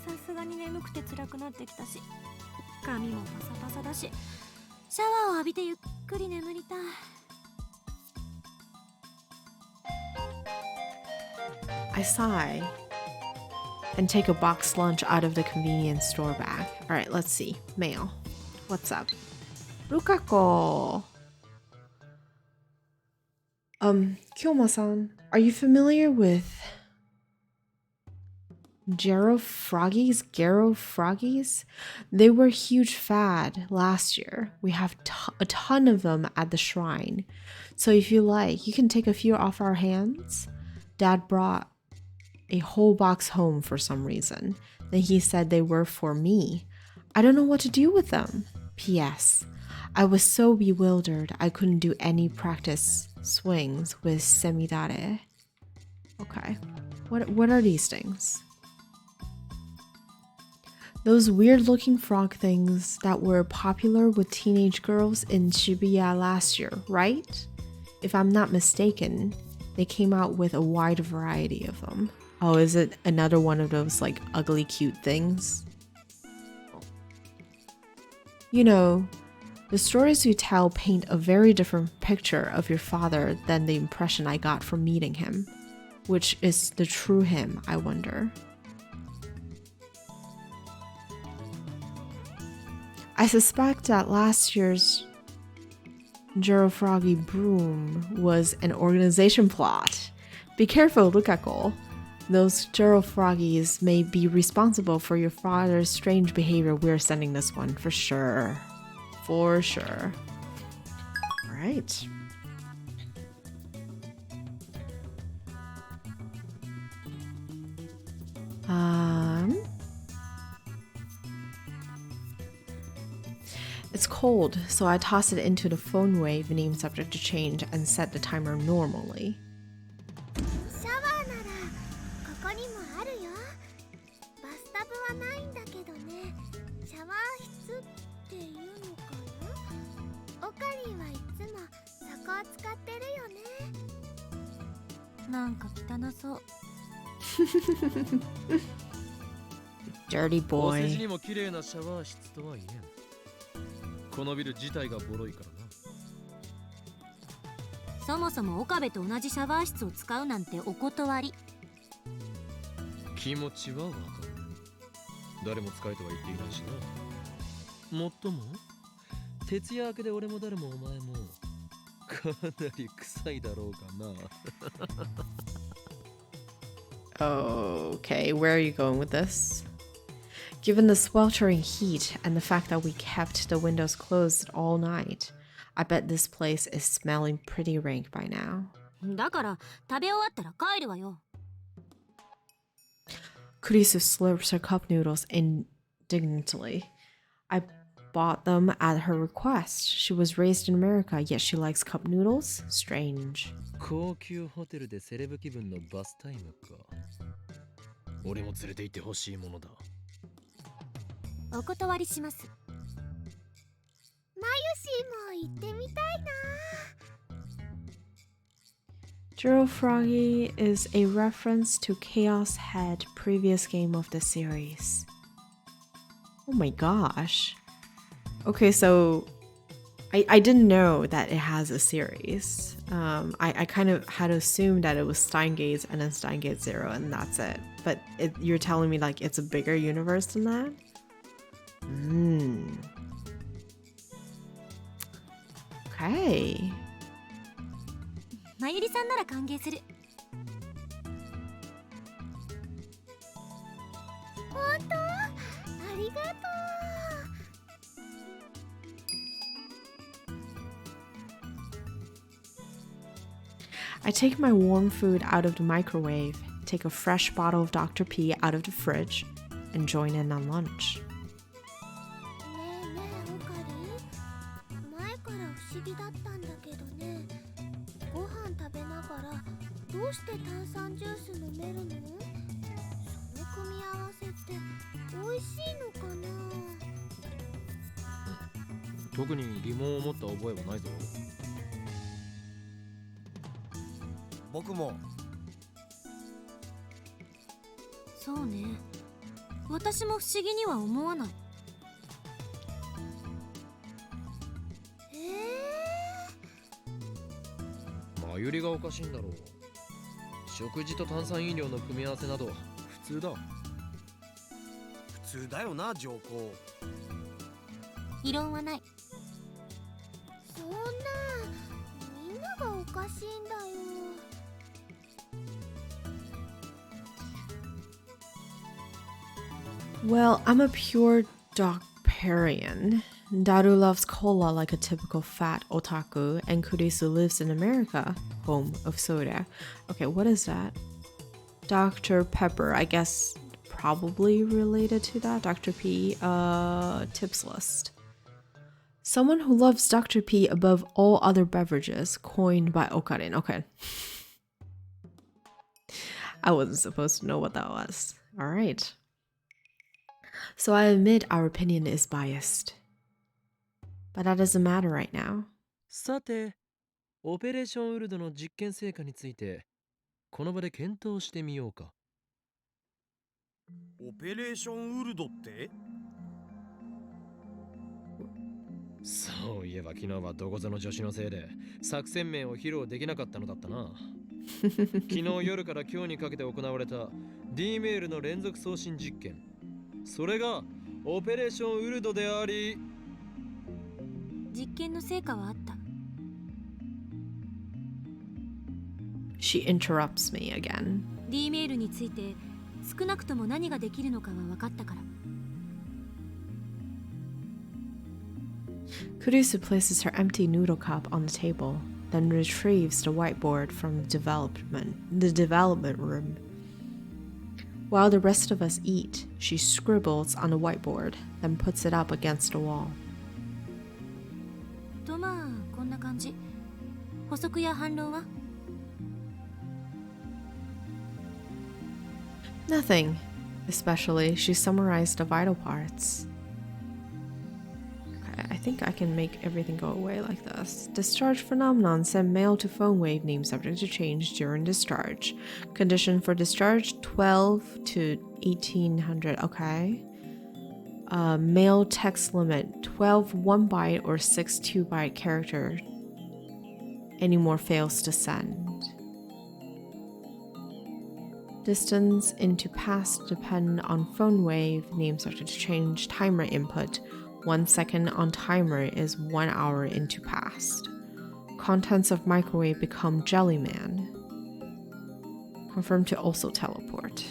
さすがに眠くて辛くなってきたし、髪もパサパサだし、シャワーを浴びてゆっくり眠りたい。I sigh and take a boxed lunch out of the convenience store bag. All right, let's see. Mail. What's up? Rukako. Kyoma-san, are you familiar with Gero Froggies? They were a huge fad last year. We have a ton of them at the shrine. So if you like, you can take a few off our hands. Dad brought a whole box home for some reason. Then he said they were for me. I don't know what to do with them. P.S. I was so bewildered I couldn't do any practice swings with semidare. Okay, what are these things? Those weird-looking frog things that were popular with teenage girls in Shibuya last year, right? If I'm not mistaken, they came out with a wide variety of them. Oh, is it another one of those like ugly cute things? You know, the stories you tell paint a very different picture of your father than the impression I got from meeting him. Which is the true him, I wonder. I suspect that last year's Froggy Broom was an organization plot. Be careful, Lukako. Those Froggies may be responsible for your father's strange behavior. We're sending this one for sure. For sure. Alright. It's cold, so I toss it into the phone wave name subject to change and set the timer normally. シャワーならここにもあるよ。バスタブはないんだけどね。シャワー室っていうのかな。オカリンはいつもそこを使ってるよね。なんか汚そう。Dirty お世辞 boy. にも綺麗なシャワー室とは言えん。このビル自体がボロいからな。そもそも岡部と同じシャワー室を使うなんてお断り。気持ちはわかる。誰も使えとは言っていないしな。もっとも徹夜明けで俺も誰もお前もかなり臭いだろうがな。Okay, where are you going with this? Given the sweltering heat and the fact that we kept the windows closed all night, I bet this place is smelling pretty rank by now. だから食べ終わったら帰るわよ。Kurisu slurps her cup noodles indignantly. I bought them at her request. She was raised in America, yet she likes cup noodles? Strange. 高級ホテルでセレブ気分のバスタイムか。俺も連れて行ってほしいものだ。お断りします。マユシーも行ってみたいな。Froggy is a reference to Chaos Head, previous game of the series. Oh my gosh. Okay, so I didn't know that it has a series. I kind of had assumed that it was Steins and then Steins 0 and that's it. But you're telling me like it's a bigger universe than that? Okay. まゆりさんなら歓迎する。本当？ありがとう。I take my warm food out of the microwave, take a fresh bottle of Dr. P out of the fridge, and join in on lunch. ねえねえオカリン、前から不思議だったんだけどね、ご飯食べながらどうして炭酸ジュース飲めるの？その組み合わせって美味しいのかな？特に疑問を持った覚えはないぞ。僕も。そうね。私も不思議には思わない。まゆりがおかしいんだろう。食事と炭酸飲料の組み合わせなど普通だ。普通だよな、上皇。異論はない。そんな、みんながおかしいんだよ。Well, I'm a pure Docparian. Daru loves cola like a typical fat otaku, and Kurisu lives in America, home of soda. Okay, what is that? Dr. Pepper, I guess probably related to that. Dr. P, tips list. Someone who loves Dr. P above all other beverages, coined by Okarin. Okay. I wasn't supposed to know what that was. All right. So I admit our opinion is biased. But that doesn't matter right now. さて、オペレーションウルドの実験成果について、この場で検討してみようか。オペレーションウルドって？そういえば昨日はどこぞの女子のせいで作戦面を披露できなかったのだったな。昨日夜から今日にかけて行われた D メールの連続送信実験。それがオペレーションウルドであり、実験の成果はあった。She interrupts me again. D メールについて少なくとも何ができるのかは分かったから。Kurisu places her empty noodle cup on the table, then retrieves the whiteboard from the development room. While the rest of us eat, she scribbles on the whiteboard, then puts it up against the wall. とまあこんな感じ。補足や反論は？ Nothing. Especially, she summarized the vital parts. Okay, I think I can make everything go away like this. Discharge phenomenon send mail to phone wave name subject to change during discharge. Condition for discharge 12 to 1800. Okay. Mail text limit 12 1 byte or 6 2 byte character. Any more fails to send. Distance into past depend on phone wave name subject to change. Timer input 1 second on timer is 1 hour into past. Contents of microwave become Jellyman. Confirm to also teleport.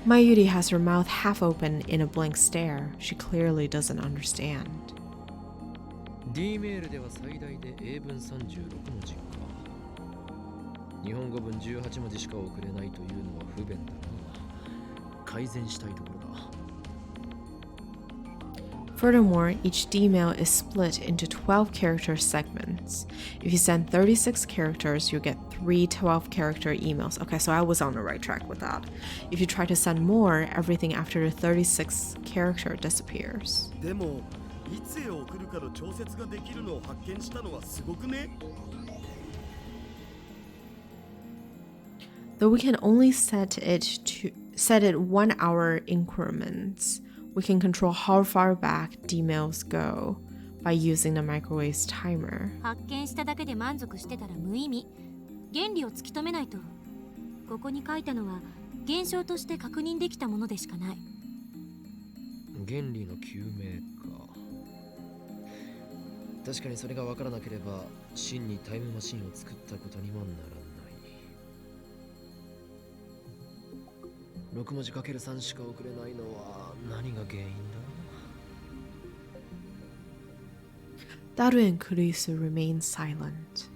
Mayuri has her mouth half open in a blank stare. She clearly doesn't understand. D メールでは最大で英文36文字か。日本語文18文字しか送れないというのは不便だな。改善したいところだ。Furthermore, each D-mail is split into 12 character segments. If you send 36 characters, you'll get 3 12-character emails. Okay, so I was on the right track with that. If you try to send more, everything after the 36 character disappears. でもいつへ送るかの調節ができるのを発見したのはすごくね。Though we can only set it 1 hour increments, we can control how far back D-mails go by using the microwave's timer. 発見しただけで満足してたら無意味。原理を突き止めないと。ここに書いたのは現象として確認できたものでしかない。原理の究明か。確かにそれが分からなければ真にタイムマシンを作ったことにはならない。6文字 ×3 しか送れないのは何が原因だ？ Daru and Kurisu remain silent.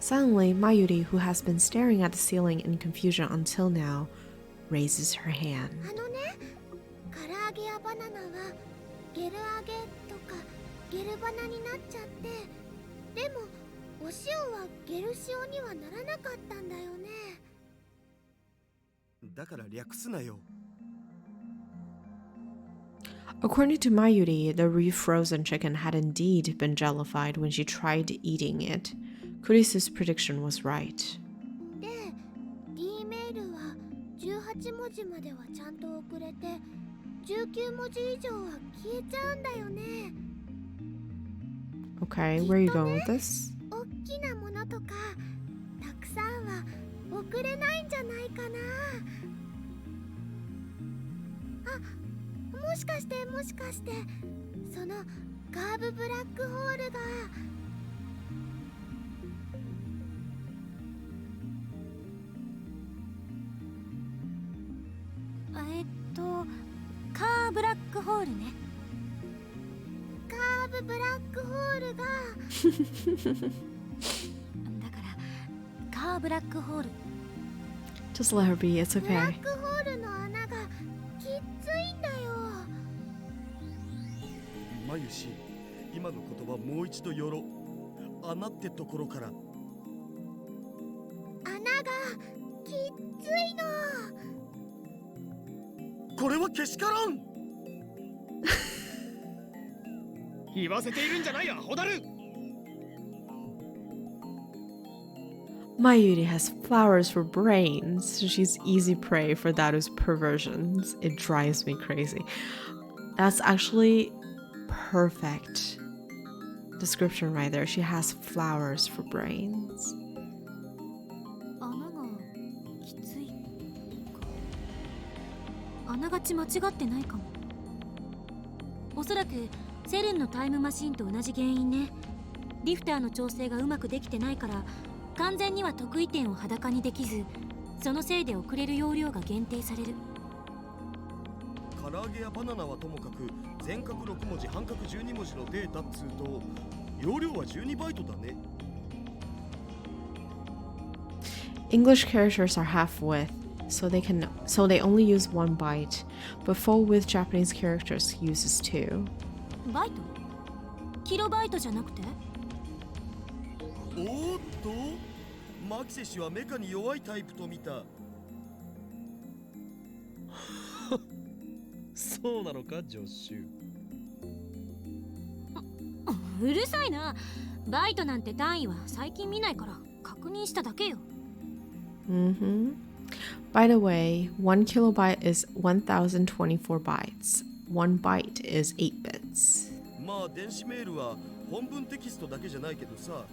Suddenly, Mayuri, who has been staring at the ceiling in confusion until now, raises her hand. 唐揚げやバナナはゲル揚げとかゲルバナになっちゃって、でもお塩はゲル塩にはならなかったんだよね。だから略すなよ。According to Mayuri, the refrozen chicken had indeed been jellified when she tried eating it. Kurisu's prediction was right. で、D メールは18文字まではちゃんと送れて、19文字以上は消えちゃうんだよね。Okay, where are you going with this? 大きなものとかたくさんは送れないんじゃないかな。あ、もしかしてそのカーブブラックホールがカーブラックホールね。カーブブラックホールがだからカーブラックホール。 Just let her be, it's ブラ okay. ックホールの穴がきっついんだまゆし、今の言葉もう一度よろ。穴ってところから。穴がきっついの。これはけしからん。言わせているんじゃないや、ホダル。 Mayuri has flowers for brains, so she's easy prey for Daru's perversions. It drives me crazy. That's actually perfect description right there. She has flowers for brains. 穴がきついか。あながち間違ってないかも。おそらくセルンのタイムマシンと同じ原因ね。リフターの調整がうまくできてないから、完全には得意点を裸にできず、そのせいで送れる容量が限定される。唐揚げやバナナはともかく、全角6文字半角12文字のデータっつうと容量は12バイトだね。 English characters are half width, so they only use 1 byte, but full width Japanese characters uses 2. バイト？キロバイトじゃなくて？おーっと、マキセ氏はメカに弱いタイプと見た。そうなのか、ジョッシュ。うるさいな。バイトなんて単位は最近見ないから確認しただけよ。By the way, 1 kilobyte is 1024 bytes. 1 byte is 8 bits. まあ電子メールは本文テキストだけじゃないけどさ、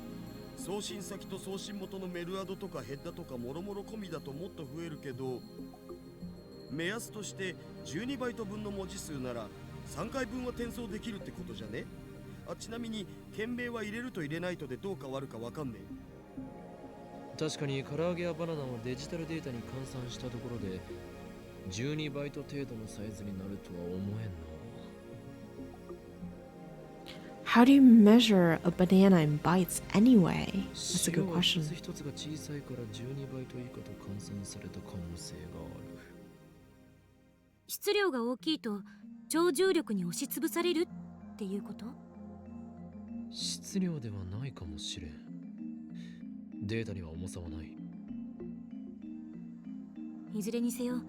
送信先と送信元のメルアドとかヘッダとかもろもろ込みだともっと増えるけど、目安として12バイト分の文字数なら3回分は転送できるってことじゃね。あ、ちなみに件名は入れると入れないとでどう変わるかわかんねえ。確かに唐揚げやバナナをデジタルデータに換算したところで12バイト程度のサイズになるとは思えんな。 How do you measure a banana in bytes anyway? That's a good question. 一つが小さいから12バイト以下と換算された可能性がある。質量が大きいと超重力に押しつぶされるっていうこと？質量ではないかもしれん。データには重さはない。いずれにせよ、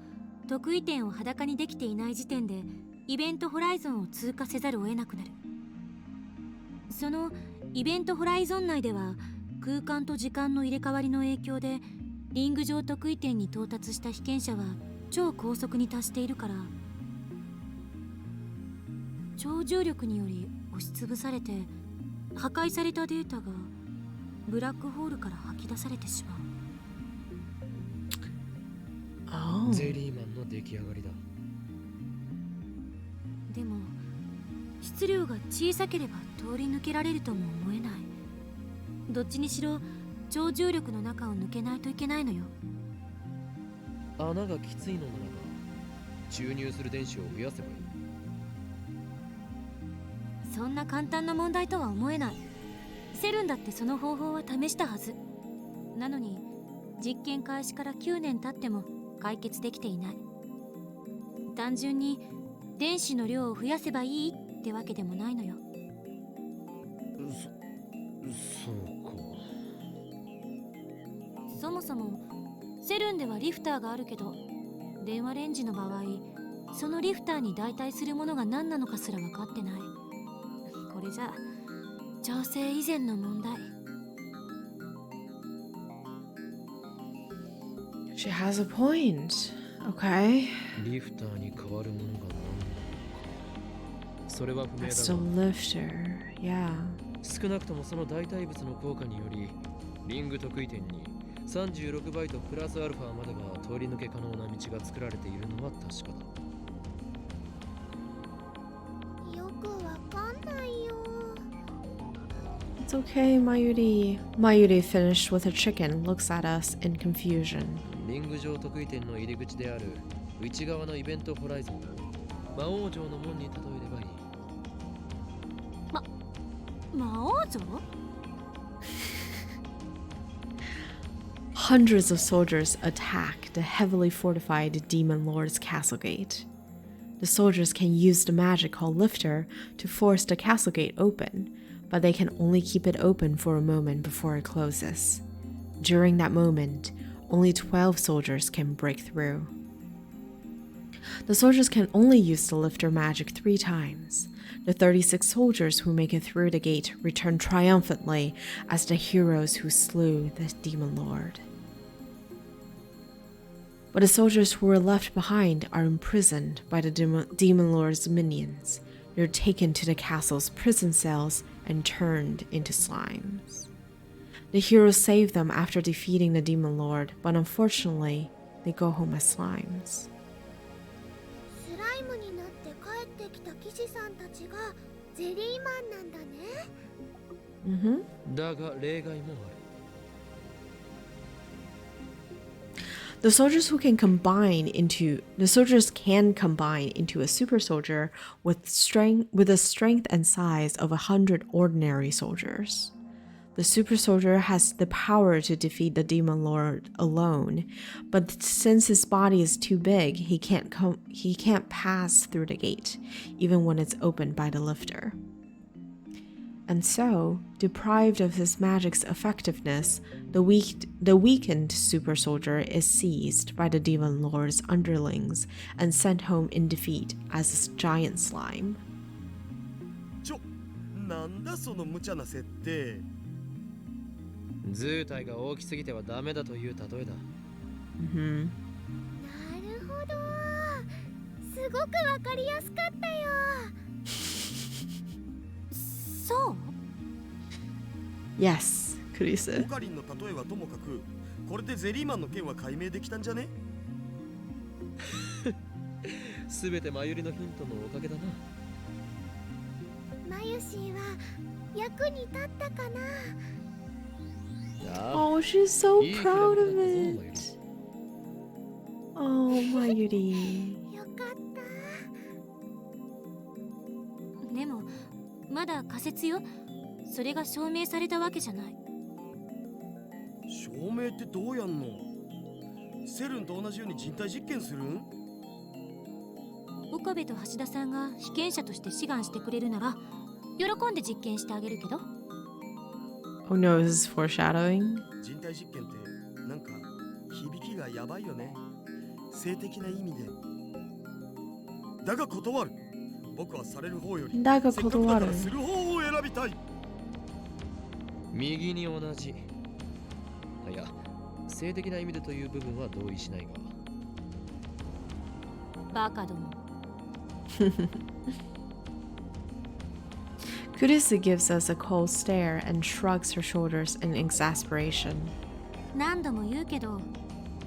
得意点を裸にできていない時点でイベントホライゾンを通過せざるを得なくなる。そのイベントホライゾン内では空間と時間の入れ替わりの影響でリング上得意点に到達した被験者は超高速に達しているから、超重力により押しつぶされて破壊されたデータがブラックホールから吐き出されてしまう。Oh. ゼリーマンの出来上がりだ。でも質量が小さければ通り抜けられるとも思えない。どっちにしろ超重力の中を抜けないといけないのよ。穴がきついのならば注入する電子を増やせばいい。そんな簡単な問題とは思えない。セルンだってその方法は試したはず。なのに実験開始から9年経っても解決できていない。単純に電子の量を増やせばいいってわけでもないのよ。そうか。そもそもセルンではリフターがあるけど、電話レンジの場合そのリフターに代替するものが何なのかすら分かってない。これじゃ調整以前の問題。 She has a point. Okay. リフターに変わるものが何なのか、それは不明 That's だ the が、 lifter. Yeah. 少なくともその代替物の効果によりリング得意点に36バイトプラスアルファまでが通り抜け可能な道が作られているのは確かだ。よくわかんないよ。 It's okay, Mayuri. Mayuri finished with her chicken, looks at us in confusion. リング上得意点の入り口である内側のイベントホライゾンを魔王城の門に例えればいい。魔王城？ Hundreds of soldiers attack the heavily fortified Demon Lord's castle gate. The soldiers can use the magic called Lifter to force the castle gate open, but they can only keep it open for a moment before it closes. During that moment, only 12 soldiers can break through. The soldiers can only use the Lifter magic 3 times. The 36 soldiers who make it through the gate return triumphantly as the heroes who slew the Demon Lord. But the soldiers who were left behind are imprisoned by the Demon Lord's minions. They're taken to the castle's prison cells and turned into slimes. The heroes save them after defeating the Demon Lord, but unfortunately, they go home as slimes. スライムになって帰ってきた騎士さんたちがゼリーマンなんだね。だが例外もある。The soldiers can combine into a super soldier with the strength and size of 100 ordinary soldiers. The super soldier has the power to defeat the Demon Lord alone, but since his body is too big, he can't pass through the gate, even when it's opened by the lifter. And so, deprived of his magic's effectiveness, the weakened super soldier is seized by the Demon Lord's underlings and sent home in defeat as a giant slime. なんだその無茶な設定。図体が大きすぎてはダメだという例えだ。なるほど。すごくわかりやすかったよ。そう？ Yes, クリス。オカリンの例えはともかく、これでゼリーマンの件は解明できたんじゃね？すべてマユリのヒントのおかげだな。マユシーは役に立ったかな。Oh, she's so proud of it. Oh, Mayuri. よかった。でもまだ仮説よ。それが証明されたわけじゃない。証明ってどうやんの？セルンと同じように人体実験するん？岡部と橋田さんが被験者として志願してくれるなら喜んで実験してあげるけど。Oh no, this is foreshadowing. 人体実験ってなんか響きがやばいよね。性的な意味で。だが断る。僕はされる方よりだが断る。せっかくだからする方を選びたい。右に同じ。いや、性的な意味でという部分は同意しないが。バカども。Kurisu gives us a cold stare and shrugs her shoulders in exasperation. 何度も言うけど、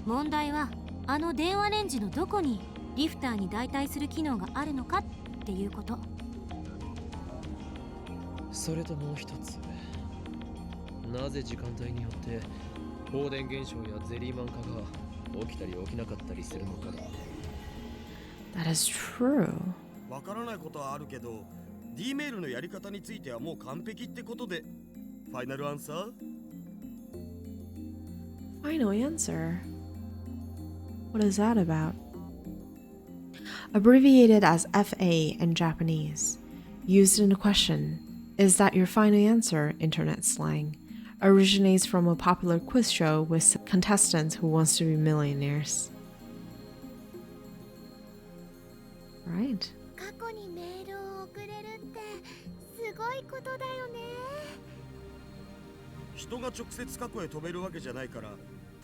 問題はあの電話レンジのどこにリフターに代替する機能があるのかっていうこと。それともう一つ。なぜ時間帯によって放電現象やゼリーマン化が起きたり起きなかったりするのかだ。That is true. わからないことはあるけど、D メールのやり方についてはもう完璧ってことで、ファイナルアンサー？ Final answer. What is that about? Abbreviated as FA in Japanese, used in a question, "Is that your final answer?" internet slang, originates from a popular quiz show with contestants who wants to be millionaires. Right. 過去にメールを送れるってすごいことだよね。人が直接過去へ飛べるわけじゃないから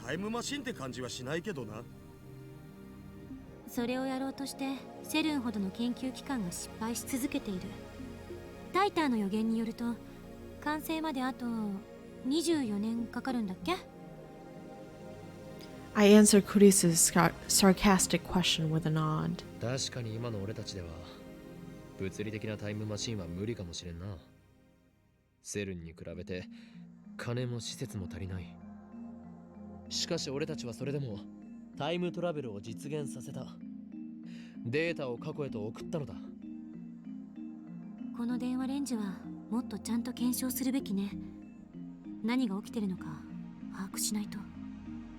タイムマシンって感じはしないけどな。それをやろうとしてセルンほどの研究機関が失敗し続けている。タイターの予言によると完成まであと24年かかるんだっけ？ I answered Kurisu's sarcastic question with a nod. 確かに今の俺たちでは物理的なタイムマシンは無理かもしれんな。セルンに比べて金も施設も足りない。しかし俺たちはそれでもタイムトラベルを実現させた。データを過去へと送ったのだ。この電話レンジはもっとちゃんと検証するべきね。何が起きてるのか把握しないと。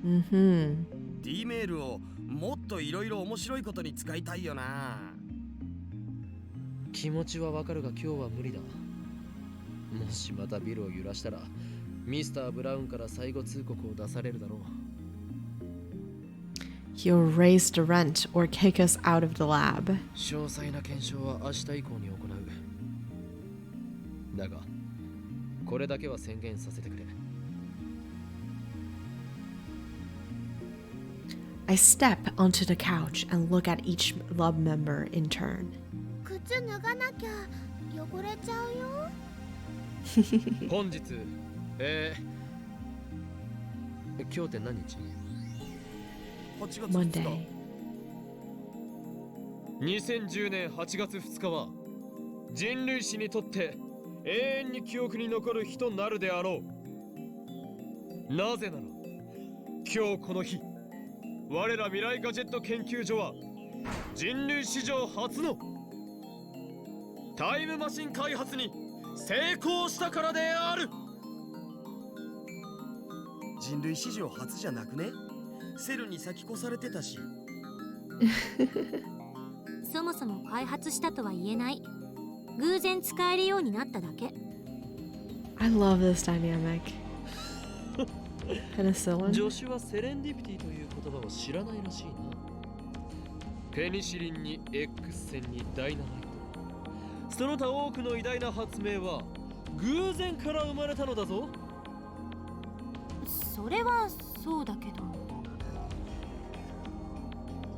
Mm-hmm. D メールをもっといろいろ面白いことに使いたいよな。気持ちはわかるが今日は無理だ。もしまたビルを揺らしたらミスター・ブラウンから最後通告を出されるだろう。He'll raise the rent or kick us out of the lab. 詳細な検証は明日以降に行う。だがこれだけは宣言させてくれ。I step onto the couch and look at each lab member in turn. 靴脱がなきゃ汚れちゃうよ。本日今日って何日？ 8月2 Monday. 2010年8月2日は人類史にとって永遠に記憶に残る日となるであろう。なぜなら今日この日、我ら未来ガジェット研究所は人類史上初のタイムマシン開発に成功したからである。人類史上初じゃなくね？セルに先越されてたし。そもそも開発したとは言えない。偶然使えるようになっただけ。 I love this dynamic. Penicillin? 助手はセレンディピティという言葉を知らないらしいな。ペニシリンに X 線にダイナマイト、その他多くの偉大な発明は偶然から生まれたのだぞ。それはそうだけど。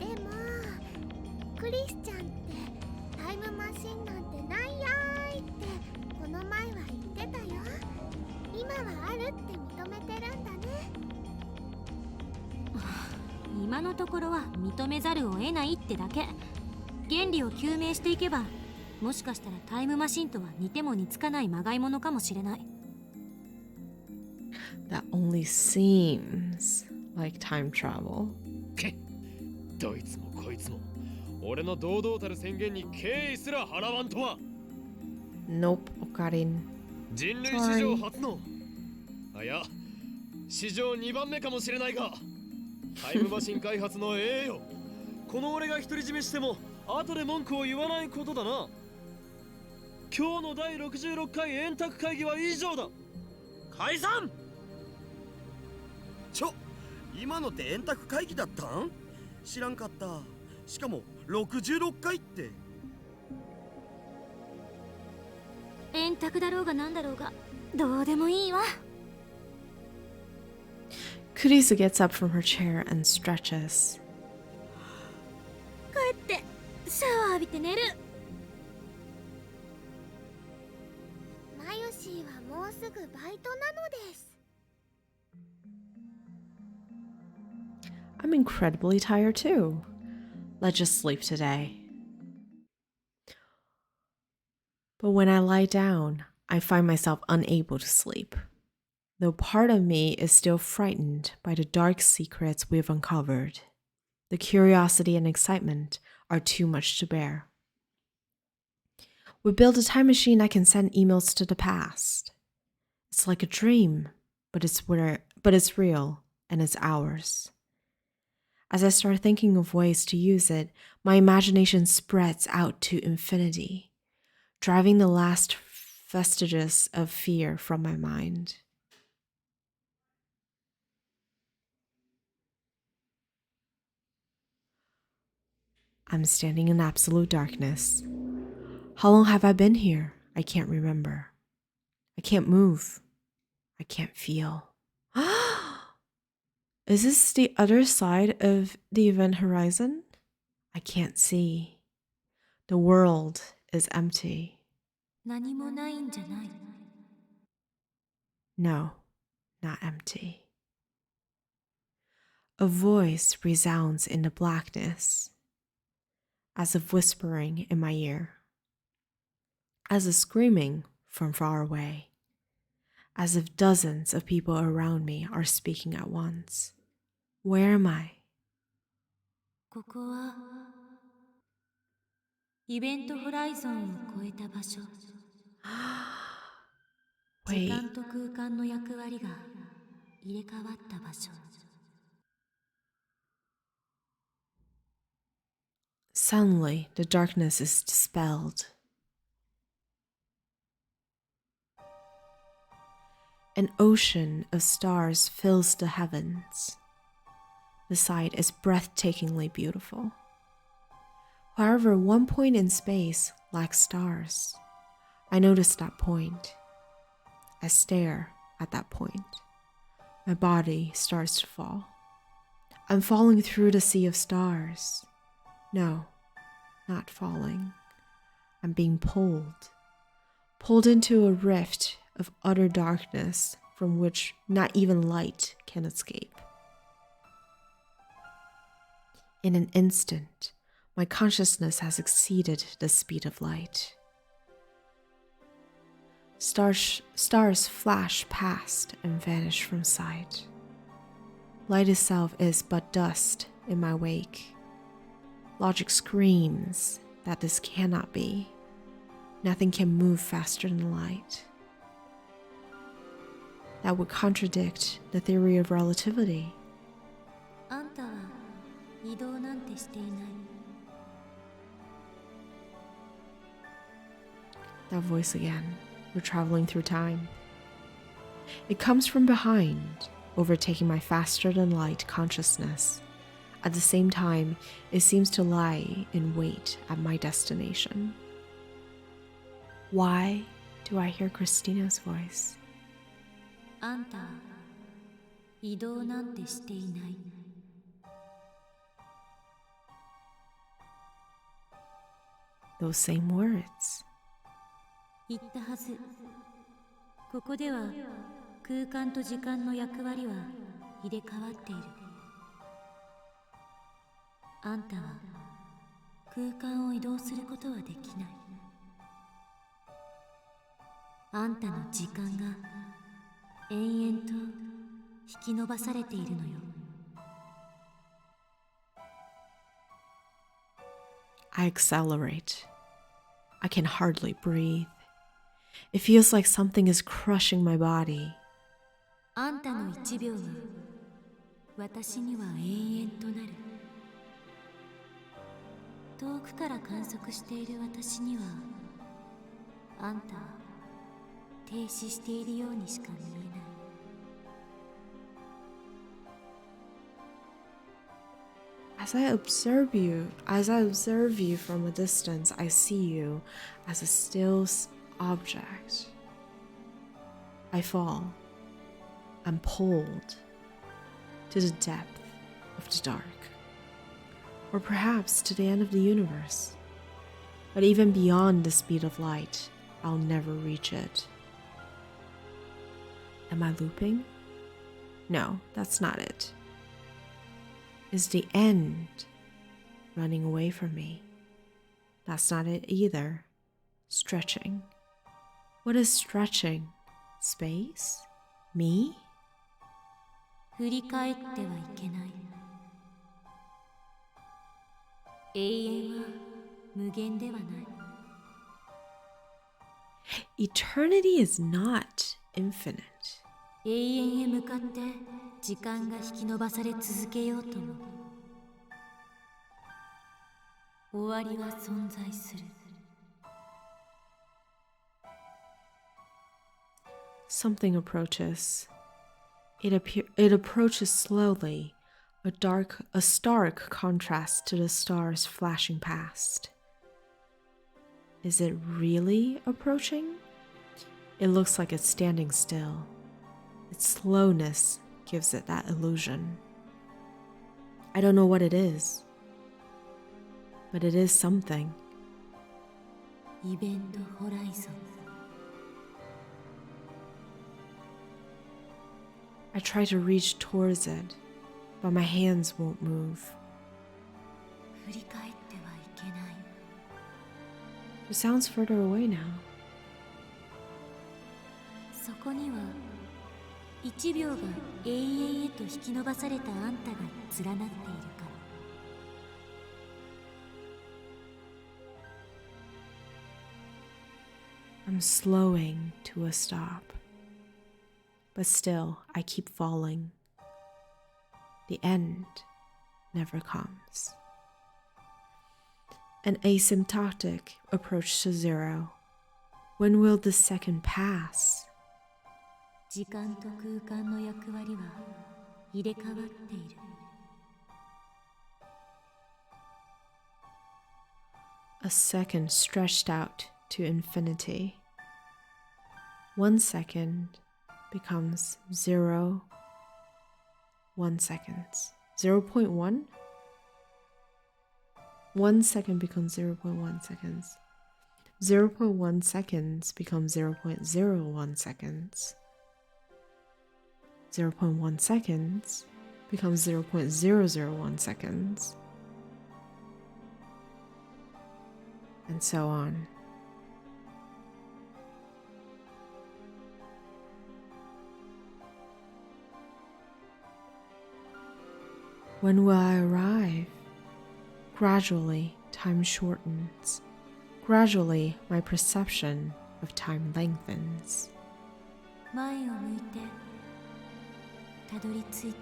でもクリスちゃんってタイムマシンなんてないやーいってこの前は言ってたよ。今はあるって認めてるんだね。今のところは認めざるを得ないってだけ。原理を究明していけば、もしかしたらタイムマシンとは似ても似つかないまがいものかもしれない。That only seems like time travel. け、どいつもこいつも俺の堂々たる宣言に敬意すら払わんとは。 Nope, Okarin. 人類史上初の、いや史上2番目かもしれないが、タイムマシン開発の栄誉、この俺が独り占めしても後で文句を言わないことだな。今日の第66回円卓会議は以上だ。解散。今のって円卓会議だったん？知らんかった。しかも66回って。円卓だろうがなんだろうがどうでもいいわ。Kurisu gets up from her chair and stretches. 帰ってシャワー浴びて寝る。マユシーはもうすぐバイトなのです。I'm incredibly tired too. Let's just sleep today. But when I lie down, I find myself unable to sleep, though part of me is still frightened by the dark secrets we've uncovered. The curiosity and excitement are too much to bear. We built a time machine that can send emails to the past. It's like a dream, but it's real and it's ours. As I start thinking of ways to use it, my imagination spreads out to infinity, driving the last vestiges of fear from my mind. I'm standing in absolute darkness. How long have I been here? I can't remember. I can't move. I can't feel. Is this the other side of the event horizon? I can't see. The world is empty. 何もないんじゃない。No, not empty. A voice resounds in the blackness, as if whispering in my ear, as if screaming from far away, as if dozens of people around me are speaking at once. Where am I? ここはイベントホライゾンを超えた場所。時 Wait, 間と空間の役割が入れ替わった場所。suddenly the darkness is dispelled. An ocean of stars fills the heavens. The sight is breathtakingly beautiful. However, one point in space lacks stars. I notice that point. I stare at that point. My body starts to fall. I'm falling through the sea of stars. No, not falling. I'm being pulled into a rift of utter darkness from which not even light can escape. In an instant, my consciousness has exceeded the speed of light. Stars flash past and vanish from sight. Light itself is but dust in my wake. Logic screams that this cannot be. Nothing can move faster than light. That would contradict the theory of relativity. あんたは移動なんてしていない。 That voice again. We're traveling through time. It comes from behind, overtaking my faster-than-light consciousness. At the same time, it seems to lie in wait at my destination. Why do I hear Christina's voice? あんたは移動なんてしていない。 Those same words. 言ったはず。ここでは空間と時間の役割は入れ替わっている。あんたは空間を移動することはできない。あんたの時間が延々と引き伸ばされているのよ。I accelerate. I can hardly breathe. It feels like something is crushing my body. あんたの1秒は私には永遠となる。遠くから観測している私にはあんたは停止しているようにしか見えない。 As I observe you from a distance, I see you as a still object. I fall. I'm pulled to the depth of the dark, or perhaps to the end of the universe. But even beyond the speed of light, I'll never reach it. Am I looping? No, that's not it. Is the end running away from me? That's not it either. Stretching. What is stretching? Space? Me? 振り返ってはいけない。永遠は無限ではない。Eternity is not infinite. 永遠へ向かって時間が引き伸ばされ続けようとも終わりは存在する。 Something approaches. It approaches slowly, a stark contrast to the stars flashing past. Is it really approaching? It looks like it's standing still. Its slowness gives it that illusion. I don't know what it is, but it is something. イベントホライゾン。 I try to reach towards it, but my hands won't move. 振り返ってはいけない。 It sounds further away now. そこには1秒が永遠へと引き伸ばされたあんたが連なっているから。 I'm slowing to a stop. But still, I keep falling. The end never comes. An asymptotic approach to zero. When will this second pass? 時間と空間の役割は入れ替わっている。A second stretched out to infinity. 1 second becomes 0, 1 seconds. 0.1? 1 second becomes 0.1 seconds. 0.1 seconds becomes 0.01 seconds. 0.1 seconds becomes 0.001 seconds. And so on. When will I arrive? Gradually, time shortens. Gradually, my perception of time lengthens. 前を向いてたどり着いて。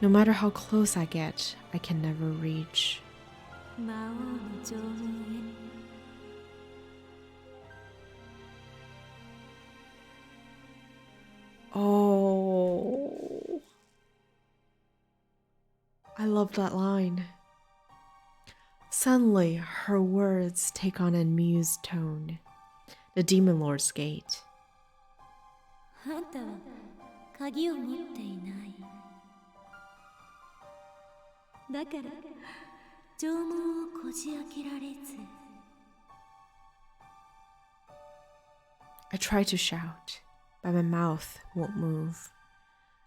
No matter how close I get, I can never reach. 魔王の縄文へ。Oh, I love that line. Suddenly, her words take on an amused tone. The Demon Lord's Gate. あんたは鍵を持っていない。だから縄文をこじ開けられず。I try to shout, but my mouth won't move.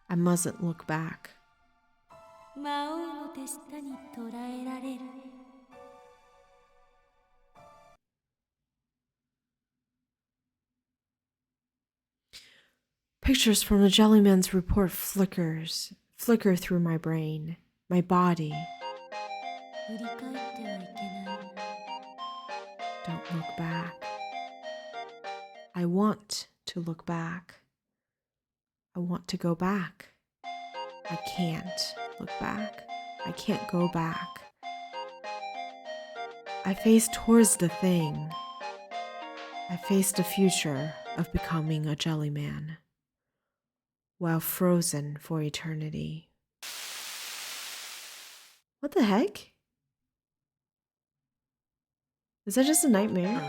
I mustn't look back. 魔王の手下に捕らえられる。Pictures from the Jellyman's report flicker through my brain, my body. 振り返ってはいけない。 Don't look back. I want to look back. I want to go back. I can't look back. I can't go back. I face towards the thing. I face the future of becoming a jellyman, while frozen for eternity. What the heck? Is that just a nightmare?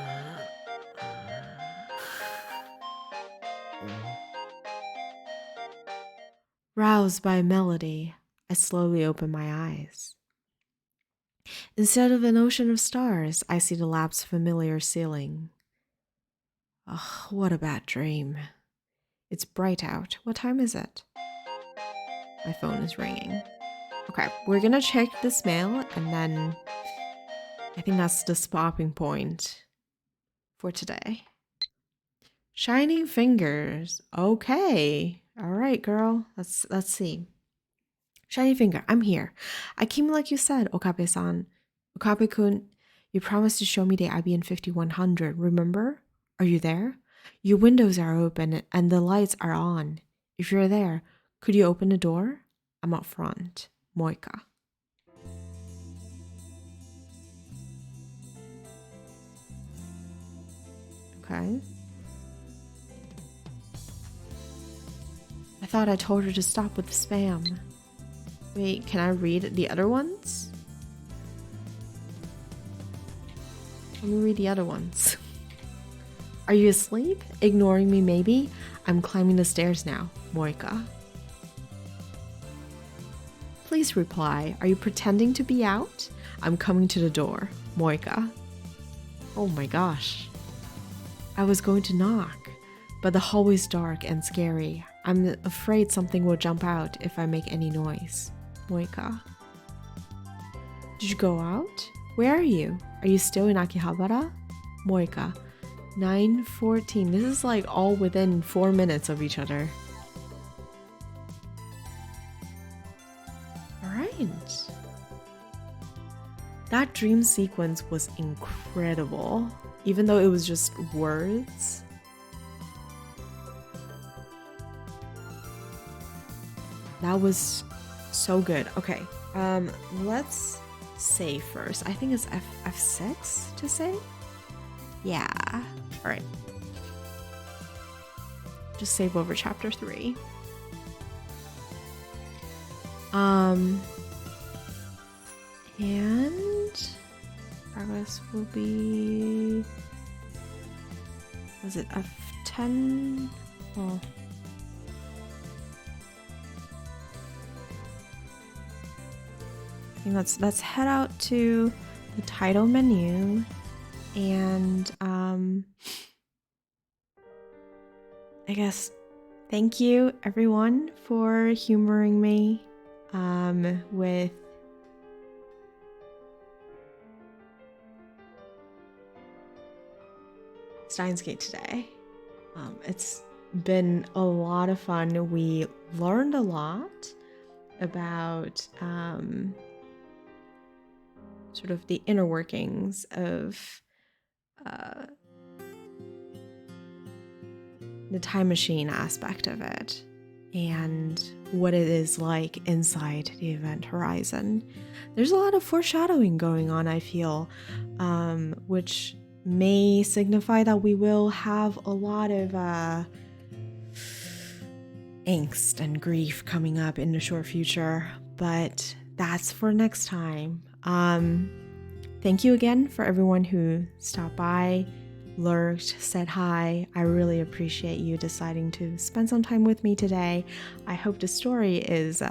Roused by a melody, I slowly open my eyes. Instead of an ocean of stars, I see the lab's familiar ceiling. Ugh, what a bad dream. It's bright out. What time is it? My phone is ringing. Okay, we're gonna check this mail and then I think that's the stopping point for today. Shining fingers. Okay. All right, girl. Let's see. Shiny finger, I'm here. I came like you said, Okabe-san. Okabe-kun, you promised to show me the IBN 5100, remember? Are you there? Your windows are open and the lights are on. If you're there, could you open the door? I'm up front. Moika. Okay. I thought I told her to stop with the spam. Wait, can I read the other ones? Let me read the other ones. Are you asleep? Ignoring me maybe? I'm climbing the stairs now. Moika. Please reply. Are you pretending to be out? I'm coming to the door. Moika. Oh my gosh. I was going to knock, but the hallway's dark and scary. I'm afraid something will jump out if I make any noise. Moika. Did you go out? Where are you? Are you still in Akihabara? Moika. 9:14. This is like all within 4 minutes of each other. Alright. That dream sequence was incredible. Even though it was just words. That was so good. Okay, let's say first. I think it's F6 to say. Yeah. All right. Just save over chapter 3. And progress will be, was it F10? Well, I think let's head out to the title menu and I guess thank you everyone for humoring me with Steins Gate today. It's been a lot of fun. We learned a lot about sort of the inner workings of the time machine aspect of it and what it is like inside the event horizon. There's a lot of foreshadowing going on, I feel, which may signify that we will have a lot of angst and grief coming up in the short future, but that's for next time. Thank you again for everyone who stopped by, lurked, said hi. I really appreciate you deciding to spend some time with me today. I hope the story is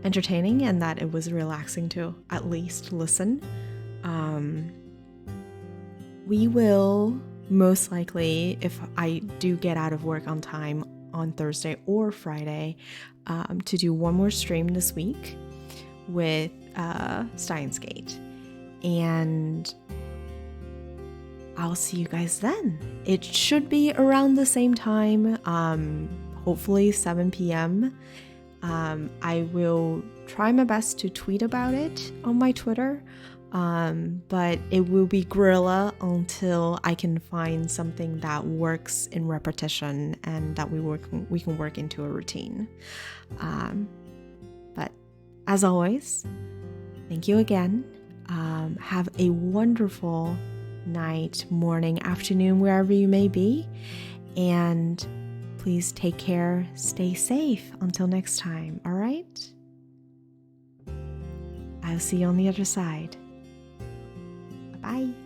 entertaining and that it was relaxing to at least listen. We will most likely, if I do get out of work on time on Thursday or Friday, to do one more stream this week with Steins Gate. And I'll see you guys then. It should be around the same time, hopefully 7 p.m. I will try my best to tweet about it on my Twitter, but it will be guerrilla until I can find something that works in repetition and that we can work into a routine. But as always, thank you again. Have a wonderful night, morning, afternoon, wherever you may be. And please take care, stay safe until next time, all right? I'll see you on the other side. Bye.